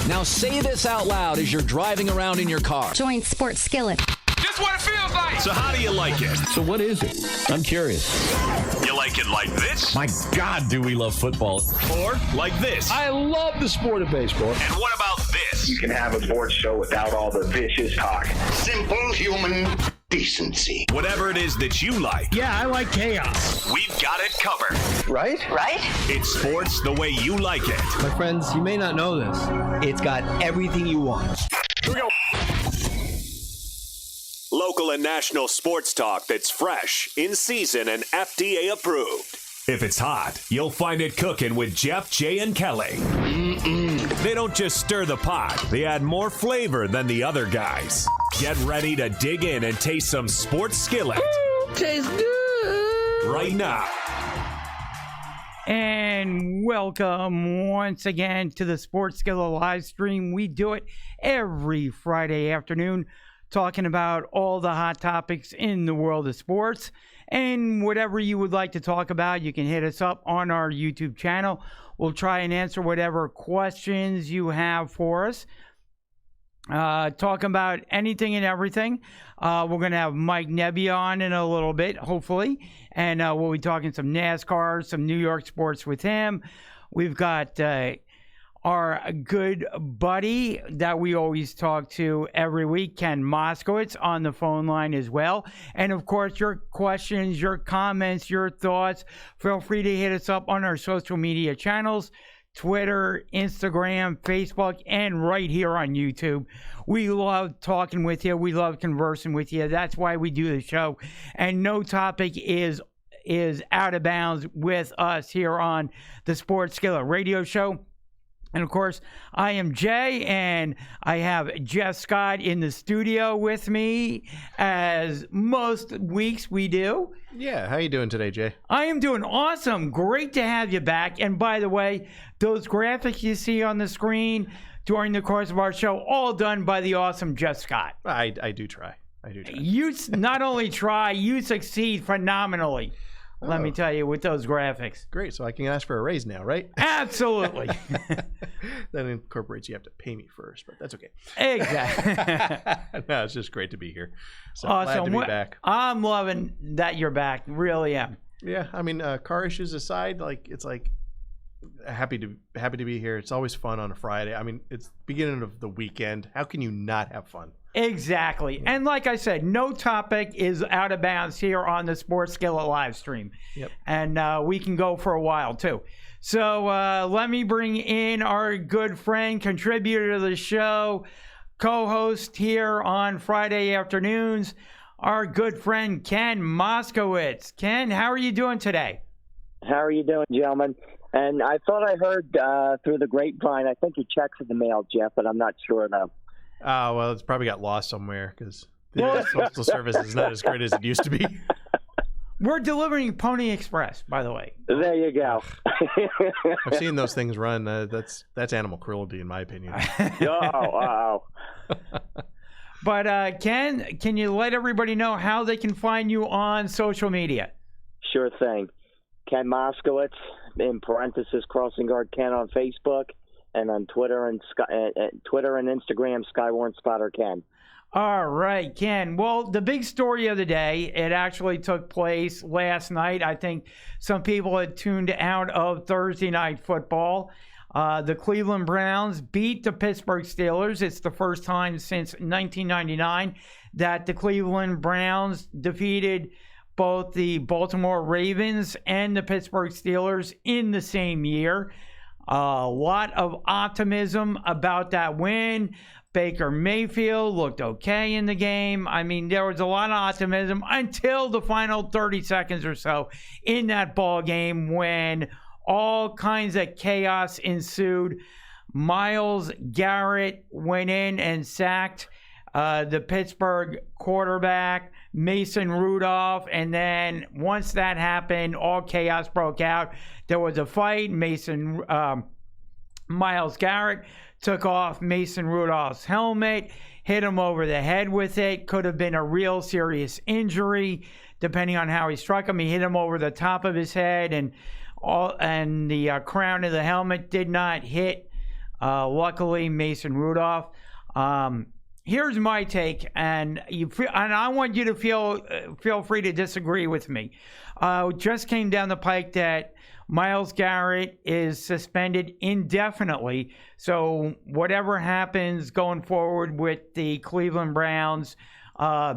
Now say this out loud as you're driving around in your car. Join Sports Skillet. Just what it feels like. So how do you like it? So what is it? I'm curious. You like it like this? My God, do we love football. Or like this? I love the sport of baseball. And what about this? You can have a sports show without all the vicious talk. Simple human decency. Whatever it is that you like. Yeah, I like chaos. We've got it covered. Right? It's sports the way you like it. My friends, you may not know this. It's got everything you want. Here we go. Local and national sports talk that's fresh, in season, and FDA approved. If it's hot, you'll find it cooking with Jeff, Jay, and Kelly. They don't just stir the pot, they add more flavor than the other guys. Get ready to dig in and taste some Sports Skillet. Tastes good. Right now. And welcome once again to the Sports Skillet live stream. We do it every Friday afternoon, talking about all the hot topics in the world of sports. And whatever you would like to talk about, you can hit us up on our YouTube channel. We'll try and answer whatever questions you have for us. Talking about anything and everything. We're going to have Mike Nebby on in a little bit, hopefully. And we'll be talking some NASCAR, some New York sports with him. We've got our good buddy that we always talk to every week, Ken Moskowitz, on the phone line as well. And, of course, your questions, your comments, your thoughts, feel free to hit us up on our social media channels, Twitter, Instagram, Facebook, and right here on YouTube. We love talking with you. We love conversing with you. That's why we do the show. And no topic is out of bounds with us here on the Sports Skillet radio show. And, of course, I am Jay, and I have Jeff Scott in the studio with me, as most weeks we do. Yeah, how you doing today, Jay? I am doing awesome. Great to have you back. And, by the way, those graphics you see on the screen during the course of our show, all done by the awesome Jeff Scott. I do try. You not only try, you succeed phenomenally. Let me tell you, with those graphics. Great, so I can ask for a raise now, right? Absolutely. That incorporates you have to pay me first, but that's okay. Exactly. No, it's just great to be here. So awesome. Glad to be back. I'm loving that you're back. Really am. Yeah, I mean, car issues aside, it's happy to be here. It's always fun on a Friday. I mean, it's beginning of the weekend. How can you not have fun? Exactly. And like I said, no topic is out of bounds here on the Sports Skillet live stream. Yep. And we can go for a while, too. So let me bring in our good friend, contributor to the show, co-host here on Friday afternoons, our good friend, Ken Moskowitz. Ken, how are you doing today? How are you doing, gentlemen? And I thought I heard through the grapevine, I think your check's in the mail, Jeff, but I'm not sure, though. Well, it's probably got lost somewhere because the postal service is not as great as it used to be. We're delivering Pony Express, by the way. There you go. I've seen those things run. That's animal cruelty, in my opinion. Oh, wow. But, Ken, can you let everybody know how they can find you on social media? Sure thing. Ken Moskowitz, in parenthesis, Crossing Guard Ken on Facebook. And on Twitter and Instagram, Skywarn Spotter Ken. All right, Ken. Well, the big story of the day, it actually took place last night. I think some people had tuned out of Thursday night football. The Cleveland Browns beat the Pittsburgh Steelers. It's the first time since 1999 that the Cleveland Browns defeated both the Baltimore Ravens and the Pittsburgh Steelers in the same year. A lot of optimism about that win. Baker Mayfield looked okay in the game. I mean, there was a lot of optimism until the final 30 seconds or so in that ball game when all kinds of chaos ensued. Myles Garrett went in and sacked the Pittsburgh quarterback, Mason Rudolph, and then once that happened, all chaos broke out. There was a fight. Myles Garrett took off Mason Rudolph's helmet, hit him over the head with it. Could have been a real serious injury, depending on how he struck him. He hit him over the top of his head, and the crown of the helmet did not hit Luckily, Mason Rudolph. Here's my take, and I want you to feel free to disagree with me. Just came down the pike that Myles Garrett is suspended indefinitely. So whatever happens going forward with the Cleveland Browns,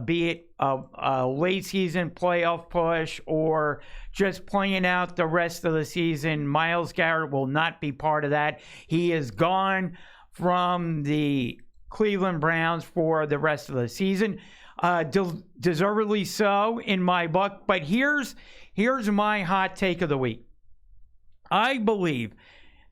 be it a late season playoff push or just playing out the rest of the season, Myles Garrett will not be part of that. He is gone from the Cleveland Browns for the rest of the season. Deservedly so in my book. But here's my hot take of the week. I believe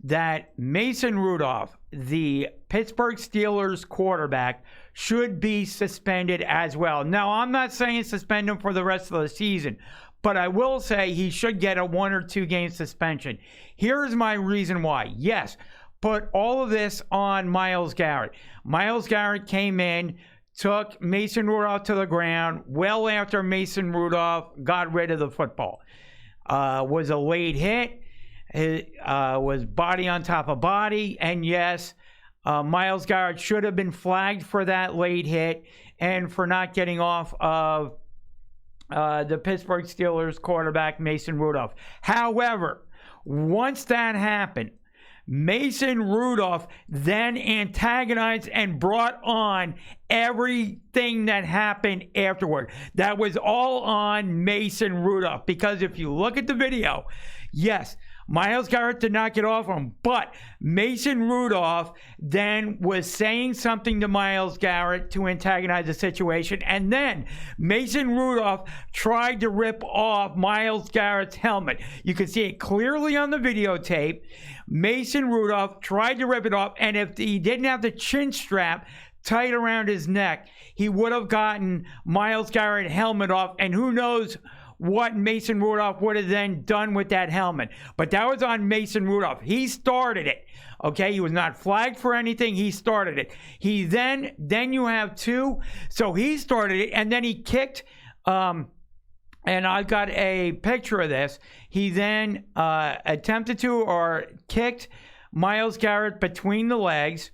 that Mason Rudolph, the Pittsburgh Steelers quarterback, should be suspended as well. Now, I'm not saying suspend him for the rest of the season, but I will say he should get a 1 or 2 game suspension. Here's my reason why. Yes, put all of this on Myles Garrett. Myles Garrett came in, took Mason Rudolph to the ground well after Mason Rudolph got rid of the football. Was a late hit. It was body on top of body. And yes, Myles Garrett should have been flagged for that late hit and for not getting off of the Pittsburgh Steelers quarterback, Mason Rudolph. However, once that happened, Mason Rudolph then antagonized and brought on everything that happened afterward. That was all on Mason Rudolph, because if you look at the video, yes, Myles Garrett did not get off him, but Mason Rudolph then was saying something to Myles Garrett to antagonize the situation, and then Mason Rudolph tried to rip off Myles Garrett's helmet. You can see it clearly on the videotape. Mason Rudolph tried to rip it off, and if he didn't have the chin strap tight around his neck, he would have gotten Myles Garrett's helmet off, and who knows what Mason Rudolph would have then done with that helmet. But that was on Mason Rudolph. He started it. Okay, he was not flagged for anything. He started it. He then you have 2. So he started it, and then he kicked, and I've got a picture of this. He then attempted to or kicked Myles Garrett between the legs.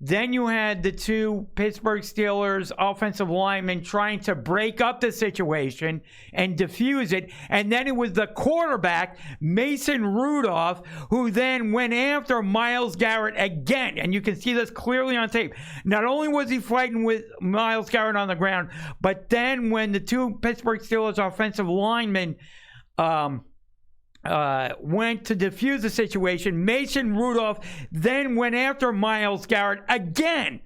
Then you had the 2 Pittsburgh Steelers offensive linemen trying to break up the situation and defuse it. And then it was the quarterback, Mason Rudolph, who then went after Myles Garrett again. And you can see this clearly on tape. Not only was he fighting with Myles Garrett on the ground, but then when the 2 Pittsburgh Steelers offensive linemen went to defuse the situation, Mason Rudolph then went after Myles Garrett again.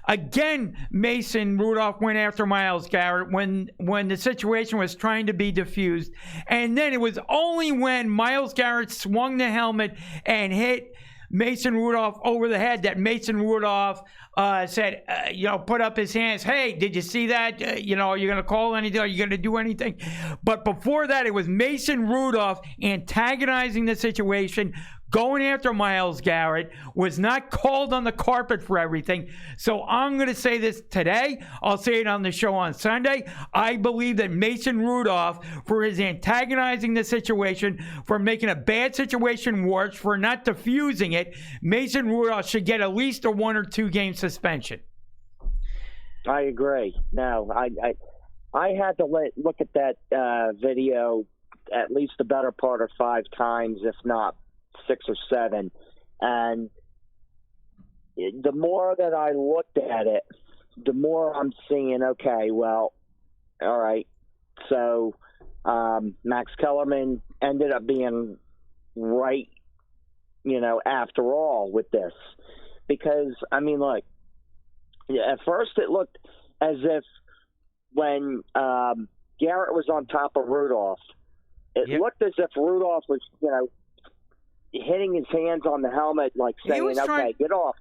Again, Mason Rudolph went after Myles Garrett when the situation was trying to be diffused. And then it was only when Myles Garrett swung the helmet and hit Mason Rudolph over the head that Mason Rudolph said, put up his hands. Hey, did you see that? Are you going to call anything? Are you going to do anything? But before that, it was Mason Rudolph antagonizing the situation, going after Myles Garrett, was not called on the carpet for everything. So I'm going to say this today. I'll say it on the show on Sunday. I believe that Mason Rudolph, for his antagonizing the situation, for making a bad situation worse, for not diffusing it, Mason Rudolph should get at least a 1 or 2 game suspension. I agree. Now, I had to look at that video at least the better part of 5 times, if not 6 or 7, and the more that I looked at it, the more I'm seeing, okay, well, all right, so Max Kellerman ended up being right, after all with this, because, I mean, look, at first it looked as if when Garrett was on top of Rudolph, it looked as if Rudolph was, hitting his hands on the helmet, like saying, okay, get off.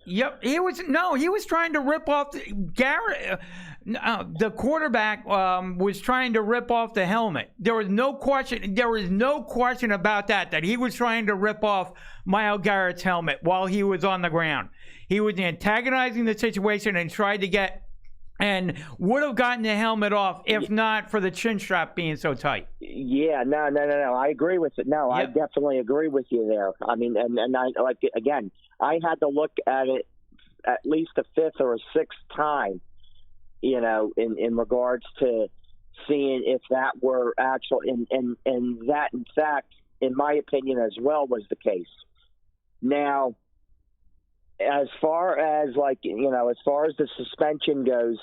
Yep. He was trying to rip off Garrett. The quarterback was trying to rip off the helmet. There was no question about that he was trying to rip off Myles Garrett's helmet while he was on the ground. He was antagonizing the situation and tried to get, and would have gotten the helmet off if not for the chin strap being so tight. Yeah, no. I agree with it. No, yep. I definitely agree with you there. I mean, and I, like, again, I had to look at it at least a fifth or a sixth time, you know, in regards to seeing if that were actual, and that, in fact, in my opinion as well, was the case. Now, as far as as far as the suspension goes,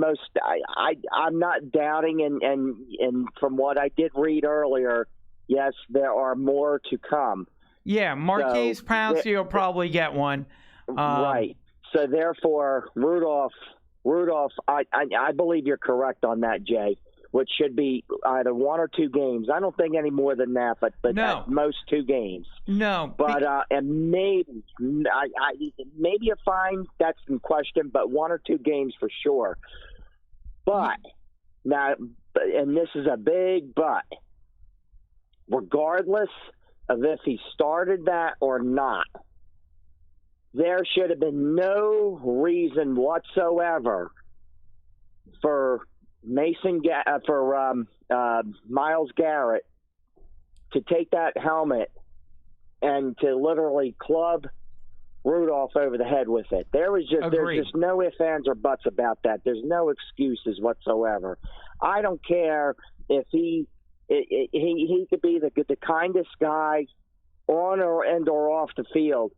I'm not doubting, and from what I did read earlier, yes, there are more to come. Yeah, Marquise Pouncey will probably get one. Right. So therefore, Rudolph, I believe you're correct on that, Jay. Which should be either 1 or 2 games. I don't think any more than that, but no. At most 2 games. No. But and maybe a fine, that's in question, but 1 or 2 games for sure. But now, and this is a big but, regardless of if he started that or not, there should have been no reason whatsoever for Myles Garrett to take that helmet and to literally club Rudolph over the head with it. There's just no ifs, ands, or buts about that. There's no excuses whatsoever. I don't care if he could be the kindest guy on or off the field,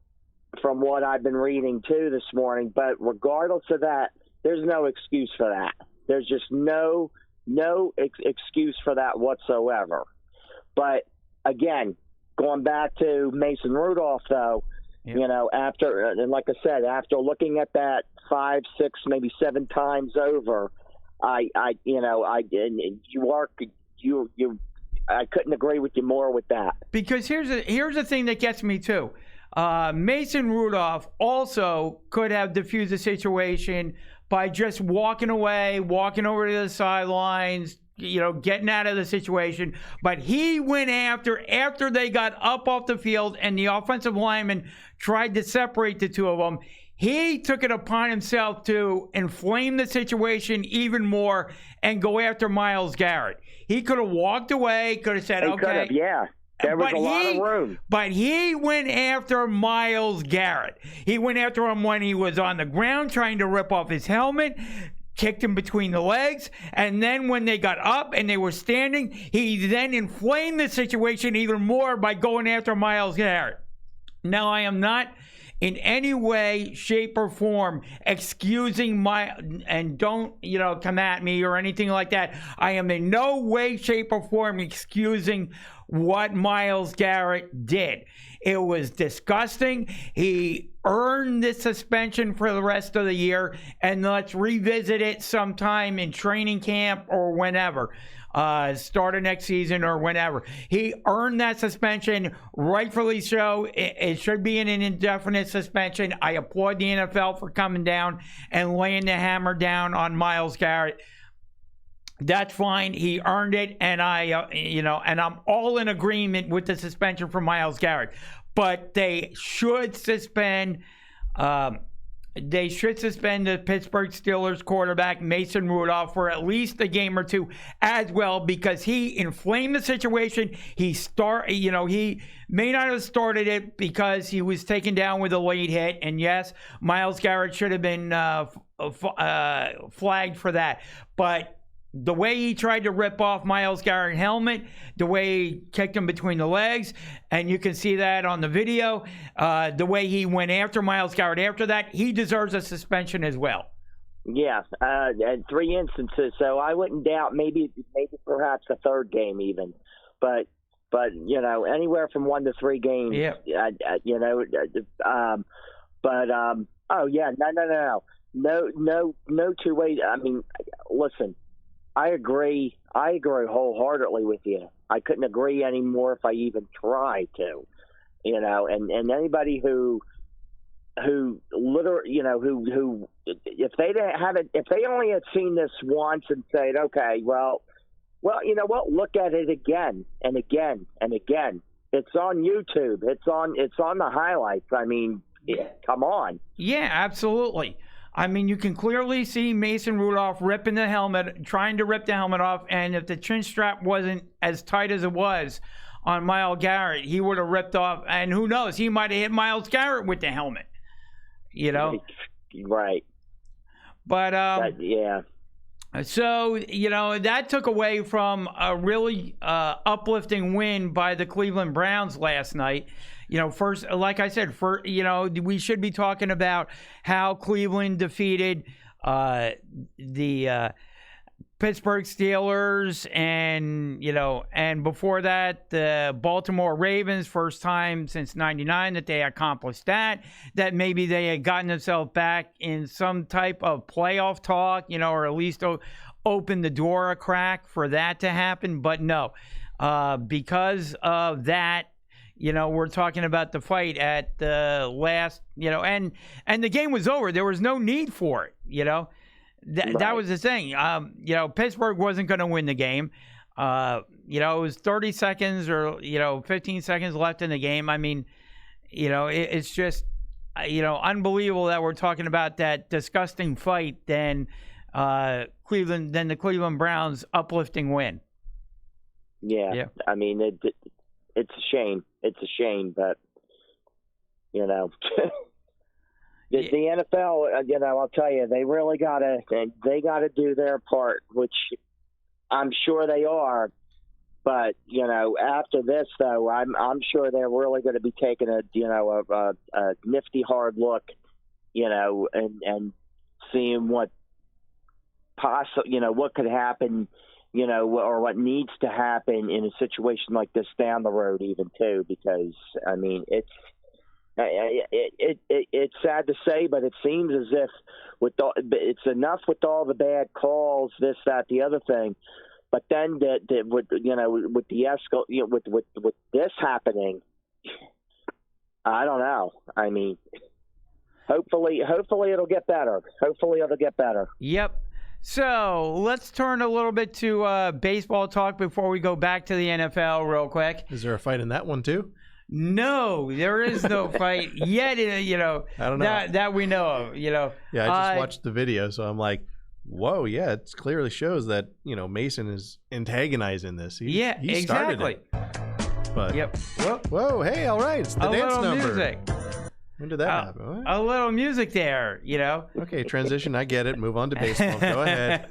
from what I've been reading too this morning. But regardless of that, there's no excuse for that. There's just no excuse for that whatsoever. But again, going back to Mason Rudolph, though, yep. You know, after looking at that 5, 6, maybe 7 times over, I couldn't agree with you more with that. Because here's the thing that gets me too. Mason Rudolph also could have diffused the situation by just walking away, walking over to the sidelines, getting out of the situation. But he went after they got up off the field and the offensive lineman tried to separate the two of them. He took it upon himself to inflame the situation even more and go after Myles Garrett. He could have walked away, could have said, okay. Yeah. There was a lot of room. But he went after Myles Garrett. He went after him when he was on the ground trying to rip off his helmet, kicked him between the legs, and then when they got up and they were standing, he then inflamed the situation even more by going after Myles Garrett. Now, I am not in any way, shape, or form excusing and don't, come at me or anything like that. I am in no way, shape, or form excusing what Myles Garrett did. It was disgusting. He earned this suspension for the rest of the year, and let's revisit it sometime in training camp or whenever. Start of next season or whenever. He earned that suspension, rightfully so. It should be an indefinite suspension. I applaud the NFL for coming down and laying the hammer down on Myles Garrett. That's fine. He earned it, and and I'm all in agreement with the suspension for Myles Garrett. But they should suspend. They should suspend the Pittsburgh Steelers quarterback Mason Rudolph for at least a game or 2 as well, because he inflamed the situation. He may not have started it because he was taken down with a late hit, and yes, Myles Garrett should have been flagged for that. But the way he tried to rip off Myles Garrett's helmet, the way he kicked him between the legs, and you can see that on the video, the way he went after Myles Garrett after that, he deserves a suspension as well. Yeah, 3 instances, so I wouldn't doubt maybe perhaps a 3rd game even. But anywhere from 1 to 3 games. Yeah. No 2 ways. I mean, listen. I agree wholeheartedly with you. I couldn't agree any more if I even tried to, and anybody who literally, who if they only had seen this once and said, okay, well, you know what, look at it again and again and again. It's on YouTube. It's on the highlights. I mean, come on. Yeah, absolutely. I mean, you can clearly see Mason Rudolph ripping the helmet, trying to rip the helmet off, and if the chin strap wasn't as tight as it was on Myles Garrett, he would have ripped off, and who knows, he might have hit Myles Garrett with the helmet, Right. But yeah. So, that took away from a really uplifting win by the Cleveland Browns last night. First, like I said, we should be talking about how Cleveland defeated the Pittsburgh Steelers and before that, the Baltimore Ravens, first time since '99 that they accomplished that maybe they had gotten themselves back in some type of playoff talk, or at least open the door a crack for that to happen. But no, because of that, we're talking about the fight at the last, and the game was over. There was no need for it, That was the thing. Pittsburgh wasn't going to win the game. It was 30 seconds or, 15 seconds left in the game. I mean, it's just, unbelievable that we're talking about that disgusting fight than the Cleveland Browns uplifting win. Yeah. I mean, it's a shame. It's a shame, but, The NFL, I'll tell you, they really gotta do their part, which I'm sure they are. But after this, though, I'm sure they're really going to be taking a nifty hard look, and seeing what what could happen, or what needs to happen in a situation like this down the road, even too, because I mean it's sad to say, but it seems as if it's enough with all the bad calls, this, that, the other thing. But then with this happening, I don't know. I mean, hopefully it'll get better. Yep. So let's turn a little bit to baseball talk before we go back to the NFL real quick. Is there a fight in that one too? No, there is no fight yet. I don't know that we know of. Yeah, I just watched the video, so I'm like, whoa, yeah, it clearly shows that Mason is antagonizing this. He exactly. Started it. But yep. Whoa, hey, all right, it's the dance number. Music. When did that happen? A little music there, Okay, transition. I get it. Move on to baseball. Go ahead.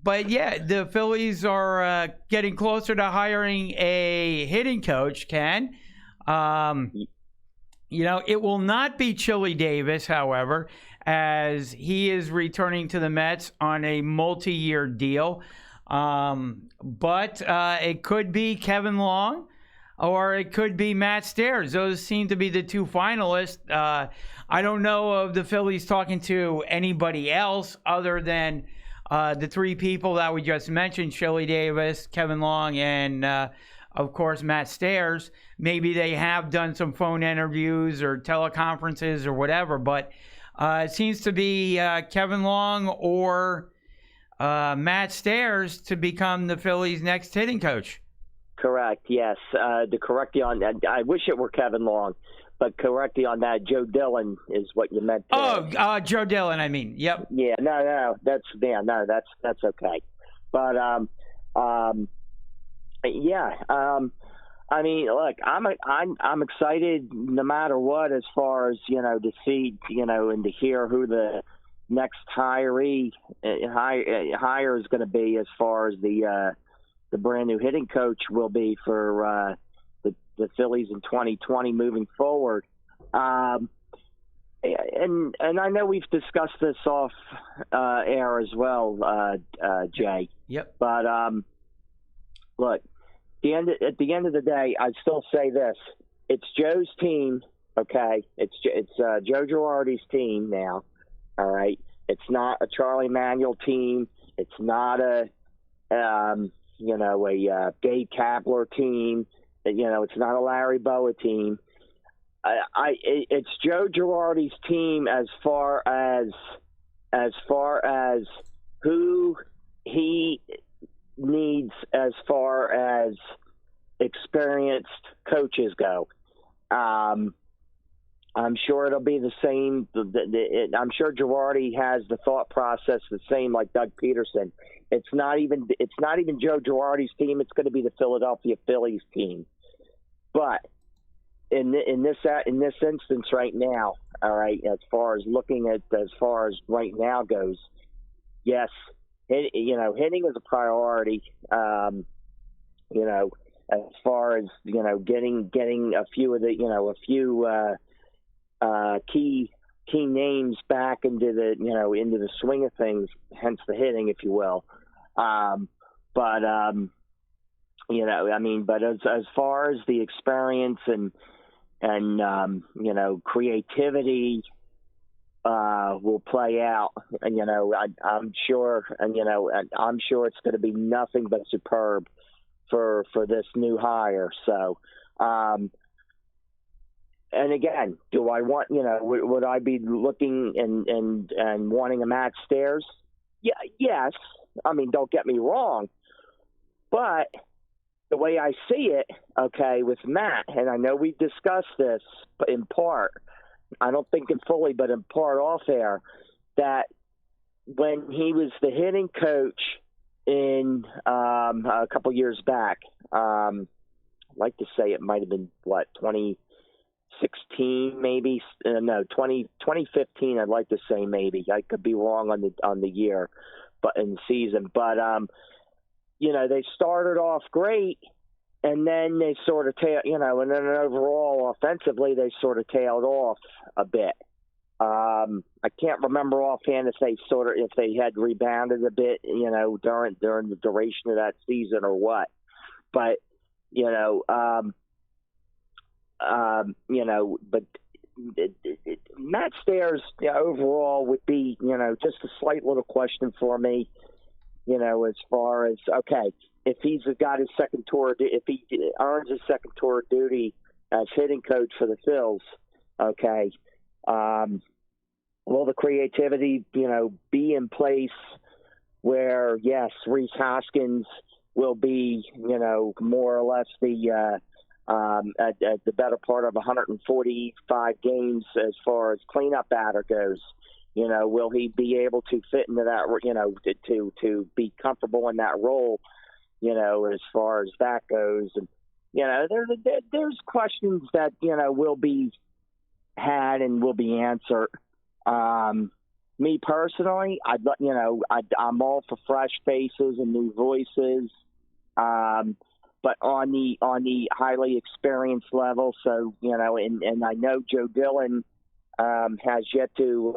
But yeah, the Phillies are getting closer to hiring a hitting coach, Ken. It will not be Chili Davis, however, as he is returning to the Mets on a multi-year deal. But it could be Kevin Long or it could be Matt Stairs. Those seem to be the two finalists. I don't know of the Phillies talking to anybody else other than the three people that we just mentioned, Chili Davis, Kevin Long, and, of course, Matt Stairs. Maybe they have done some phone interviews or teleconferences or whatever, but it seems to be Kevin Long or Matt Stairs to become the Phillies' next hitting coach. Correct, yes. To correct you on that, I wish it were Kevin Long. But correct you on that, Joe Dillon is what you meant. Joe Dillon, I mean. Yep. Yeah, no, that's okay. But I mean, look, I'm excited no matter what, as far as to see and to hear who the next hire is going to be, as far as the brand new hitting coach will be for the Phillies in 2020 moving forward. And I know we've discussed this off air as well, Jay. Yep. But look, at the end of the day, I'd still say this: it's Joe's team. Okay, it's Joe Girardi's team now. All right, it's not a Charlie Manuel team. It's not a Gabe Kapler team. It's not a Larry Boa team. It's Joe Girardi's team as far as who he needs as far as experienced coaches go. I'm sure it'll be the same. I'm sure Girardi has the thought process the same like Doug Peterson. It's not even Joe Girardi's team. It's going to be the Philadelphia Phillies team. But in this instance right now, all right, as far as right now goes, yes, hitting is a priority. As far as getting a few of the key names back into the swing of things, hence the hitting, if you will. But as far as the experience and creativity will play out, I'm sure it's going to be nothing but superb for this new hire. So, and again, do I want, would I be looking and wanting a Matt Stairs? Yeah, yes. I mean, don't get me wrong, but the way I see it, okay, with Matt, and I know we discussed this in part, I don't think it fully, but in part off air, that when he was the hitting coach in a couple years back, I'd like to say it might have been, 2016 maybe? No, 2015, I'd like to say maybe. I could be wrong on the year, but in the season. But, they started off great, and then they sort of and then overall offensively they sort of tailed off a bit. I can't remember offhand if they had rebounded a bit, during the duration of that season or what. But but Matt Stairs overall would be just a slight little question for me. As far as, okay, if he's got his second tour, if he earns his second tour of duty as hitting coach for the Phils, okay, will the creativity, be in place where, yes, Reese Hoskins will be, more or less at the better part of 145 games as far as cleanup batter goes. Will he be able to fit into that, to be comfortable in that role, as far as that goes? And, there's questions that, will be had and will be answered. Me personally, I'm all for fresh faces and new voices. But on the highly experienced level, so, and I know Joe Dillon, has yet to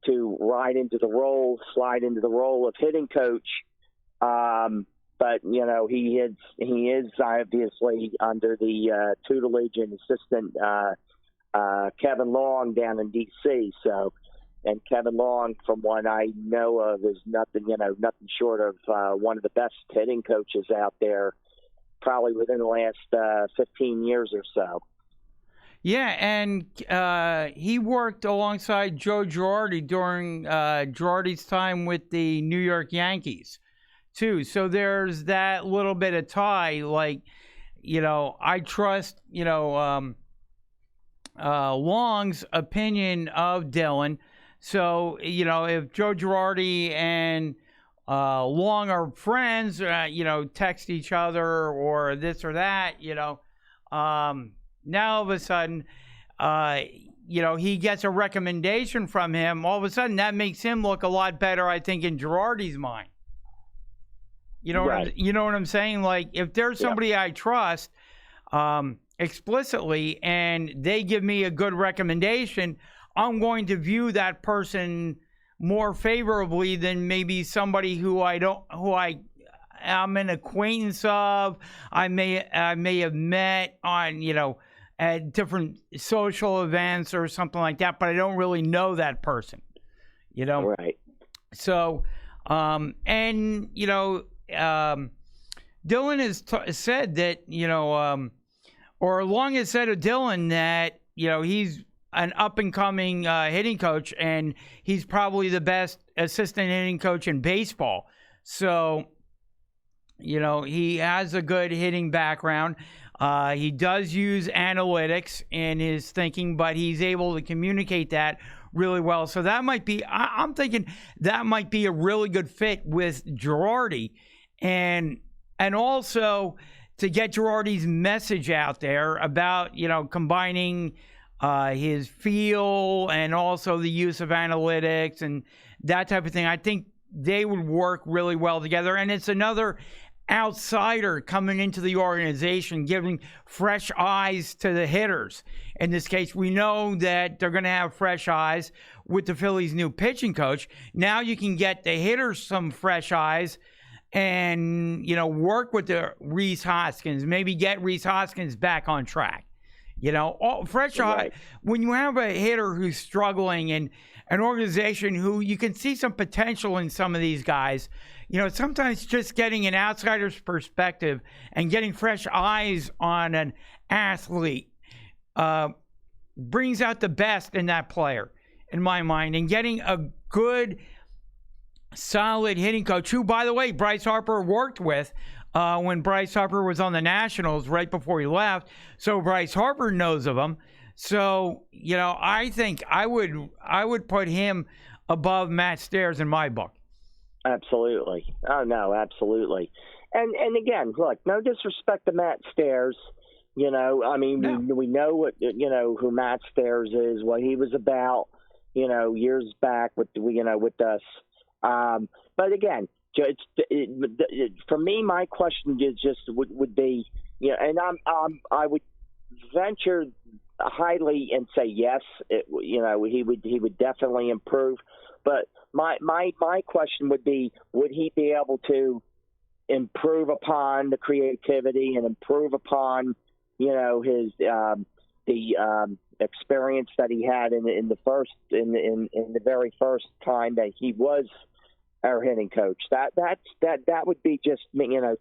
slide into the role of hitting coach. But he is obviously under the tutelage and assistant Kevin Long down in D.C. So, and Kevin Long, from what I know of, is nothing short of one of the best hitting coaches out there, probably within the last 15 years or so. Yeah, and he worked alongside Joe Girardi during Girardi's time with the New York Yankees, too. So there's that little bit of tie. Like, I trust, Long's opinion of Dillon. So, if Joe Girardi and Long are friends, text each other or this or that, now all of a sudden, he gets a recommendation from him. All of a sudden, that makes him look a lot better, I think, in Girardi's mind. Right. You know what I'm saying? Like, if there's somebody I trust explicitly and they give me a good recommendation, I'm going to view that person more favorably than maybe somebody who I'm an acquaintance of. I may have met on, at different social events or something like that, but I don't really know that person, Right. So, Dillon has said that, or Long has said of Dillon that, he's an up-and-coming hitting coach, and he's probably the best assistant hitting coach in baseball. So, he has a good hitting background. He does use analytics in his thinking, but he's able to communicate that really well. So that might be, I'm thinking that might be a really good fit with Girardi. And also to get Girardi's message out there about, combining his feel and also the use of analytics and that type of thing. I think they would work really well together. And it's another outsider coming into the organization, giving fresh eyes to the hitters. In this case, we know that they're going to have fresh eyes with the Phillies' new pitching coach. Now you can get the hitters some fresh eyes and, work with the Rhys Hoskins, maybe get Rhys Hoskins back on track. Fresh eyes. When you have a hitter who's struggling and an organization who you can see some potential in some of these guys, sometimes just getting an outsider's perspective and getting fresh eyes on an athlete brings out the best in that player, in my mind. And getting a good, solid hitting coach, who, by the way, Bryce Harper worked with when Bryce Harper was on the Nationals right before he left. So Bryce Harper knows of him. So, I think I would put him above Matt Stairs in my book. Absolutely. Oh, no, absolutely. And again, look, no disrespect to Matt Stairs. We know what, who Matt Stairs is, what he was about, years back with us. But again, for me, my question is just would be, and I would venture highly and say yes, he would definitely improve. But my question would be, would he be able to improve upon the creativity and improve upon his the experience that he had in the very first time that he was our hitting coach? That would be just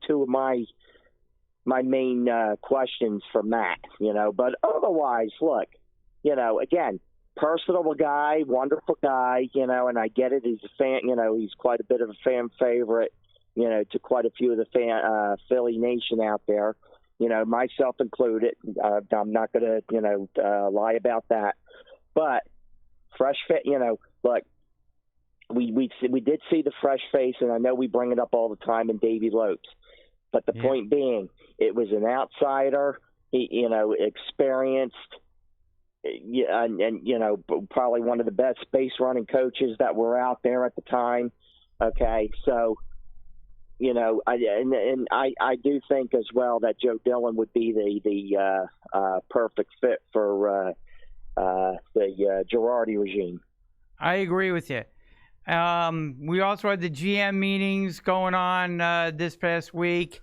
two of my main questions for Matt. But otherwise, look, again, personable guy, wonderful guy, and I get it. He's a fan, he's quite a bit of a fan favorite, to quite a few of the Philly Nation out there, myself included. I'm not going to, lie about that. But fresh fit, look, we did see the fresh face, and I know we bring it up all the time in Davey Lopes. But the point being, it was an outsider, experienced, and probably one of the best base running coaches that were out there at the time. Okay, so I do think as well that Joe Dillon would be the perfect fit for the Girardi regime. I agree with you. We also had the GM meetings going on this past week.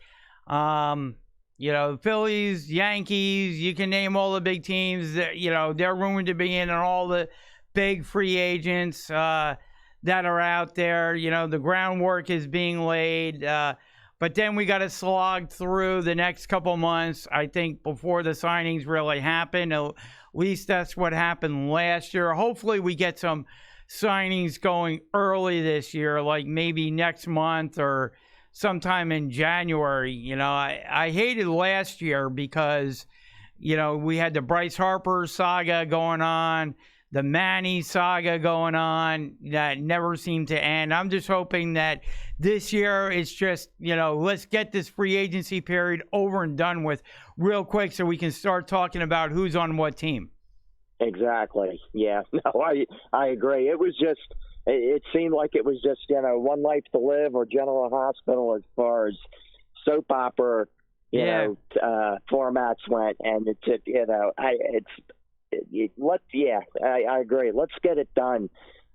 Phillies, Yankees, you can name all the big teams that, they're rumored to be in, and all the big free agents that are out there. The groundwork is being laid. But then we got to slog through the next couple months, I think, before the signings really happen. At least that's what happened last year. Hopefully we get some signings going early this year, like maybe next month or sometime in January. I hated last year because, we had the Bryce Harper saga going on, the Manny saga going on that never seemed to end. I'm just hoping that this year it's just, let's get this free agency period over and done with real quick so we can start talking about who's on what team. Exactly. Yeah. No, I agree. It seemed like it was just, One Life to Live or General Hospital as far as soap opera, formats went. And I agree. Let's get it done.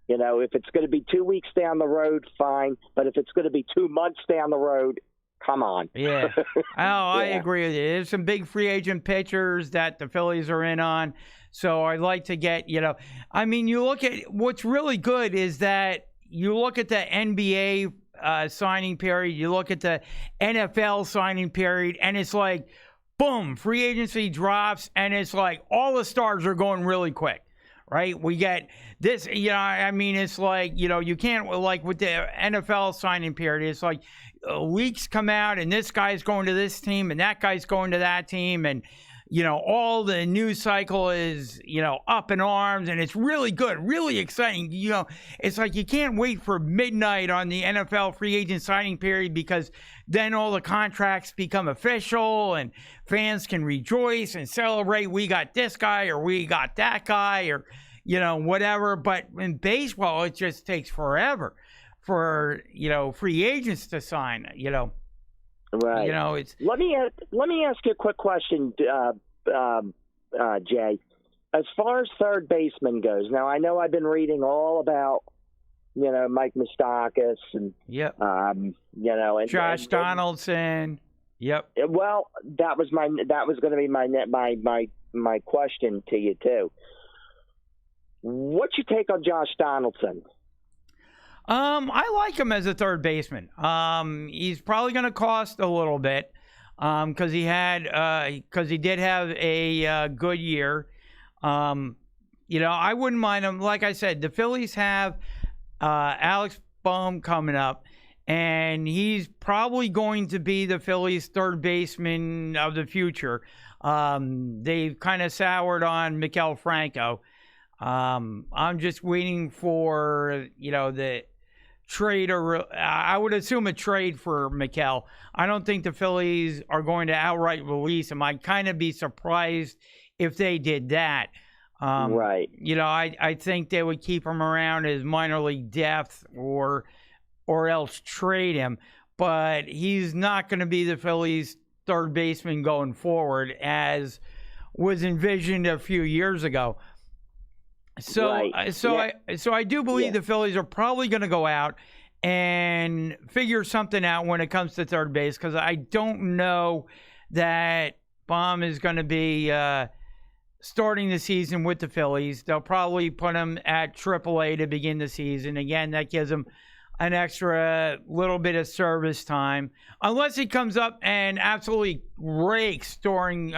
If it's going to be 2 weeks down the road, fine. But if it's going to be 2 months down the road, come on. Yeah. I agree with you. There's some big free agent pitchers that the Phillies are in on. So I'd like to get, you look at what's really good is that you look at the NBA signing period, you look at the NFL signing period, and it's like, boom, free agency drops, and it's like all the stars are going really quick, right? We get this, I mean, it's like, you can't, like with the NFL signing period, it's like leaks come out and this guy's going to this team and that guy's going to that team. And, all the news cycle is, up in arms, and it's really good, really exciting. It's like you can't wait for midnight on the NFL free agent signing period, because then all the contracts become official and fans can rejoice and celebrate. We got this guy or we got that guy or, whatever. But in baseball, it just takes forever for, free agents to sign, Right. It's. Let me ask you a quick question, Jay. As far as third baseman goes, now I know I've been reading all about, Mike Moustakas and Yep. and Josh Donaldson. Yep. Well, that was going to be my question to you too. What's your take on Josh Donaldson? I like him as a third baseman. He's probably going to cost a little bit because he did have a good year. I wouldn't mind him. Like I said, the Phillies have Alex Bohm coming up, and he's probably going to be the Phillies' third baseman of the future. They've kind of soured on Maikel Franco. I'm just waiting for, the trade, or I would assume a trade for Maikel. I don't think the Phillies are going to outright release him. I'd kind of be surprised if they did that. Right. I think they would keep him around as minor league depth or else trade him. But he's not going to be the Phillies' third baseman going forward, as was envisioned a few years ago. So, right. So I do believe the Phillies are probably going to go out and figure something out when it comes to third base, because I don't know that Bohm is going to be starting the season with the Phillies. They'll probably put him at AAA to begin the season. Again, that gives him an extra little bit of service time, unless he comes up and absolutely rakes during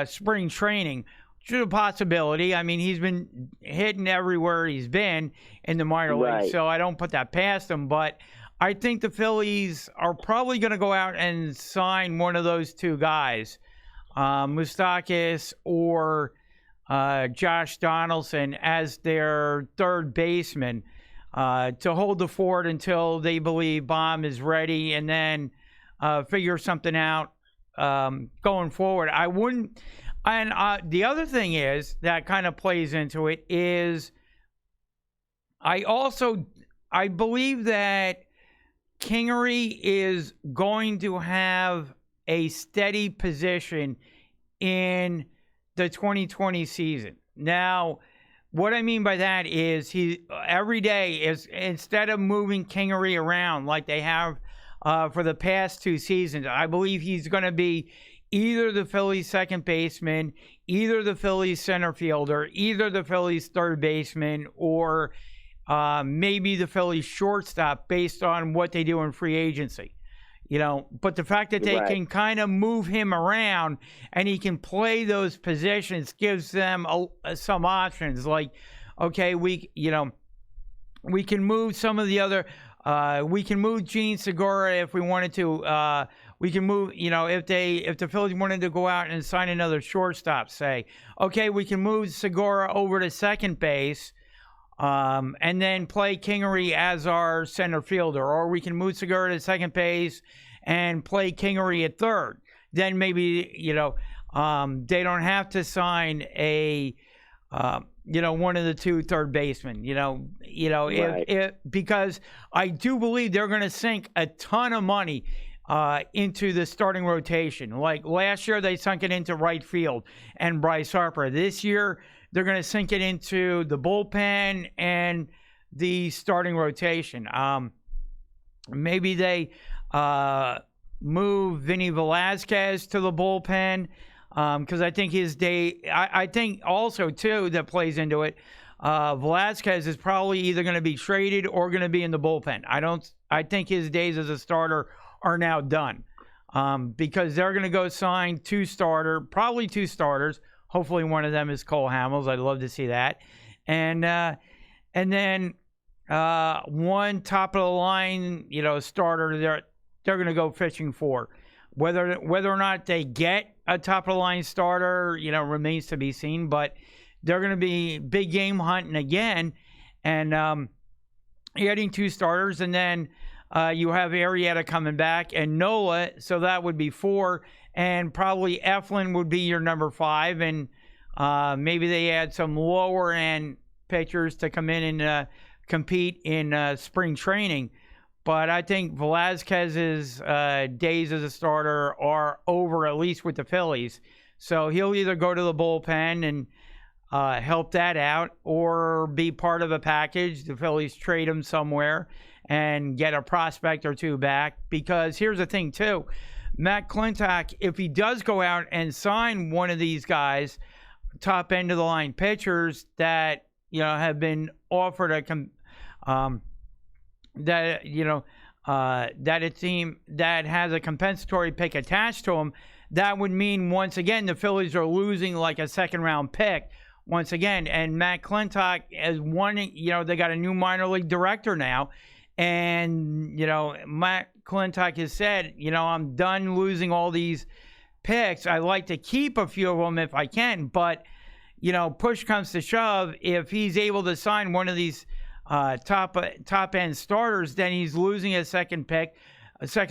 spring training. Which is a possibility. I mean, he's been hitting everywhere he's been in the minor leagues, so I don't put that past him. But I think the Phillies are probably going to go out and sign one of those two guys, Moustakas or Josh Donaldson, as their third baseman to hold the fort until they believe Bohm is ready, and then figure something out going forward. I wouldn't. And the other thing is that kind of plays into it is I believe that Kingery is going to have a steady position in the 2020 season. Now, what I mean by that is he every day is, instead of moving Kingery around like they have for the past two seasons, I believe he's going to be either the Phillies second baseman, either the Phillies center fielder, either the Phillies third baseman, or maybe the Phillies shortstop, based on what they do in free agency. But the fact that they can kind of move him around and he can play those positions gives them some options. Like, okay, we can move some of the other. We can move Gene Segura if we wanted to. We can move, if the Phillies wanted to go out and sign another shortstop, say, okay, we can move Segura over to second base, and then play Kingery as our center fielder, or we can move Segura to second base and play Kingery at third. Then maybe they don't have to sign a one of the two third basemen. Because I do believe they're going to sink a ton of money into the starting rotation. Like last year, they sunk it into right field and Bryce Harper. This year, they're going to sink it into the bullpen and the starting rotation. Maybe they move Vinny Velasquez to the bullpen, because I think his day. I think also too that plays into it. Velasquez is probably either going to be traded or going to be in the bullpen. I think his days as a starter are now done, because they're going to go sign probably two starters, Hopefully one of them is Cole Hamels. I'd love to see that. And then one top of the line, starter they're going to go fishing for. Whether or not they get a top of the line starter, remains to be seen. But they're going to be big game hunting again, and adding 2 starters, and then you have Arrieta coming back and Nola, so that would be 4, and probably Eflin would be your number 5, and maybe they add some lower end pitchers to come in and compete in spring training. But I think Velasquez's days as a starter are over, at least with the Phillies. So he'll either go to the bullpen and help that out, or be part of a package. The Phillies trade him somewhere and get a prospect or 2 back. Because here's the thing, too. Matt McClintock, if he does go out and sign one of these guys, top end of the line pitchers that have been offered a that a team that has a compensatory pick attached to them, that would mean once again the Phillies are losing like a second round pick once again. And Matt McClintock is one. They got a new minor league director now, and Matt McClintock has said, I'm done losing all these picks. I like to keep a few of them if I can, but push comes to shove, if he's able to sign one of these top end starters, then he's losing a second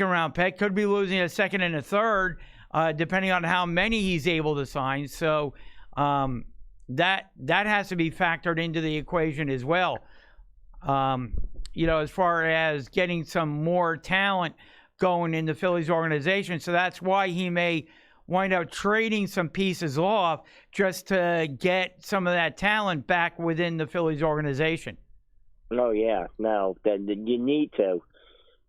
round pick, could be losing a second and a third, depending on how many he's able to sign. So that has to be factored into the equation as well. As far as getting some more talent going in the Phillies organization. So that's why he may wind up trading some pieces off just to get some of that talent back within the Phillies organization. Oh, yeah. No, then you need to.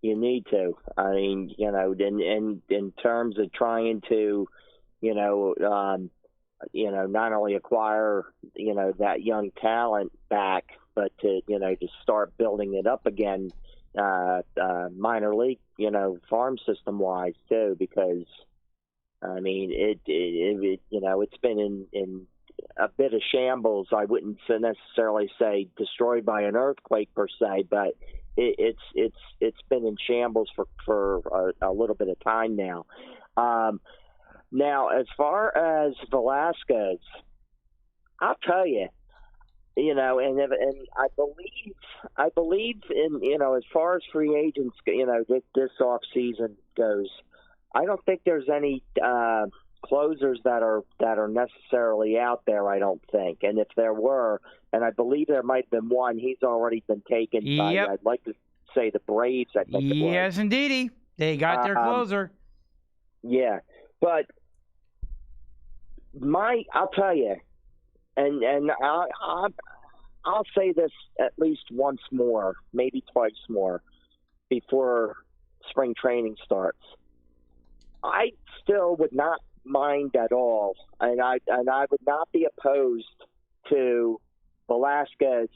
You need to. I mean, in terms of trying to, not only acquire, that young talent back, but to start building it up again, minor league, farm system wise too, because I mean, it's been in a bit of shambles. I wouldn't necessarily say destroyed by an earthquake per se, but it's been in shambles for a little bit of time now. Now, as far as Velasquez, I'll tell you, and I believe in as far as free agents, this off season goes, I don't think there's any closers that are necessarily out there, I don't think. And if there were, and I believe there might have been one, he's already been taken by, I'd like to say, the Braves, I think it was. Yes, indeedy. They got their closer. Yeah. But I'll tell you, and I'll say this at least once more, maybe twice more, before spring training starts. I still would not mind at all, and I would not be opposed to Velasquez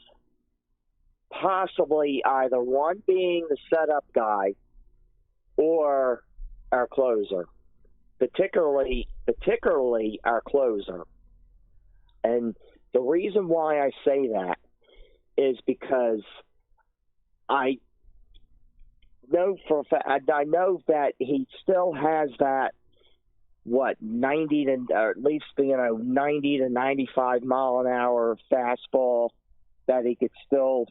possibly either one being the setup guy or our closer, particularly our closer. And the reason why I say that is because I know for a fact, I know that he still has that 90 to, or at least 90 to 95 mile an hour fastball that he could still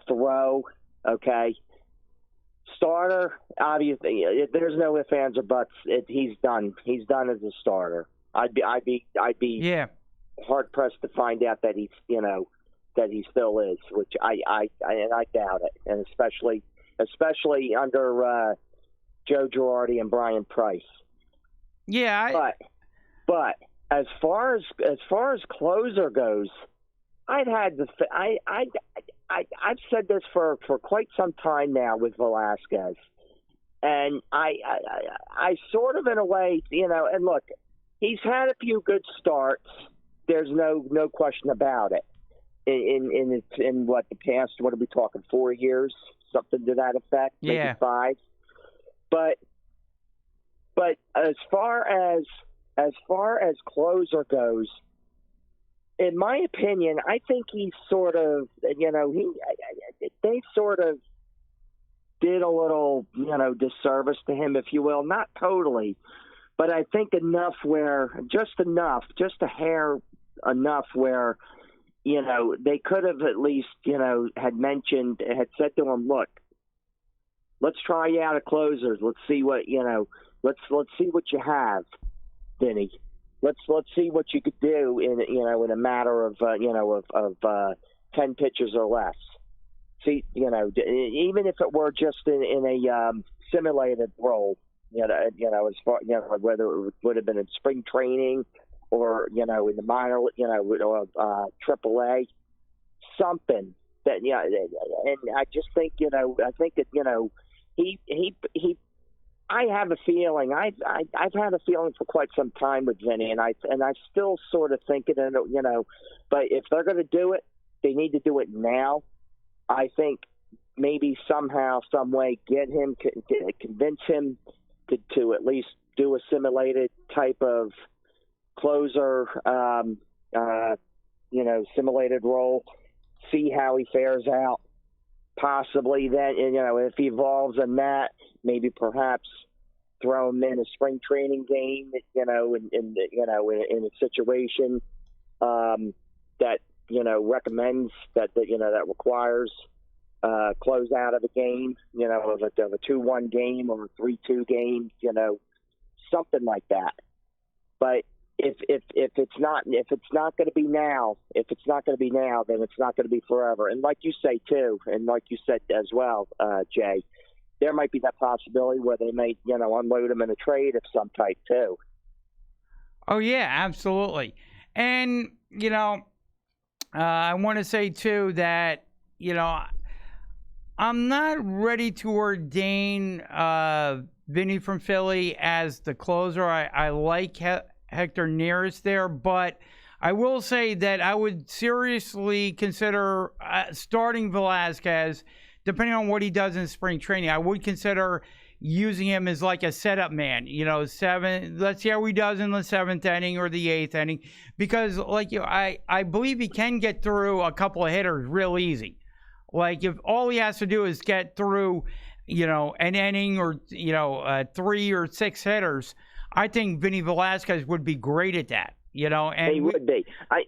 throw. Okay, starter, obviously, there's no ifs, ands, or buts. He's done. He's done as a starter. I'd be hard pressed to find out that he's that he still is, which I doubt it, and especially under Joe Girardi and Brian Price. Yeah, but as far as closer goes, I've said this for quite some time now with Velasquez, and I sort of, in a way, and look, he's had a few good starts. There's no question about it. In what the past, what are we talking, 4 years, something to that effect, maybe 5. But as far as as far as closer goes, in my opinion, I think he's sort of, they sort of did a little, disservice to him, if you will. Not totally, but I think just a hair enough where, they could have at least, had said to him, look, let's try you out at closers. Let's see what, let's see what you have, Vinny. Let's see what you could do in a matter of 10 pitches or less. See, even if it were just in a simulated role, as far whether it would have been in spring training or in the minor, AAA, something that and I just think I think that he. I have a feeling. I've had a feeling for quite some time with Vinny, and I still sort of think it. But if they're going to do it, they need to do it now. I think maybe somehow, some way, get him, convince him to at least do a simulated type of closer, simulated role. See how he fares out. Possibly then, if he evolves in that, maybe perhaps throw him in a spring training game, in a situation that recommends that requires close out of a game, of a 2-1 game or a 3-2 game, something like that. But if it's not going to be now, then it's not going to be forever. And like you say too, and like you said as well, Jay, there might be that possibility where they may unload him in a trade of some type too. Oh yeah, absolutely. And I want to say too that I'm not ready to ordain Vinny from Philly as the closer. I like Hector Neris there, but I will say that I would seriously consider starting Velasquez, depending on what he does in spring training. I would consider using him as like a setup man, let's see how he does in the 7th inning or the 8th inning, because I believe he can get through a couple of hitters real easy. Like if all he has to do is get through, an inning or, 3 or 6 hitters, I think Vinny Velasquez would be great at that, and he would be. I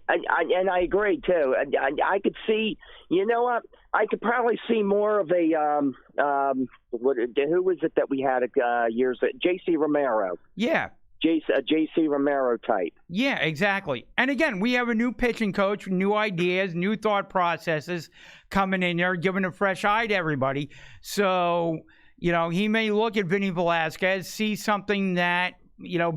agree too. I could see, what? I could probably see more of a who was it that we had years ago? J.C. Romero. Yeah. J.C. Romero type. Yeah, exactly. And again, we have a new pitching coach, new ideas, new thought processes coming in there, giving a fresh eye to everybody. So, he may look at Vinny Velasquez, see something that,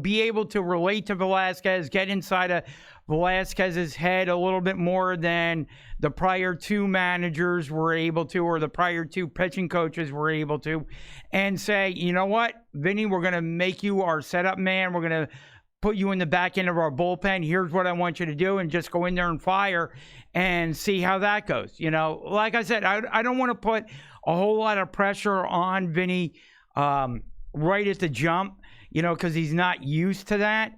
be able to relate to Velasquez, get inside of Velasquez's head a little bit more than the prior 2 managers were able to, or the prior 2 pitching coaches were able to, and say, you know what, Vinny, we're going to make you our setup man. We're going to put you in the back end of our bullpen. Here's what I want you to do, and just go in there and fire and see how that goes. Like I said, I don't want to put a whole lot of pressure on Vinny right at the jump, because he's not used to that.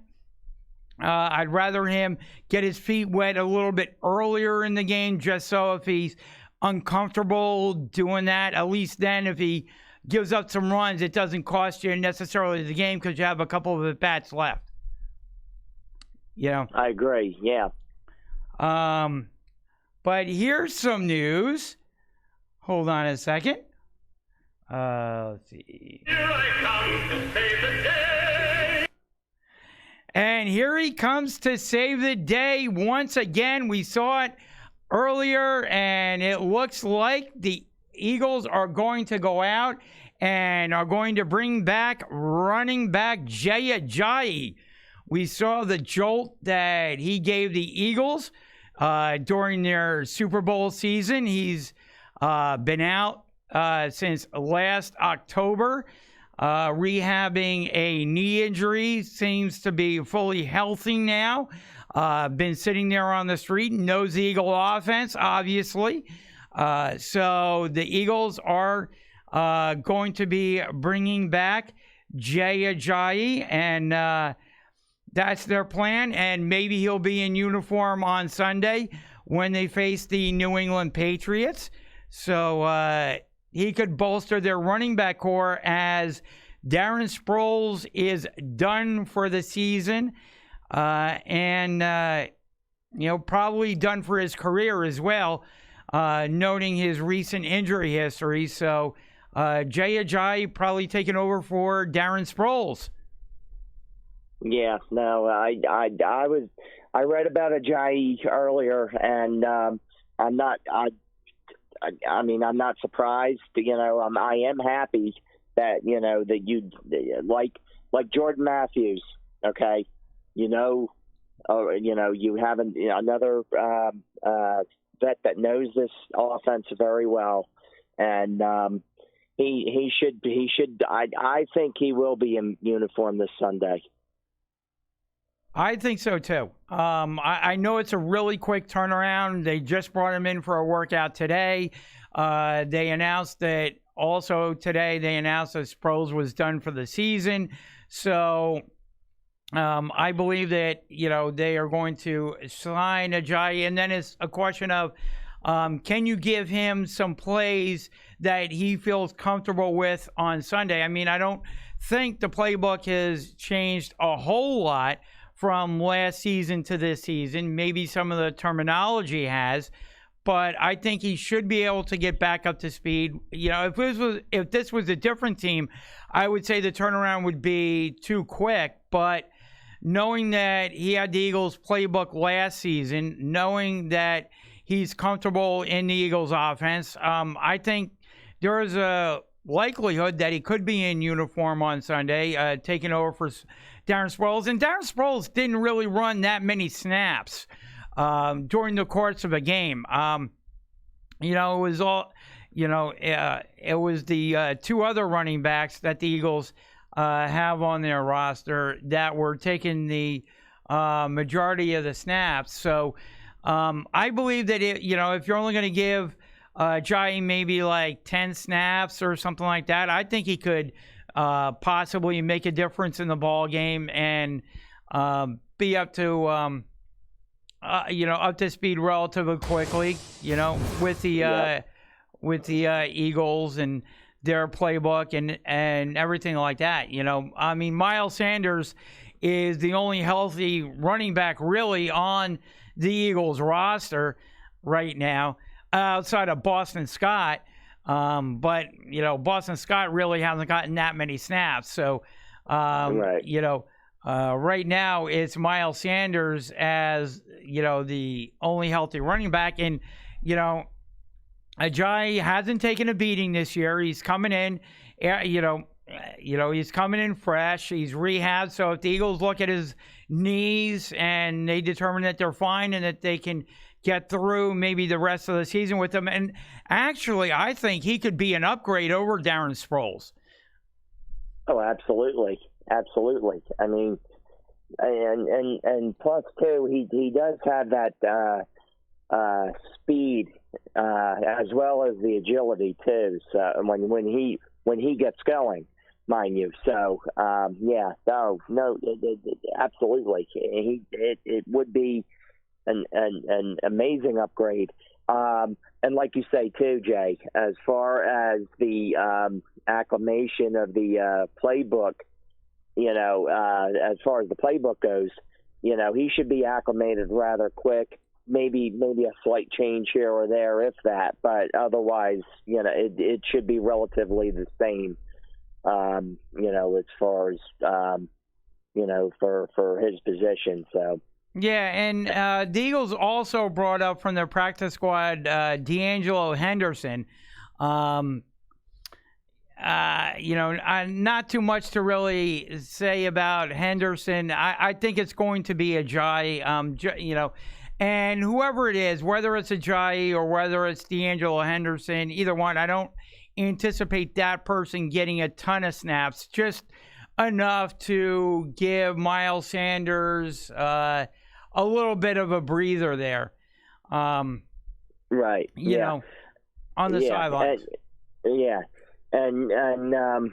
I'd rather him get his feet wet a little bit earlier in the game, just so if he's uncomfortable doing that, at least then if he gives up some runs, it doesn't cost you necessarily the game because you have a couple of at-bats left. I agree, yeah. But here's some news. Hold on a second. Let's see. Here I come to save the day. And here he comes to save the day once again. We saw it earlier, and it looks like the Eagles are going to go out and are going to bring back running back Jay Ajayi. We saw the jolt that he gave the Eagles during their Super Bowl season. He's been out since last October, rehabbing a knee injury, seems to be fully healthy now. Been sitting there on the street, knows the Eagle offense, obviously. So the Eagles are going to be bringing back Jay Ajayi, and that's their plan, and maybe he'll be in uniform on Sunday when they face the New England Patriots. So he could bolster their running back core, as Darren Sproles is done for the season, and probably done for his career as well, noting his recent injury history. So Jay Ajayi probably taking over for Darren Sproles. Yeah, no, I read about Ajayi earlier, and I'm not surprised. I am happy that that you like Jordan Matthews. Okay, you have another vet that knows this offense very well, and he should. I think he will be in uniform this Sunday. I think so too. I know it's a really quick turnaround. They just brought him in for a workout today. They announced that also today. They announced that Sproles was done for the season. So I believe that they are going to sign Ajayi, and then it's a question of can you give him some plays that he feels comfortable with on Sunday? I mean, I don't think the playbook has changed a whole lot from last season to this season. Maybe some of the terminology has, but I think he should be able to get back up to speed. If this was a different team, I would say the turnaround would be too quick. But knowing that he had the Eagles playbook last season, knowing that he's comfortable in the Eagles offense, I think there is a likelihood that he could be in uniform on Sunday, taking over for Darren Sproles. And Darren Sproles didn't really run that many snaps during the course of a game. It was all, it was the two other running backs that the Eagles have on their roster that were taking the majority of the snaps. So I believe that if you're only going to give Ajayi maybe like 10 snaps or something like that, I think he could possibly make a difference in the ball game and be up to up to speed relatively quickly, with the Eagles and their playbook and everything like that. I mean, Miles Sanders is the only healthy running back really on the Eagles roster right now, outside of Boston Scott. But Boston Scott really hasn't gotten that many snaps. So, right now it's Miles Sanders as, the only healthy running back. And, Ajayi hasn't taken a beating this year. He's coming in, he's coming in fresh. He's rehabbed. So if the Eagles look at his knees and they determine that they're fine and that they can get through maybe the rest of the season with him. And actually, I think he could be an upgrade over Darren Sproles. Oh, absolutely. Absolutely. I mean, and plus, too, he does have that speed as well as the agility, too. So when he gets going, mind you. So, absolutely. It would be an amazing upgrade. And like you say too, Jay, as far as the acclimation of the playbook, as far as the playbook goes, he should be acclimated rather quick. Maybe a slight change here or there, if that, but otherwise, it should be relatively the same. As far as for his position. So. Yeah, and the Eagles also brought up from their practice squad D'Angelo Henderson. Not too much to really say about Henderson. I think it's going to be Ajayi, and whoever it is, whether it's Ajayi or whether it's D'Angelo Henderson, either one, I don't anticipate that person getting a ton of snaps, just enough to give Miles Sanders a little bit of a breather there. Right. On the sidelines. that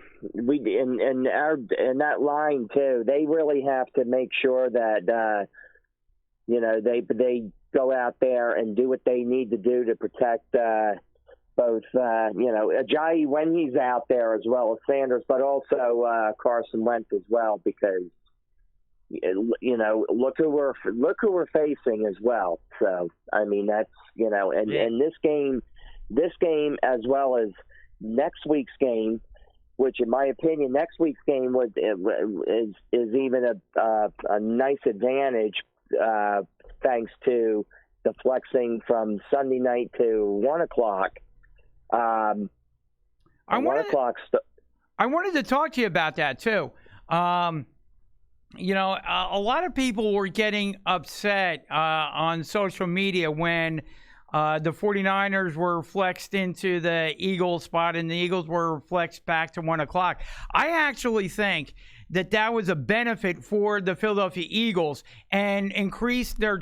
line too. They really have to make sure that they go out there and do what they need to do to protect both Ajayi when he's out there, as well as Sanders, but also Carson Wentz as well, because look who we're facing as well. So I mean, that's and this game as well as next week's game, which in my opinion next week's game is even a nice advantage thanks to the flexing from Sunday night to 1 o'clock. I wanted to talk to you about that too. A lot of people were getting upset on social media when the 49ers were flexed into the Eagles spot and the Eagles were flexed back to 1 o'clock. I actually think that was a benefit for the Philadelphia Eagles and increased their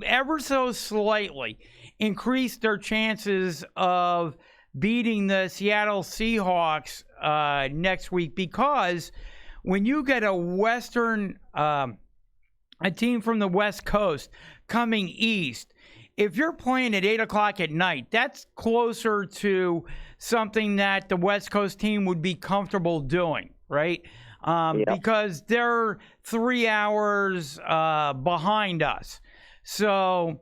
ever so slightly increased their chances of beating the Seattle Seahawks next week, because when you get a team from the West Coast coming east, if you're playing at 8 o'clock at night, that's closer to something that the West Coast team would be comfortable doing, right? Because they're 3 hours behind us. So,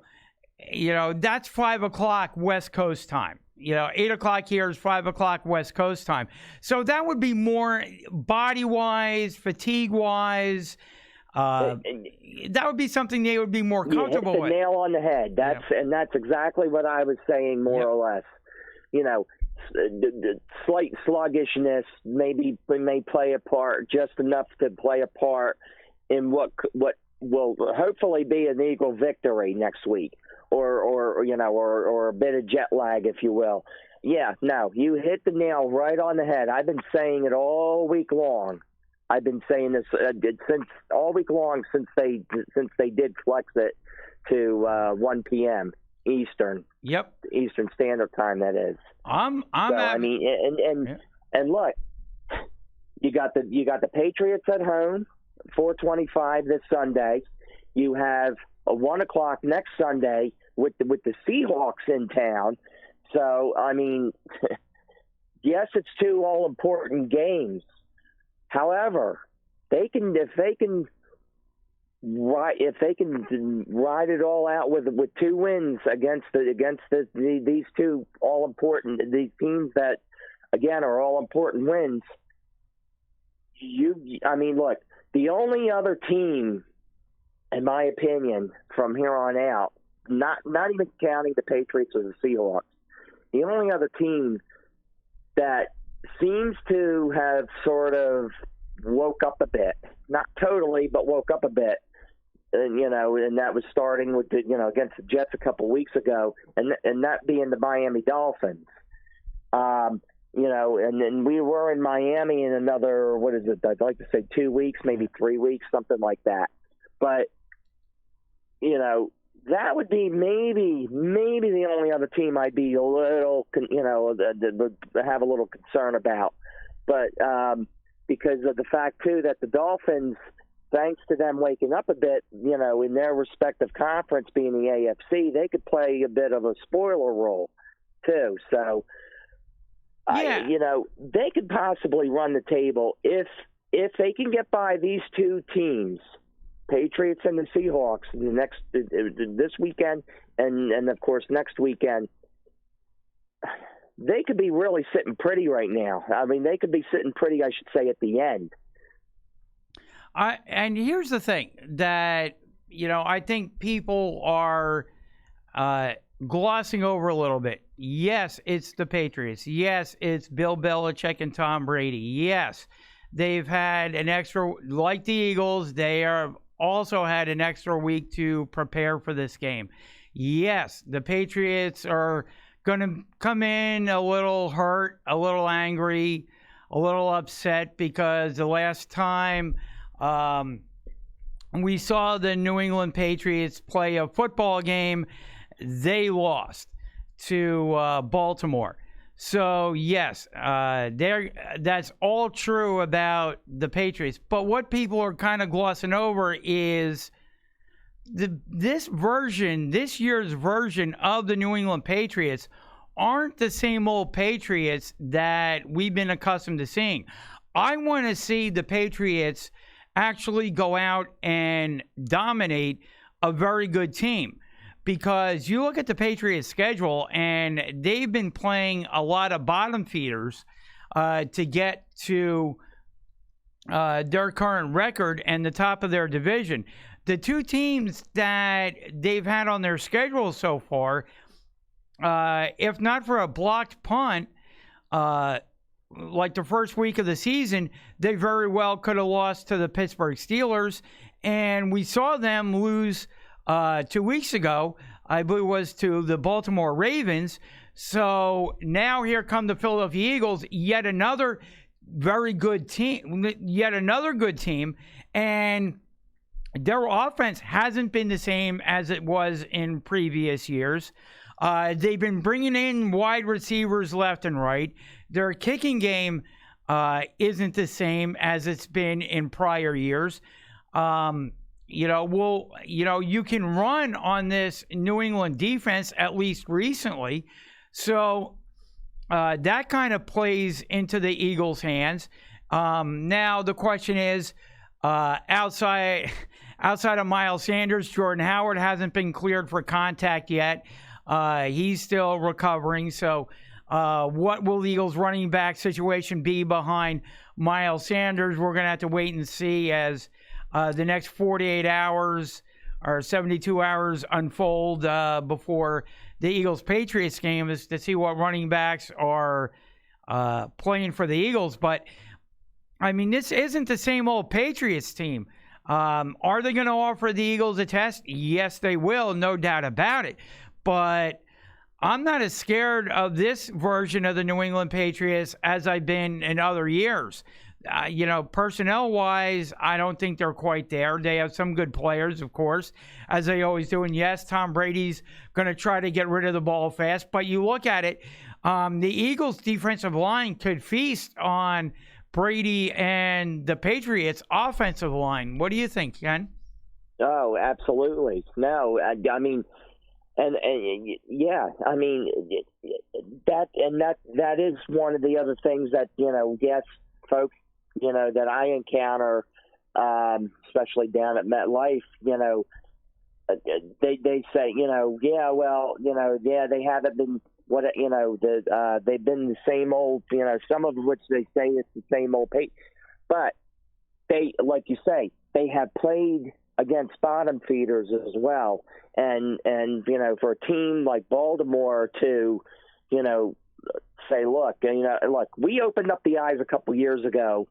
that's 5 o'clock West Coast time. 8 o'clock here is 5 o'clock West Coast time. So that would be more body-wise, fatigue-wise. That would be something they would be more comfortable with. Nail on the head. And that's exactly what I was saying, more or less. The slight sluggishness maybe may play a part, just enough to play a part in what will hopefully be an Eagle victory next week, or a bit of jet lag, if you will. Yeah, no, you hit the nail right on the head. I've been saying it all week long. I've been saying this since all week long since they did flex it to 1 p.m. Eastern. Yep. Eastern Standard Time, that is. And look, you got the Patriots at home, 4:25 this Sunday. You have a 1 o'clock next Sunday with the Seahawks in town. So I mean, yes, it's two all important games. However, if they can ride it all out with 2 wins against these two all important, these teams that again are all important wins. Look, the only other team, in my opinion, from here on out, not even counting the Patriots or the Seahawks, the only other team that seems to have sort of woke up a bit, not totally, but woke up a bit, and that was starting with against the Jets a couple weeks ago, and that being the Miami Dolphins. And then we were in Miami in another, what is it? I'd like to say 2 weeks, maybe 3 weeks, something like that. But that would be maybe the only other team I'd be a little, have a little concern about. But because of the fact too that the Dolphins, thanks to them waking up a bit, in their respective conference being the AFC, they could play a bit of a spoiler role too. So, they could possibly run the table if they can get by these two teams, Patriots and the Seahawks, this weekend, and of course next weekend. They could be really sitting pretty right now. I mean, they could be sitting pretty, I should say, at the end. And here's the thing that, I think people are glossing over a little bit. Yes, it's the Patriots. Yes, it's Bill Belichick and Tom Brady. Yes, they've had an extra, like the Eagles, they have also had an extra week to prepare for this game. Yes, the Patriots are going to come in a little hurt, a little angry, a little upset, because the last time we saw the New England Patriots play a football game, they lost to Baltimore. So, yes, that's all true about the Patriots. But what people are kind of glossing over is this year's version of the New England Patriots aren't the same old Patriots that we've been accustomed to seeing. I want to see the Patriots actually go out and dominate a very good team. Because you look at the Patriots' schedule, and they've been playing a lot of bottom feeders to get to their current record and the top of their division. The two teams that they've had on their schedule so far, if not for a blocked punt, like the first week of the season, they very well could have lost to the Pittsburgh Steelers. And we saw them lose 2 weeks ago, I believe it was to the Baltimore Ravens. So now here come the Philadelphia Eagles, yet another very good team, and their offense hasn't been the same as it was in previous years. They've been bringing in wide receivers left and right. Their kicking game isn't the same as it's been in prior years. You can run on this New England defense, at least recently. So that kind of plays into the Eagles' hands. Now the question is, outside of Miles Sanders, Jordan Howard hasn't been cleared for contact yet. He's still recovering. So what will the Eagles' running back situation be behind Miles Sanders? We're going to have to wait and see as the next 48 hours or 72 hours unfold before the Eagles-Patriots game is to see what running backs are playing for the Eagles. But, I mean, this isn't the same old Patriots team. Are they going to offer the Eagles a test? Yes, they will, no doubt about it. But I'm not as scared of this version of the New England Patriots as I've been in other years. Personnel-wise, I don't think they're quite there. They have some good players, of course, as they always do. And yes, Tom Brady's going to try to get rid of the ball fast. But you look at it, the Eagles' defensive line could feast on Brady and the Patriots' offensive line. What do you think, Ken? Oh, absolutely. No, I mean, and yeah, I mean that is one of the other things that yes, folks, that I encounter, especially down at MetLife, they say, they haven't been they've been the same old, some of which they say it's the same old pay, but they, like you say, they have played against bottom feeders as well, and for a team like Baltimore to, say, look, we opened up the eyes a couple years ago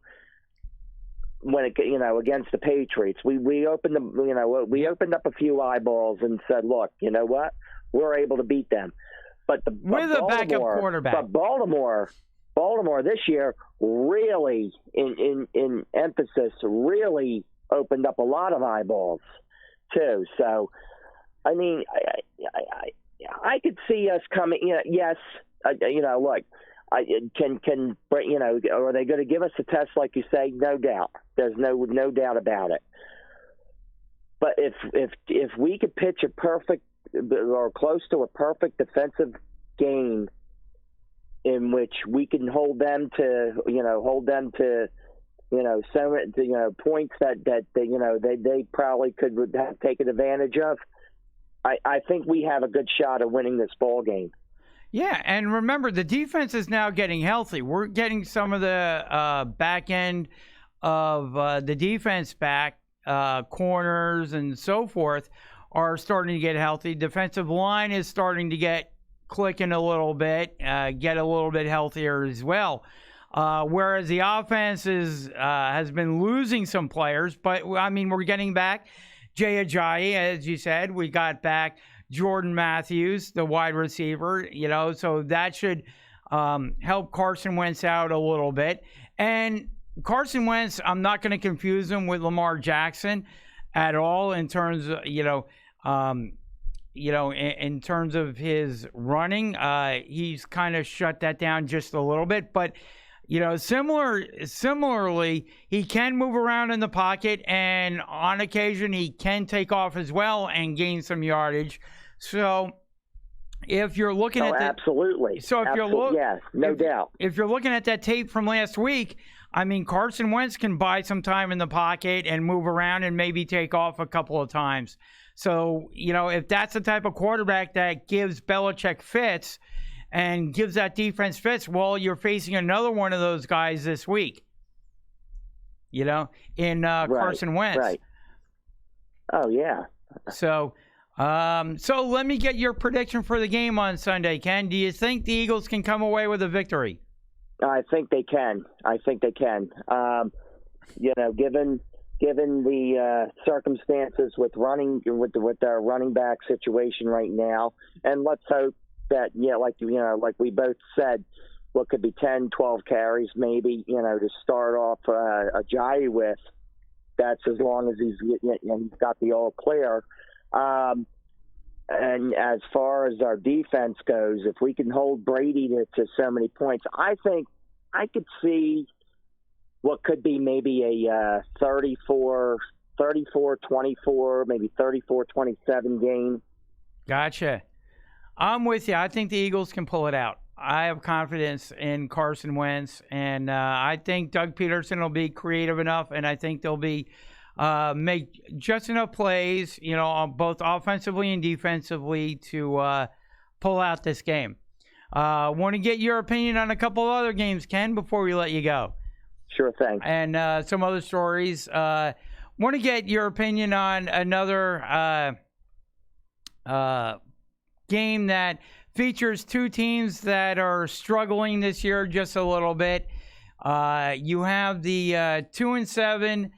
when it, against the Patriots. We opened up a few eyeballs and said, look, you know what, we're able to beat them. But with a backup quarterback. But Baltimore this year really, in emphasis, really opened up a lot of eyeballs too. So, I mean, I could see us coming. Yes. Look, are they going to give us a test like you say? No doubt. There's no doubt about it. But if we could pitch a perfect or close to a perfect defensive game in which we can hold them to points that they probably could have taken advantage of, I think we have a good shot of winning this ball game. Yeah, and remember, the defense is now getting healthy. We're getting some of the back end of the defense back, corners and so forth are starting to get healthy. Defensive line is starting to get clicking a little bit, get a little bit healthier as well. Whereas the offense has been losing some players, but I mean, we're getting back Jay Ajayi, as you said. We got back Jordan Matthews, the wide receiver, so that should help Carson Wentz out a little bit. And Carson Wentz, I'm not going to confuse him with Lamar Jackson at all in terms of, in terms of his running, he's kind of shut that down just a little bit. But, similarly, he can move around in the pocket, and on occasion he can take off as well and gain some yardage. So if you're looking at absolutely. So if no doubt. If you're looking at that tape from last week, I mean, Carson Wentz can buy some time in the pocket and move around and maybe take off a couple of times. So, if that's the type of quarterback that gives Belichick fits and gives that defense fits, well, you're facing another one of those guys this week, in Carson Wentz. Right. Oh, yeah. So let me get your prediction for the game on Sunday, Ken. Do you think the Eagles can come away with a victory? I think they can. Given the circumstances with our running back situation right now, and let's hope that like we both said, what could be 10, 12 carries maybe, to start off Ajayi with. That's as long as he's got the all clear. And as far as our defense goes, if we can hold Brady to so many points, I think I could see what could be maybe a 34-24, maybe 34-27 game. Gotcha. I'm with you. I think the Eagles can pull it out. I have confidence in Carson Wentz, and I think Doug Peterson will be creative enough, and I think they'll be make just enough plays, both offensively and defensively to pull out this game. Want to get your opinion on a couple of other games, Ken, before we let you go. Sure thing. And some other stories. Want to get your opinion on another game that features two teams that are struggling this year just a little bit. You have the 2-7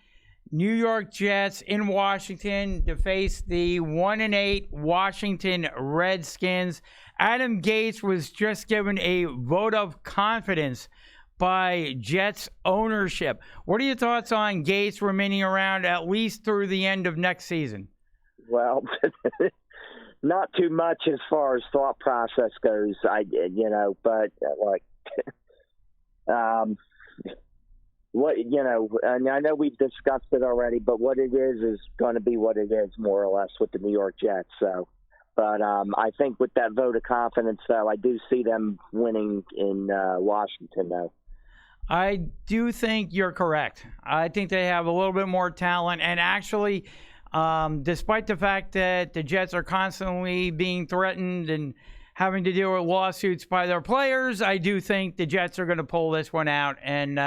New York Jets in Washington to face the 1-8 Washington Redskins. Adam Gase was just given a vote of confidence by Jets ownership. What are your thoughts on Gase remaining around at least through the end of next season? Well, not too much as far as thought process goes. But what and I know we've discussed it already, but what it is going to be what it is, more or less, with the New York Jets. So, but I think with that vote of confidence, though, I do see them winning in Washington, though. I do think you're correct. I think they have a little bit more talent, and actually, despite the fact that the Jets are constantly being threatened and having to deal with lawsuits by their players, I do think the Jets are going to pull this one out and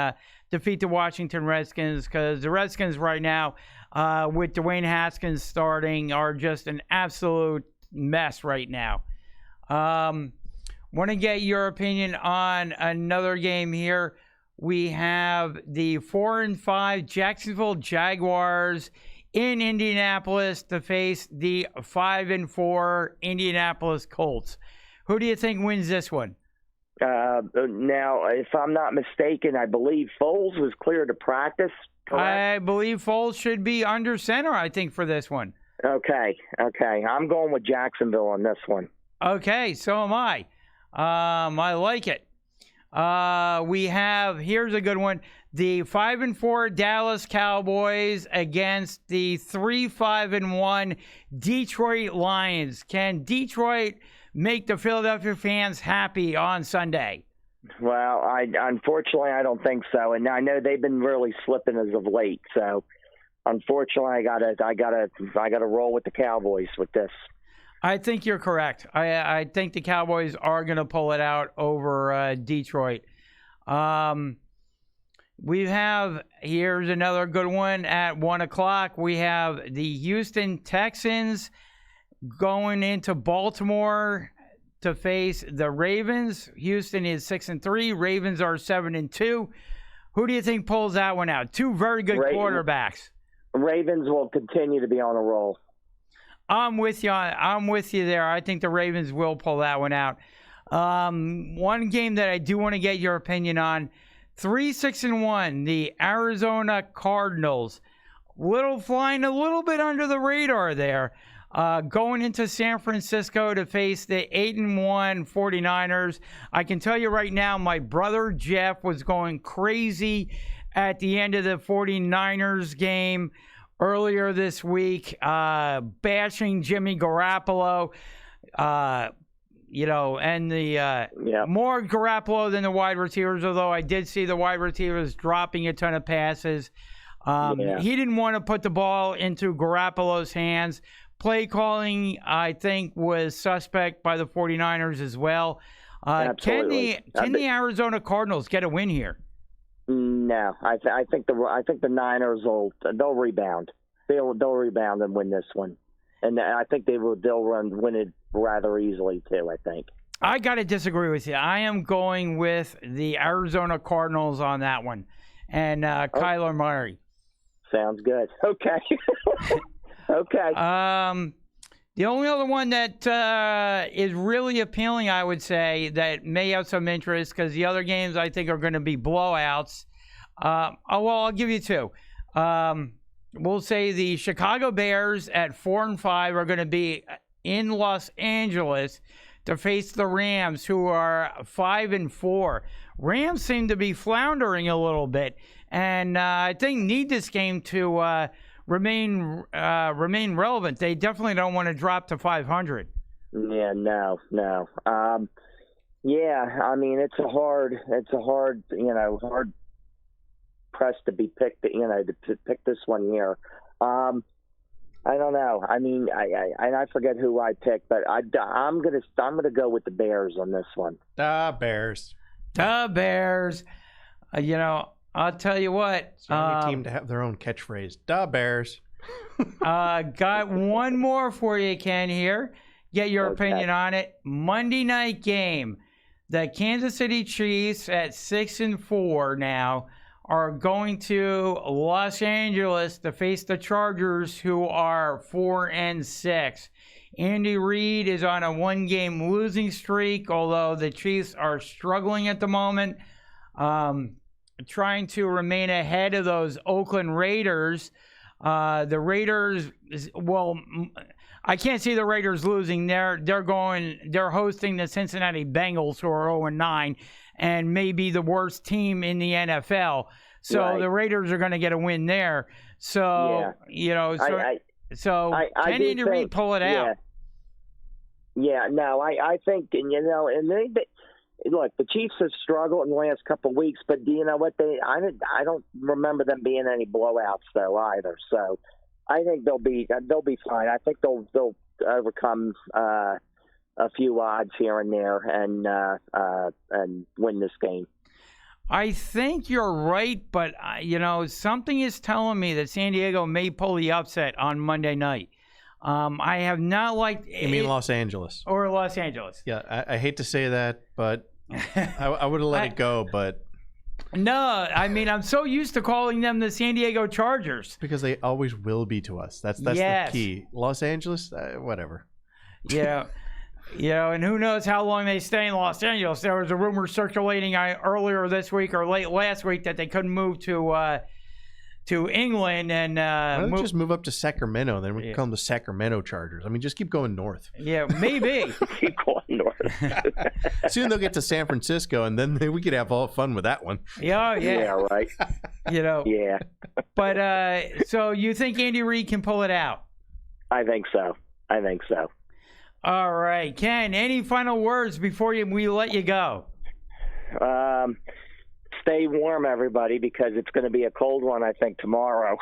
defeat the Washington Redskins, because the Redskins right now, with Dwayne Haskins starting, are just an absolute mess right now. Want to get your opinion on another game here. We have the 4-5 Jacksonville Jaguars in Indianapolis to face the 5-4 Indianapolis Colts. Who do you think wins this one? Now, if I'm not mistaken, I believe Foles was cleared to practice. Correct? I believe Foles should be under center, I think, for this one. Okay. I'm going with Jacksonville on this one. Okay, so am I. I like it. Here's a good one. The 5-4 Dallas Cowboys against the 3-5-1 Detroit Lions. Can Detroit make the Philadelphia fans happy on Sunday? Well, unfortunately I don't think so, and I know they've been really slipping as of late. So, unfortunately, I gotta roll with the Cowboys with this. I think you're correct. I think the Cowboys are going to pull it out over Detroit. Here's another good one at 1 o'clock. We have the Houston Texans going into Baltimore to face the Ravens. Houston is 6-3. Ravens are 7-2. Who do you think pulls that one out? Two very good quarterbacks. Ravens will continue to be on a roll. I'm with you there. I think the Ravens will pull that one out. One game that I do want to get your opinion on, 3-6-1, the Arizona Cardinals. Flying a little bit under the radar there. going into San Francisco to face the 8-1 49ers. I can tell you right now, my brother Jeff was going crazy at the end of the 49ers game earlier this week, bashing Jimmy Garoppolo. And more Garoppolo than the wide receivers, although I did see the wide receivers dropping a ton of passes. He didn't want to put the ball into Garoppolo's hands. Play calling, I think, was suspect by the 49ers as well. Can the Arizona Cardinals get a win here? No, I think the Niners they'll rebound. They'll rebound and win this one, and I think they'll win it rather easily too. I think. I got to disagree with you. I am going with the Arizona Cardinals on that one, and Kyler Murray. Sounds good. Okay. Okay. The only other one that is really appealing, I would say, that may have some interest, because the other games I think are going to be blowouts. I'll give you two. We'll say the Chicago Bears at 4-5 are going to be in Los Angeles to face the Rams, who are 5-4. Rams seem to be floundering a little bit, and I think need this game to remain relevant. They definitely don't want to drop to 500. Yeah, no. I mean, it's a hard press to be picked, to pick this one here. I don't know. I mean, I forget who I picked, but I'm gonna go with the Bears on this one. The Bears. I'll tell you what. It's the only team to have their own catchphrase. The Bears. Got one more for you, Ken, here. Get your opinion on it. Monday night game. The Kansas City Chiefs at 6-4 now are going to Los Angeles to face the Chargers, who are 4-6. Andy Reid is on a one-game losing streak, although the Chiefs are struggling at the moment, trying to remain ahead of those Oakland Raiders. The Raiders, I can't see the Raiders losing. They're hosting the Cincinnati Bengals, who are 0-9, and may be the worst team in the NFL. So right. The Raiders are going to get a win there. So can Andy Reid pull it out? Yeah, no, I think, and look, the Chiefs have struggled in the last couple of weeks, but do you know what? I don't remember them being any blowouts though either. So I think they'll be fine. I think they'll overcome a few odds here and there and win this game. I think you're right, but something is telling me that San Diego may pull the upset on Monday night. I have not liked. You mean Los Angeles? Or Los Angeles? Yeah, I hate to say that, but I would have let it go. But no, I mean, I'm so used to calling them the San Diego Chargers because they always will be to us. That's yes. The key. Los Angeles, whatever. Yeah. And who knows how long they stay in Los Angeles. There was a rumor circulating earlier this week or late last week that they couldn't move to England and why don't just move up to Sacramento? Then we can call them the Sacramento Chargers. I mean, just keep going north. Yeah, maybe. Keep going north. Soon they'll get to San Francisco, and then we could have all fun with that one. Yeah, right. Yeah. But so you think Andy Reid can pull it out? I think so. All right, Ken. Any final words before we let you go? Stay warm, everybody, because it's going to be a cold one, I think, tomorrow.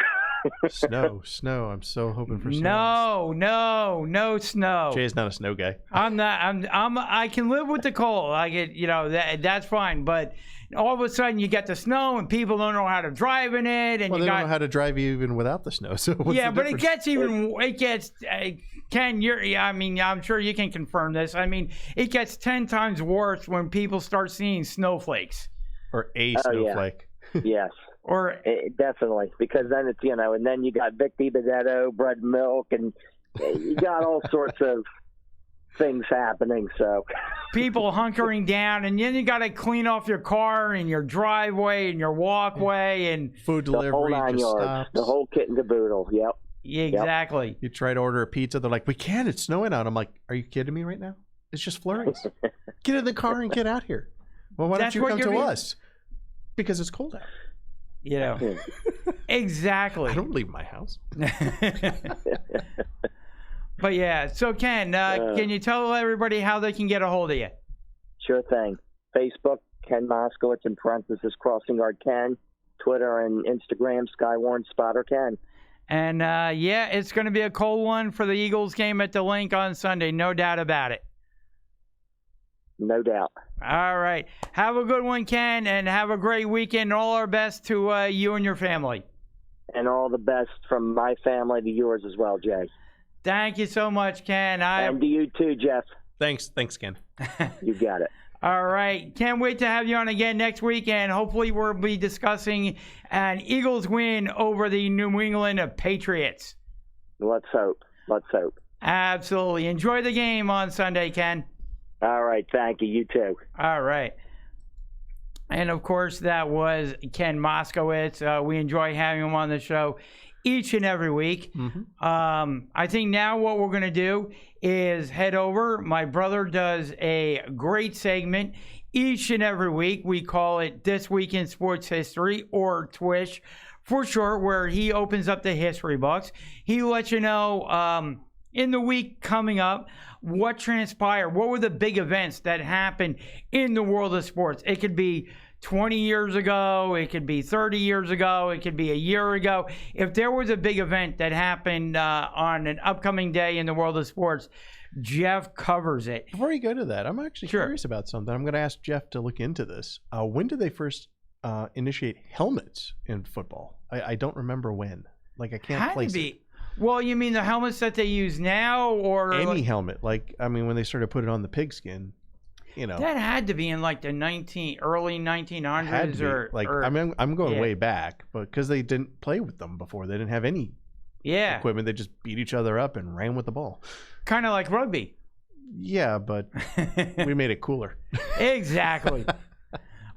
Snow. I'm so hoping for snow. No snow. Jay's not a snow guy. I'm not. I can live with the cold. I get, that's fine. But all of a sudden, you get the snow, and people don't know how to drive in it, and they don't know how to drive even without the snow. So what's the but difference? it gets. Ken, I'm sure you can confirm this. I mean, it gets 10 times worse when people start seeing snowflakes. Or a snowflake. Yeah. Yes. Or definitely, because then it's and then you got Vic DiBenedetto, bread and milk, and you got all sorts of things happening. So people hunkering down, and then you got to clean off your car and your driveway and your walkway and food delivery. The whole 9 yards, the whole kit and caboodle. Yep. Exactly. You try to order a pizza, they're like, "We can't. It's snowing out." I'm like, "Are you kidding me right now? It's just flurries. Get in the car and get out here." Well, why don't you come to us? Because it's cold out. You know, exactly. I don't leave my house. But yeah, so Ken, can you tell everybody how they can get a hold of you? Sure thing. Facebook, Ken Moskowitz in parenthesis, Crossing Guard Ken. Twitter and Instagram, Skywarn Spotter Ken. And yeah, it's going to be a cold one for the Eagles game at the Link on Sunday. No doubt about it. No doubt. All right. Have a good one, Ken, and have a great weekend. All our best to you and your family. And all the best from my family to yours as well, Jay. Thank you so much, Ken. And to you too, Jeff. Thanks, Ken. You got it. All right. Can't wait to have you on again next week, and hopefully we'll be discussing an Eagles win over the New England Patriots. Let's hope. Let's hope. Absolutely. Enjoy the game on Sunday, Ken. All right. Thank you. You too. All right. And, of course, that was Ken Moskowitz. We enjoy having him on the show each and every week. Mm-hmm. I think now what we're going to do is head over. My brother does a great segment each and every week. We call it This Week in Sports History, or TWISH for short, where he opens up the history books. He lets you know in the week coming up what transpired, what were the big events that happened in the world of sports. It could be 20 years ago, it could be 30 years ago, it could be a year ago. If there was a big event that happened on an upcoming day in the world of sports, Jeff covers it. Before you go to that, I'm actually curious about something. I'm going to ask Jeff to look into this. When did they first initiate helmets in football? I don't remember when. Like, I can't place it. Well, you mean the helmets that they use now, or any helmet? Like, I mean, when they started putting on the pigskin, you know, that had to be in like the early 1900s, I'm going way back, but because they didn't play with them before, they didn't have any equipment. They just beat each other up and ran with the ball, kind of like rugby. Yeah, but we made it cooler. Exactly.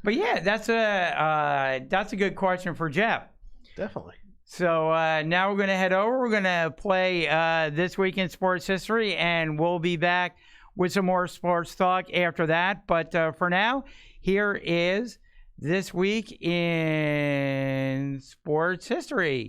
But yeah, that's a good question for Jeff. Definitely. So now we're going to head over. We're going to play This Week in Sports History, and we'll be back with some more sports talk after that. But for now, here is This Week in Sports History.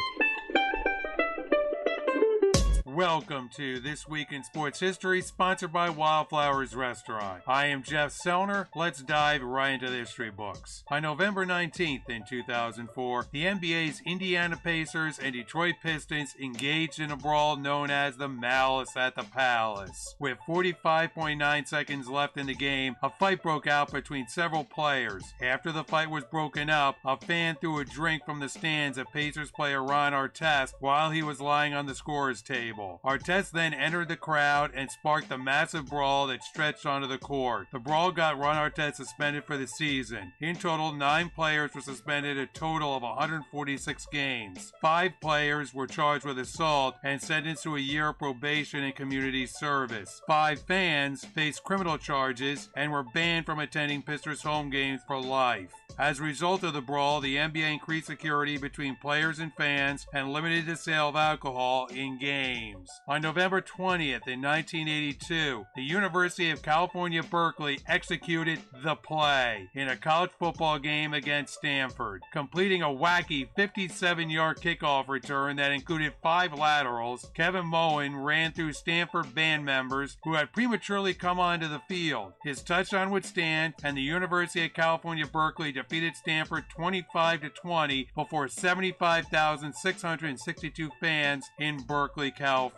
Welcome to This Week in Sports History, sponsored by Wildflowers Restaurant. I am Jeff Selner. Let's dive right into the history books. On November 19th in 2004, the NBA's Indiana Pacers and Detroit Pistons engaged in a brawl known as the Malice at the Palace. With 45.9 seconds left in the game, a fight broke out between several players. After the fight was broken up, a fan threw a drink from the stands at Pacers player Ron Artest while he was lying on the scorer's table. Artest then entered the crowd and sparked a massive brawl that stretched onto the court. The brawl got Ron Artest suspended for the season. In total, 9 players were suspended a total of 146 games. 5 players were charged with assault and sentenced to a year of probation and community service. 5 fans faced criminal charges and were banned from attending Pistons home games for life. As a result of the brawl, the NBA increased security between players and fans and limited the sale of alcohol in games. On November 20th in 1982, the University of California, Berkeley executed the play in a college football game against Stanford, completing a wacky 57-yard kickoff return that included 5 laterals. Kevin Moen ran through Stanford band members who had prematurely come onto the field. His touchdown would stand, and the University of California, Berkeley defeated Stanford 25-20 before 75,662 fans in Berkeley, California.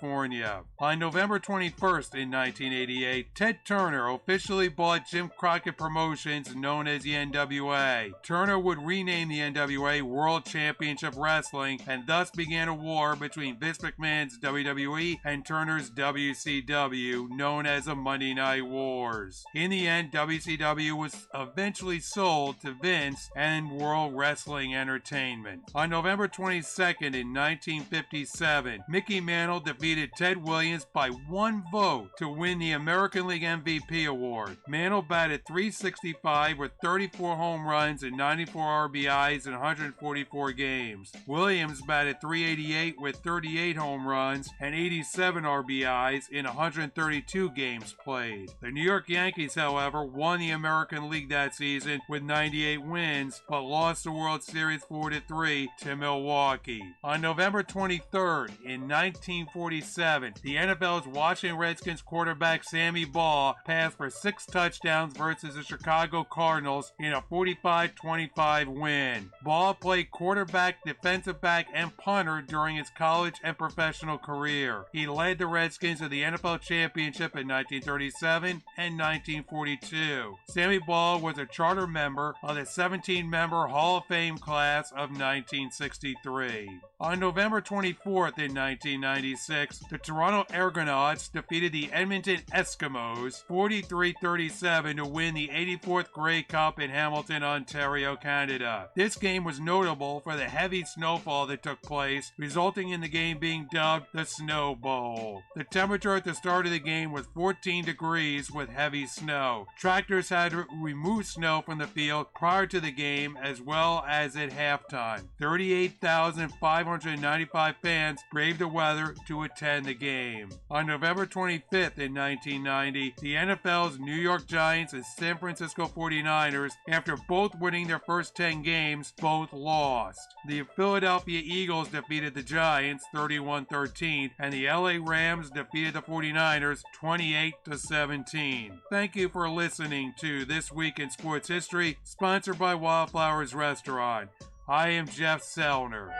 On November 21st in 1988, Ted Turner officially bought Jim Crockett Promotions, known as the NWA. Turner would rename the NWA World Championship Wrestling, and thus began a war between Vince McMahon's WWE and Turner's WCW, known as the Monday Night Wars. In the end, WCW was eventually sold to Vince and World Wrestling Entertainment. On November 22nd in 1957, Mickey Mantle defeated Ted Williams by 1 vote to win the American League MVP award. Mantle batted .365 with 34 home runs and 94 RBIs in 144 games. Williams batted .388 with 38 home runs and 87 RBIs in 132 games played. The New York Yankees, however, won the American League that season with 98 wins, but lost the World Series 4-3 to Milwaukee. On November 23rd, in 1947, the NFL's Washington Redskins quarterback Sammy Baugh passed for 6 touchdowns versus the Chicago Cardinals in a 45-25 win. Baugh played quarterback, defensive back, and punter during his college and professional career. He led the Redskins to the NFL championship in 1937 and 1942. Sammy Baugh was a charter member of the 17-member Hall of Fame class of 1963. On November 24th in 1996, the Toronto Argonauts defeated the Edmonton Eskimos 43-37 to win the 84th Grey Cup in Hamilton, Ontario, Canada. This game was notable for the heavy snowfall that took place, resulting in the game being dubbed the Snow Bowl. The temperature at the start of the game was 14 degrees with heavy snow. Tractors had to remove snow from the field prior to the game as well as at halftime. 38,595 fans braved the weather to attend the game. On November 25th in 1990, the NFL's New York Giants and San Francisco 49ers, after both winning their first 10 games, both lost. The Philadelphia Eagles defeated the Giants 31-13, and the LA Rams defeated the 49ers 28-17. Thank you for listening to This Week in Sports History, sponsored by Wildflowers Restaurant. I am Jeff Selner.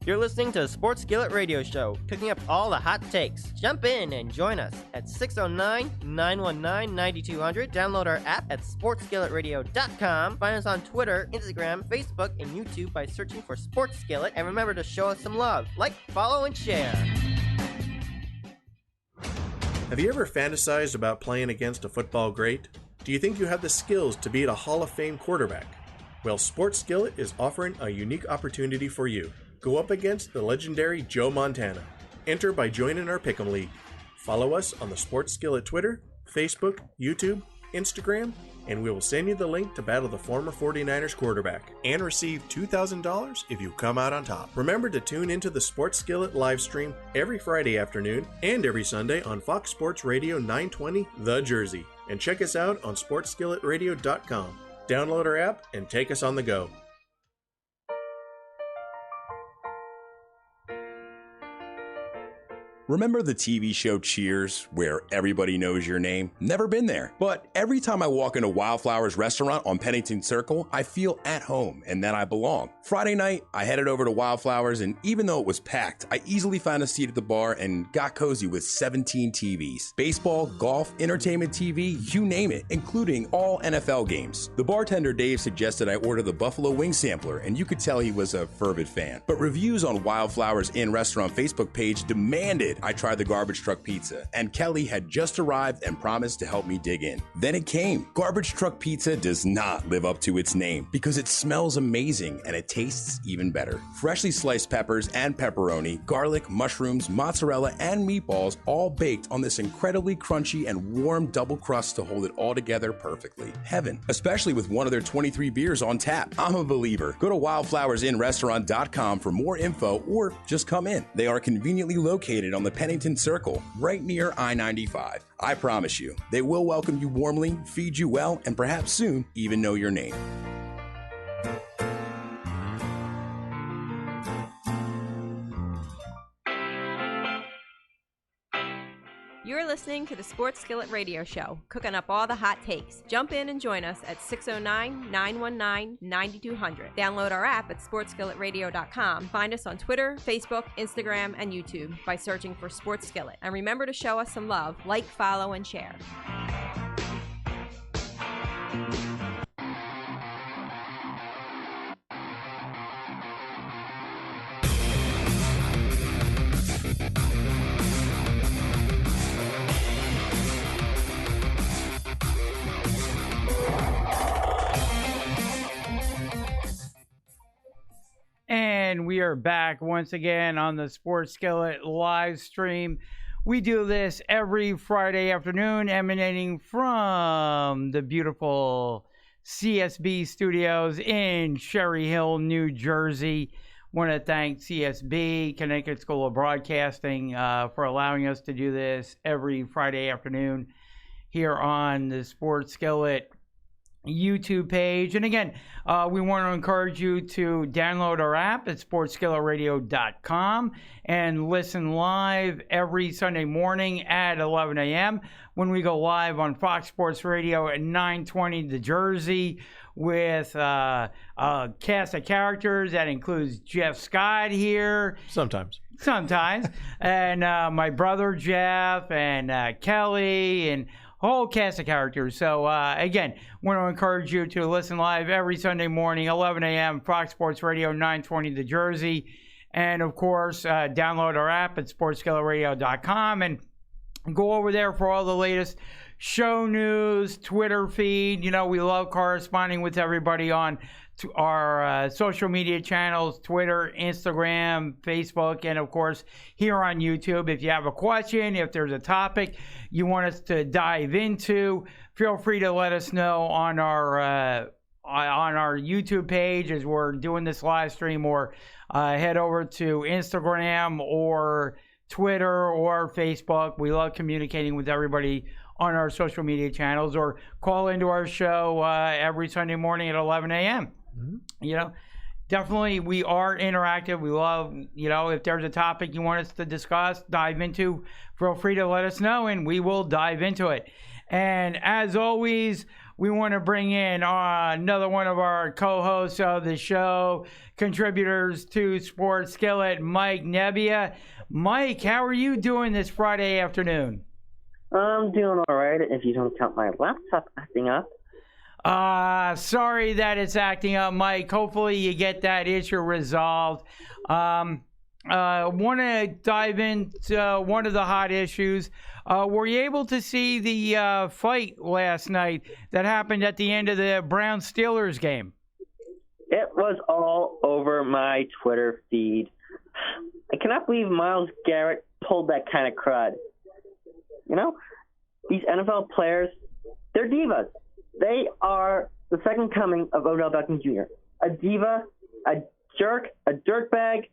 You're listening to the Sports Skillet Radio Show, cooking up all the hot takes. Jump in and join us at 609-919-9200. Download our app at sportsskilletradio.com. Find us on Twitter, Instagram, Facebook, and YouTube by searching for Sports Skillet. And remember to show us some love. Like, follow, and share. Have you ever fantasized about playing against a football great? Do you think you have the skills to beat a Hall of Fame quarterback? Well, Sports Skillet is offering a unique opportunity for you. Go up against the legendary Joe Montana. Enter by joining our Pick'em League. Follow us on the Sports Skillet Twitter, Facebook, YouTube, Instagram, and we will send you the link to battle the former 49ers quarterback and receive $2,000 if you come out on top. Remember to tune into the Sports Skillet live stream every Friday afternoon and every Sunday on Fox Sports Radio 920 The Jersey. And check us out on sportsskilletradio.com. Download our app and take us on the go. Remember the TV show Cheers, where everybody knows your name? Never been there. But every time I walk into Wildflowers Restaurant on Pennington Circle, I feel at home and that I belong. Friday night, I headed over to Wildflowers, and even though it was packed, I easily found a seat at the bar and got cozy with 17 TVs. Baseball, golf, entertainment TV, you name it, including all NFL games. The bartender Dave suggested I order the Buffalo Wing Sampler, and you could tell he was a fervent fan. But reviews on Wildflowers Inn Restaurant Facebook page demanded I tried the garbage truck pizza, and Kelly had just arrived and promised to help me dig in. Then it came. Garbage truck pizza does not live up to its name because it smells amazing and it tastes even better. Freshly sliced peppers and pepperoni, garlic, mushrooms, mozzarella, and meatballs all baked on this incredibly crunchy and warm double crust to hold it all together perfectly. Heaven, especially with one of their 23 beers on tap. I'm a believer. Go to wildflowersinrestaurant.com for more info or just come in. They are conveniently located on the Pennington Circle, right near I-95. I promise you, they will welcome you warmly, feed you well, and perhaps soon even know your name. You're listening to the Sports Skillet Radio Show, cooking up all the hot takes. Jump in and join us at 609-919-9200. Download our app at sportsskilletradio.com. Find us on Twitter, Facebook, Instagram, and YouTube by searching for Sports Skillet. And remember to show us some love. Like, follow, and share. are back once again on the Sports Skillet live stream. We do this every Friday afternoon, emanating from the beautiful CSB studios in Cherry Hill, New Jersey. Want to thank CSB, Connecticut School of Broadcasting, for allowing us to do this every Friday afternoon here on the Sports Skillet YouTube page. And again, we want to encourage you to download our app at sportsskilletradio.com and listen live every Sunday morning at 11 a.m. when we go live on Fox Sports Radio at 920 The Jersey with a cast of characters that includes Jeff Scott here. Sometimes. And my brother Jeff and Kelly and whole cast of characters. So, again, want to encourage you to listen live every Sunday morning, 11 a.m., Fox Sports Radio, 920 The Jersey. And, of course, download our app at sportsskilletradio.com and go over there for all the latest show news, Twitter feed. You know, we love corresponding with everybody on our social media channels, Twitter, Instagram, Facebook, and, of course, here on YouTube. If you have a question, if there's a topic you want us to dive into, feel free to let us know on our YouTube page as we're doing this live stream, or head over to Instagram or Twitter or Facebook. We love communicating with everybody on our social media channels, or call into our show every Sunday morning at 11 a.m. Mm-hmm. You know, definitely we are interactive. We love, you know, if there's a topic you want us to discuss, dive into, feel free to let us know and we will dive into it. And as always, we want to bring in another one of our co-hosts of the show, contributors to Sports Skillet, Mike Nebbia. Mike, how are you doing this Friday afternoon? I'm doing all right, if you don't count my laptop acting up. Sorry that it's acting up, Mike. Hopefully you get that issue resolved. Want to dive into one of the hot issues. Were you able to see the fight last night that happened at the end of the Browns-Steelers game? It was all over my Twitter feed. I cannot believe Myles Garrett pulled that kind of crud. You know, these NFL players, they're divas. They are the second coming of Odell Beckham Jr. A diva, a jerk, a dirtbag,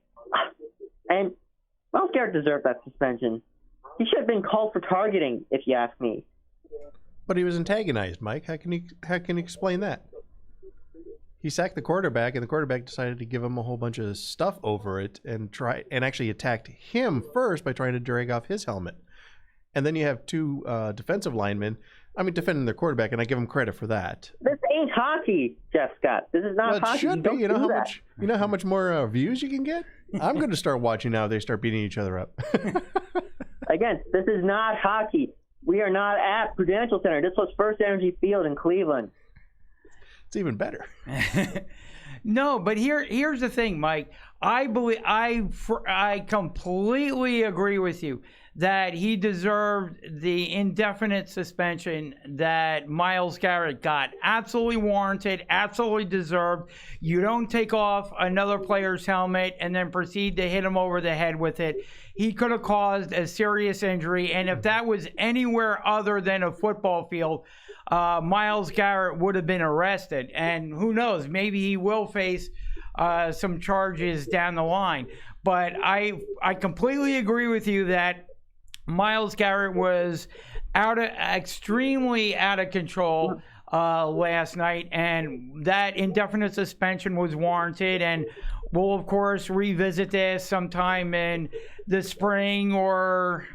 and Myles Garrett deserved that suspension. He should have been called for targeting, if you ask me. But he was antagonized, Mike. How can you explain that? He sacked the quarterback, and the quarterback decided to give him a whole bunch of stuff over it, and actually attacked him first by trying to drag off his helmet. And then you have two defensive linemen, defending their quarterback, and I give them credit for that. This ain't hockey, Jeff Scott. This is not hockey. It should be. You know how much more views you can get? I'm going to start watching now. They start beating each other up. Again, this is not hockey. We are not at Prudential Center. This was First Energy Field in Cleveland. It's even better. No, but here's the thing, Mike. I completely agree with you that he deserved the indefinite suspension that Myles Garrett got. Absolutely warranted, absolutely deserved. You don't take off another player's helmet and then proceed to hit him over the head with it. He could have caused a serious injury, and if that was anywhere other than a football field, Myles Garrett would have been arrested. And who knows, maybe he will face some charges down the line. But I completely agree with you that Myles Garrett was extremely out of control last night, and that indefinite suspension was warranted. And we'll, of course, revisit this sometime in the spring or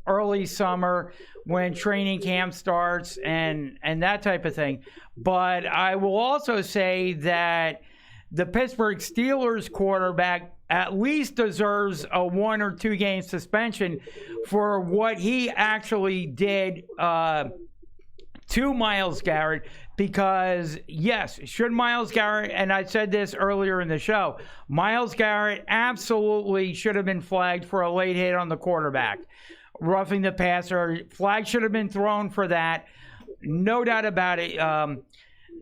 early summer when training camp starts and that type of thing. But I will also say that the Pittsburgh Steelers quarterback at least deserves a 1 or 2 game suspension for what he actually did to Myles Garrett. Because, yes, should Myles Garrett, and I said this earlier in the show, Myles Garrett absolutely should have been flagged for a late hit on the quarterback. Roughing the passer. Flag should have been thrown for that. No doubt about it.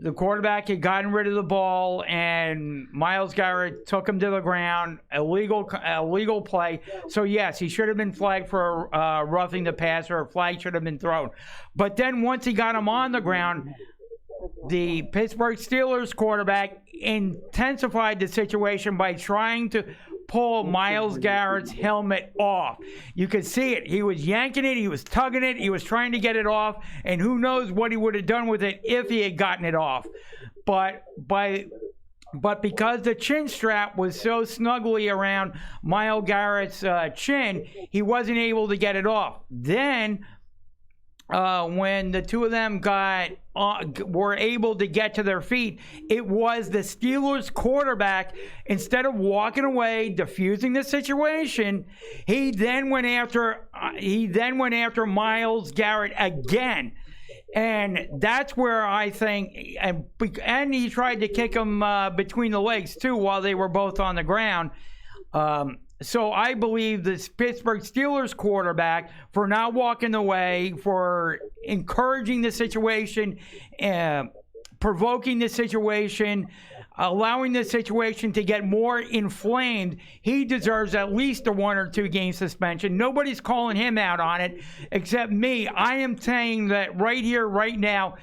The quarterback had gotten rid of the ball, and Myles Garrett took him to the ground. Illegal play. So, yes, he should have been flagged for roughing the passer. A flag should have been thrown. But then once he got him on the ground, the Pittsburgh Steelers quarterback intensified the situation by trying to pull Myles Garrett's helmet off. You could see it. He was yanking it. He was tugging it. He was trying to get it off. And who knows what he would have done with it if he had gotten it off. But because the chin strap was so snugly around Myles Garrett's chin, he wasn't able to get it off. Then when the two of them were able to get to their feet, it was the Steelers quarterback, instead of walking away, diffusing the situation, he then went after Myles Garrett again. And that's where I think, and he tried to kick him between the legs too while they were both on the ground. So I believe the Pittsburgh Steelers quarterback, for not walking away, for encouraging the situation, provoking the situation, allowing the situation to get more inflamed, he deserves at least a 1 or 2 game suspension. Nobody's calling him out on it except me. I am saying that right here, right now,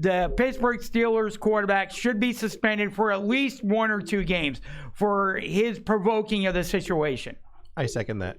the Pittsburgh Steelers quarterback should be suspended for at least 1 or 2 games for his provoking of the situation. I second that.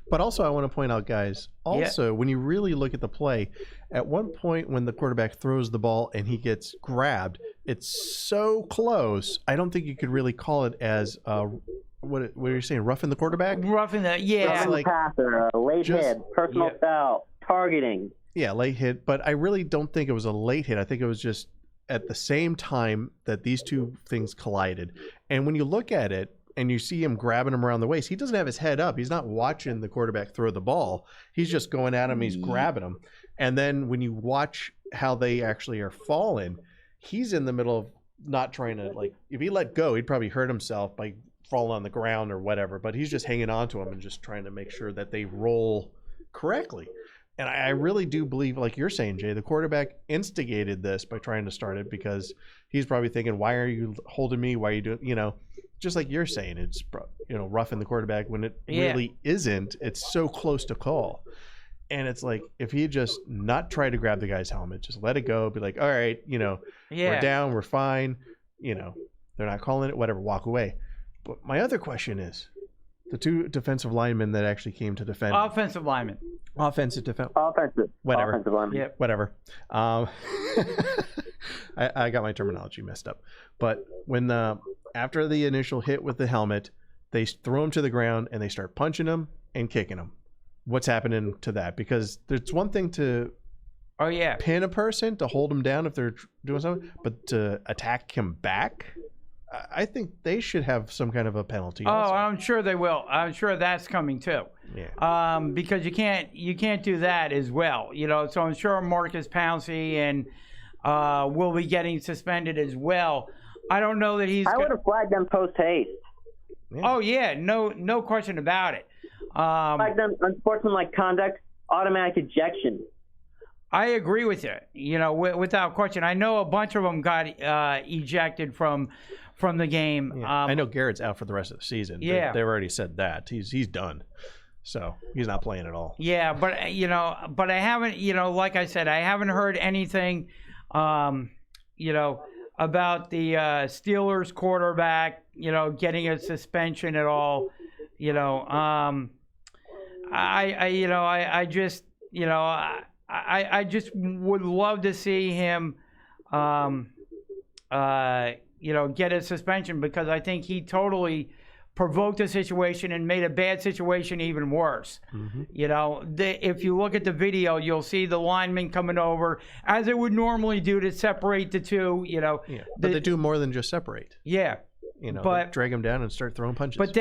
But also, I want to point out, guys, when you really look at the play, at one point when the quarterback throws the ball and he gets grabbed, it's so close, I don't think you could really call it as, what are you saying, roughing the quarterback? Roughing the, Roughing the passer, late hit, personal foul, targeting. Yeah, late hit, but I really don't think it was a late hit. I think it was just at the same time that these two things collided. And when you look at it and you see him grabbing him around the waist, he doesn't have his head up. He's not watching the quarterback throw the ball. He's just going at him. He's grabbing him. And then when you watch how they actually are falling, he's in the middle of not trying to, like, if he let go, he'd probably hurt himself by falling on the ground or whatever. But he's just hanging on to him and just trying to make sure that they roll correctly. And I really do believe, like you're saying, Jay, the quarterback instigated this by trying to start it because he's probably thinking, why are you holding me? Why are you doing, just like you're saying, it's, roughing the quarterback when it really isn't. It's so close to call. And it's like, if he just not try to grab the guy's helmet, just let it go, be like, all right, we're down, we're fine. They're not calling it, whatever, walk away. But my other question is, the 2 defensive linemen that actually came to defend. Offensive linemen. Offensive defense. Offensive. Whatever. Offensive lineman. Yep. Whatever. I got my terminology messed up. But when after the initial hit with the helmet, they throw him to the ground and they start punching him and kicking him. What's happening to that? Because there's one thing to pin a person, to hold him down if they're doing something, but to attack him back, I think they should have some kind of a penalty. Also. I'm sure they will. I'm sure that's coming too. Yeah. Because you can't do that as well. So I'm sure Marcus Pouncey and will be getting suspended as well. I don't know that he's. I would have flagged them post haste. Yeah. Oh yeah, no question about it. Flagged them unsportsmanlike conduct, automatic ejection. I agree with you. Without question. I know a bunch of them got ejected from the game. Yeah. I know Garrett's out for the rest of the season. Yeah, they've already said that he's done, so he's not playing at all. Yeah, but I haven't. Like I said, I haven't heard anything. About the Steelers quarterback. Getting a suspension at all. I just would love to see him, get a suspension, because I think he totally provoked a situation and made a bad situation even worse. Mm-hmm. If you look at the video, you'll see the lineman coming over as it would normally do to separate the two. But they do more than just separate. Yeah. They drag them down and start throwing punches. But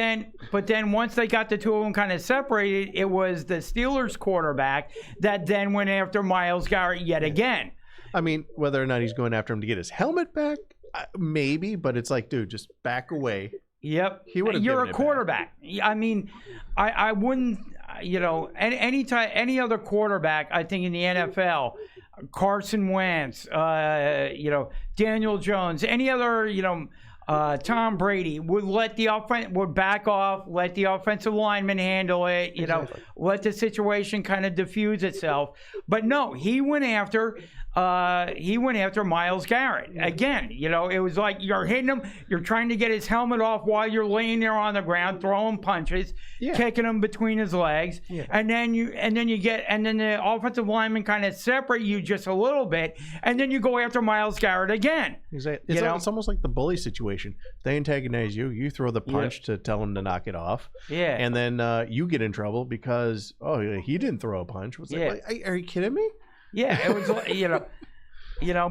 then once they got the two of them kind of separated, it was the Steelers quarterback that then went after Myles Garrett yet again. I mean, whether or not he's going after him to get his helmet back, maybe, but it's like, dude, just back away. Yep. He would have. You're a quarterback. I mean, I wouldn't. Any other quarterback, I think in the NFL, Carson Wentz, Daniel Jones, any other, Tom Brady would back off, let the offensive lineman handle it, let the situation kind of diffuse itself. But no, he went after Myles Garrett. Again, it was like you're hitting him, you're trying to get his helmet off while you're laying there on the ground, throwing punches, kicking him between his legs, and then the offensive lineman kind of separate you just a little bit, and then you go after Myles Garrett again. Exactly. It's almost like the bully situation. They antagonize you, you throw the punch to tell him to knock it off. Yeah. And then you get in trouble because he didn't throw a punch. It's like, are you kidding me? Yeah, it was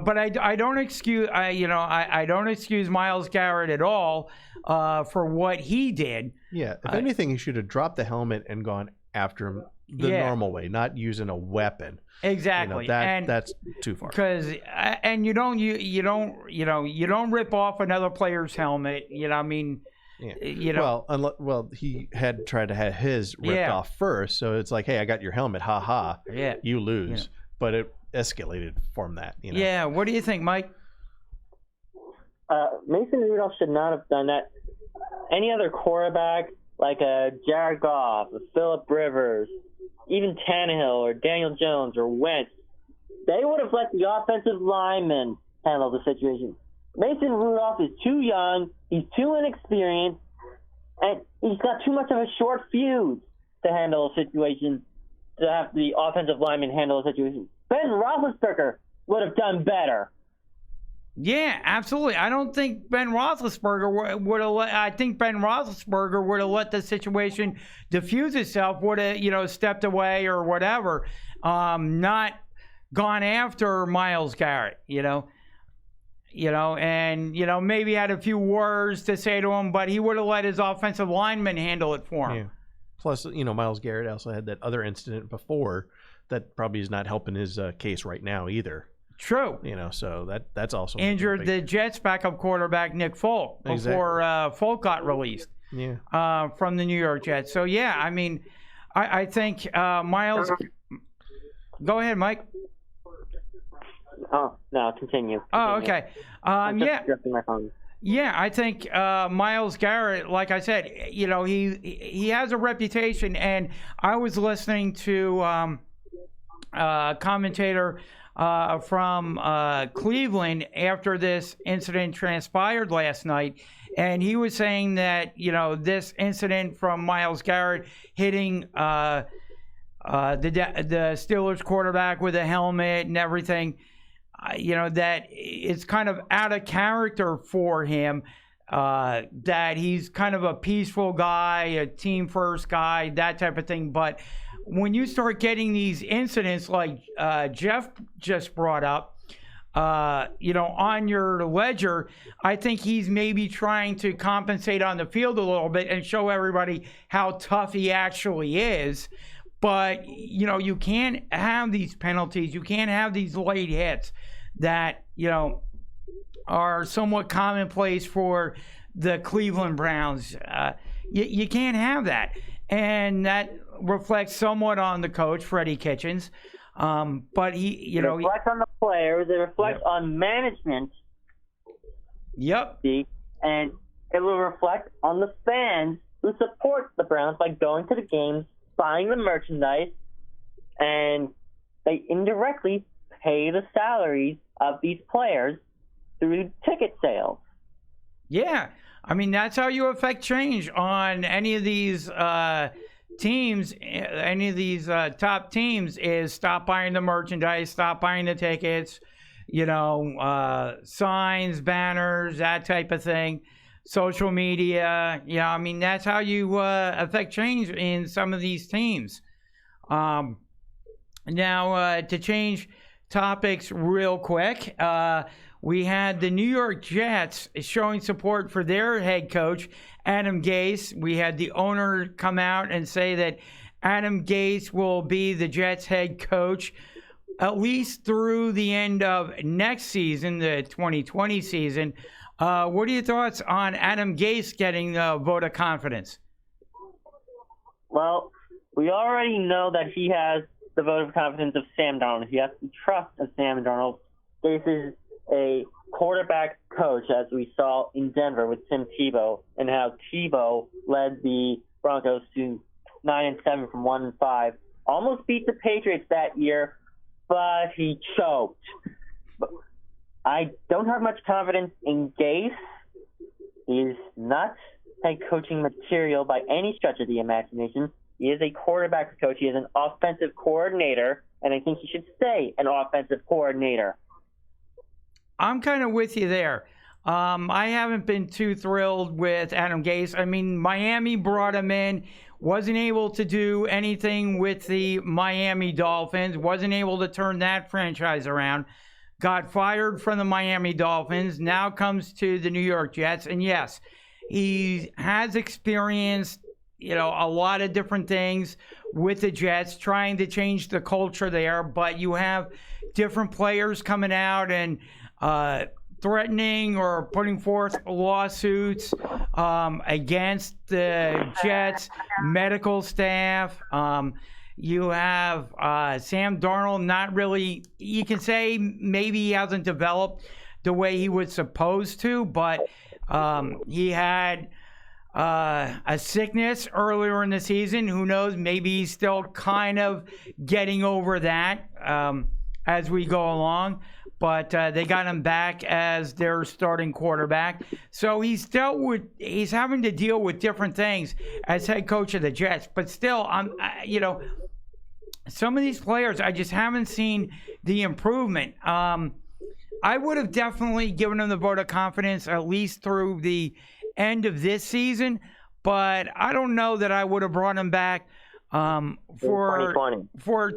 but I don't excuse I don't excuse Myles Garrett at all for what he did. Yeah, if anything, he should have dropped the helmet and gone after him the normal way, not using a weapon. Exactly, that's too far. Because you don't rip off another player's helmet. Well, he had tried to have his ripped off first, so it's like, hey, I got your helmet, ha ha. Yeah, you lose. Yeah. But it escalated from that. Yeah. What do you think, Mike? Mason Rudolph should not have done that. Any other quarterback, like a Jared Goff, a Phillip Rivers, even Tannehill or Daniel Jones or Wentz, they would have let the offensive lineman handle the situation. Mason Rudolph is too young, he's too inexperienced, and he's got too much of a short fuse to handle a situation, to have the offensive lineman handle a situation. Ben Roethlisberger would have done better. Yeah, absolutely. I don't think Ben Roethlisberger would have let. I think Ben Roethlisberger would have let the situation diffuse itself. Would have, stepped away or whatever. Not gone after Myles Garrett. And maybe had a few words to say to him, but he would have let his offensive lineman handle it for him. Yeah. Plus, Myles Garrett also had that other incident before that probably is not helping his case right now either. True. So that's also injured the Jets' backup quarterback Nick Folk before Folk got released. Yeah. From the New York Jets. So yeah, I think Myles. Go ahead, Mike. Oh no, continue. Oh, okay. Yeah, I think Myles Garrett, like I said, he has a reputation, and I was listening to a commentator from Cleveland after this incident transpired last night, and he was saying that this incident from Myles Garrett hitting the Steelers quarterback with a helmet and everything, that it's kind of out of character for him, that he's kind of a peaceful guy, a team first guy, that type of thing. But when you start getting these incidents like Jeff just brought up, on your ledger, I think he's maybe trying to compensate on the field a little bit and show everybody how tough he actually is. But, you can't have these penalties. You can't have these late hits that, are somewhat commonplace for the Cleveland Browns. You can't have that. And that reflects somewhat on the coach, Freddie Kitchens. But it reflects on the players. It reflects on management. Yep. And it will reflect on the fans who support the Browns by going to the games, buying the merchandise, and they indirectly pay the salaries of these players through ticket sales. Yeah. That's how you affect change on any of these teams, any of these top teams, is stop buying the merchandise, stop buying the tickets, signs, banners, that type of thing, social media. That's how you affect change in some of these teams. Now, to change topics real quick, we had the New York Jets showing support for their head coach, Adam Gase. We had the owner come out and say that Adam Gase will be the Jets head coach at least through the end of next season, the 2020 season. What are your thoughts on Adam Gase getting a vote of confidence? Well, we already know that he has the vote of confidence of Sam Darnold. He has the trust of Sam Darnold. This is a quarterback coach, as we saw in Denver with Tim Tebow, and how Tebow led the Broncos to 9-7 from 1-5. Almost beat the Patriots that year, but he choked. I don't have much confidence in Gase. He's not head coaching material by any stretch of the imagination. He is a quarterback coach. He is an offensive coordinator, and I think he should stay an offensive coordinator. I'm kind of with you there. I haven't been too thrilled with Adam Gase. I mean, Miami brought him in, wasn't able to do anything with the Miami Dolphins, wasn't able to turn that franchise around, got fired from the Miami Dolphins, now comes to the New York Jets. And yes, he has experienced, a lot of different things with the Jets, trying to change the culture there, but you have different players coming out and threatening or putting forth lawsuits against the Jets medical staff. You have Sam Darnold, not really, you can say maybe he hasn't developed the way he was supposed to, but he had a sickness earlier in the season. Who knows? Maybe he's still kind of getting over that as we go along. But they got him back as their starting quarterback. So he's having to deal with different things as head coach of the Jets. But still, some of these players, I just haven't seen the improvement. I would have definitely given him the vote of confidence at least through the end of this season. But I don't know that I would have brought him back for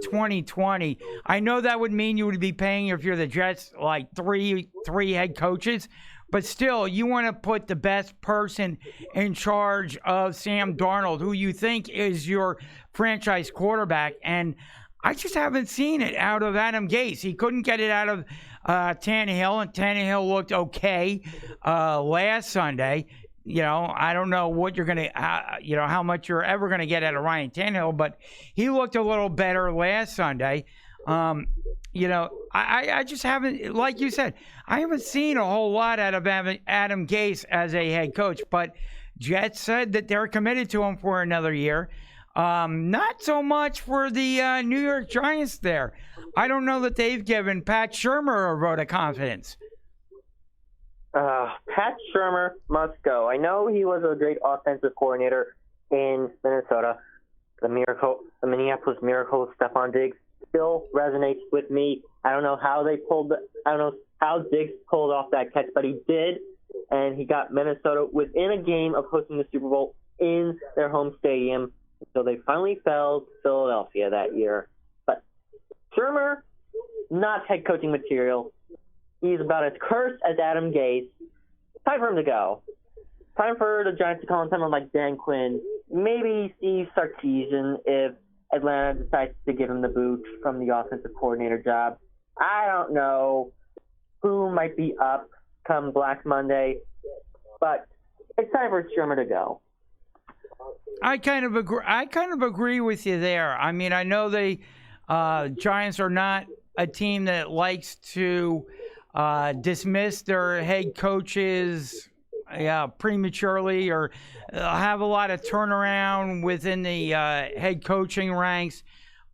2020. I know that would mean you would be paying, if you're the Jets, like three head coaches, but still you want to put the best person in charge of Sam Darnold, who you think is your franchise quarterback. And I just haven't seen it out of Adam Gase. He couldn't get it out of Tannehill, and Tannehill looked okay last Sunday. I don't know what you're going to, how much you're ever going to get out of Ryan Tannehill, but he looked a little better last Sunday. I just haven't, like you said, I haven't seen a whole lot out of Adam Gase as a head coach, but Jets said that they're committed to him for another year. Not so much for the New York Giants there. I don't know that they've given Pat Shurmur a vote of confidence. Pat Shurmur must go. I know he was a great offensive coordinator in Minnesota. The Minneapolis Miracle, Stephon Diggs, still resonates with me. I don't know how Diggs pulled off that catch, but he did, and he got Minnesota within a game of hosting the Super Bowl in their home stadium. So they finally fell to Philadelphia that year. But Shurmur, not head coaching material. He's about as cursed as Adam Gase. Time for him to go. Time for the Giants to call on someone like Dan Quinn. Maybe Steve Sarkisian if Atlanta decides to give him the boot from the offensive coordinator job. I don't know who might be up come Black Monday, but it's time for Shurmur to go. I kind of agree with you there. I mean, I know the Giants are not a team that likes to dismiss their head coaches prematurely or have a lot of turnaround within the head coaching ranks.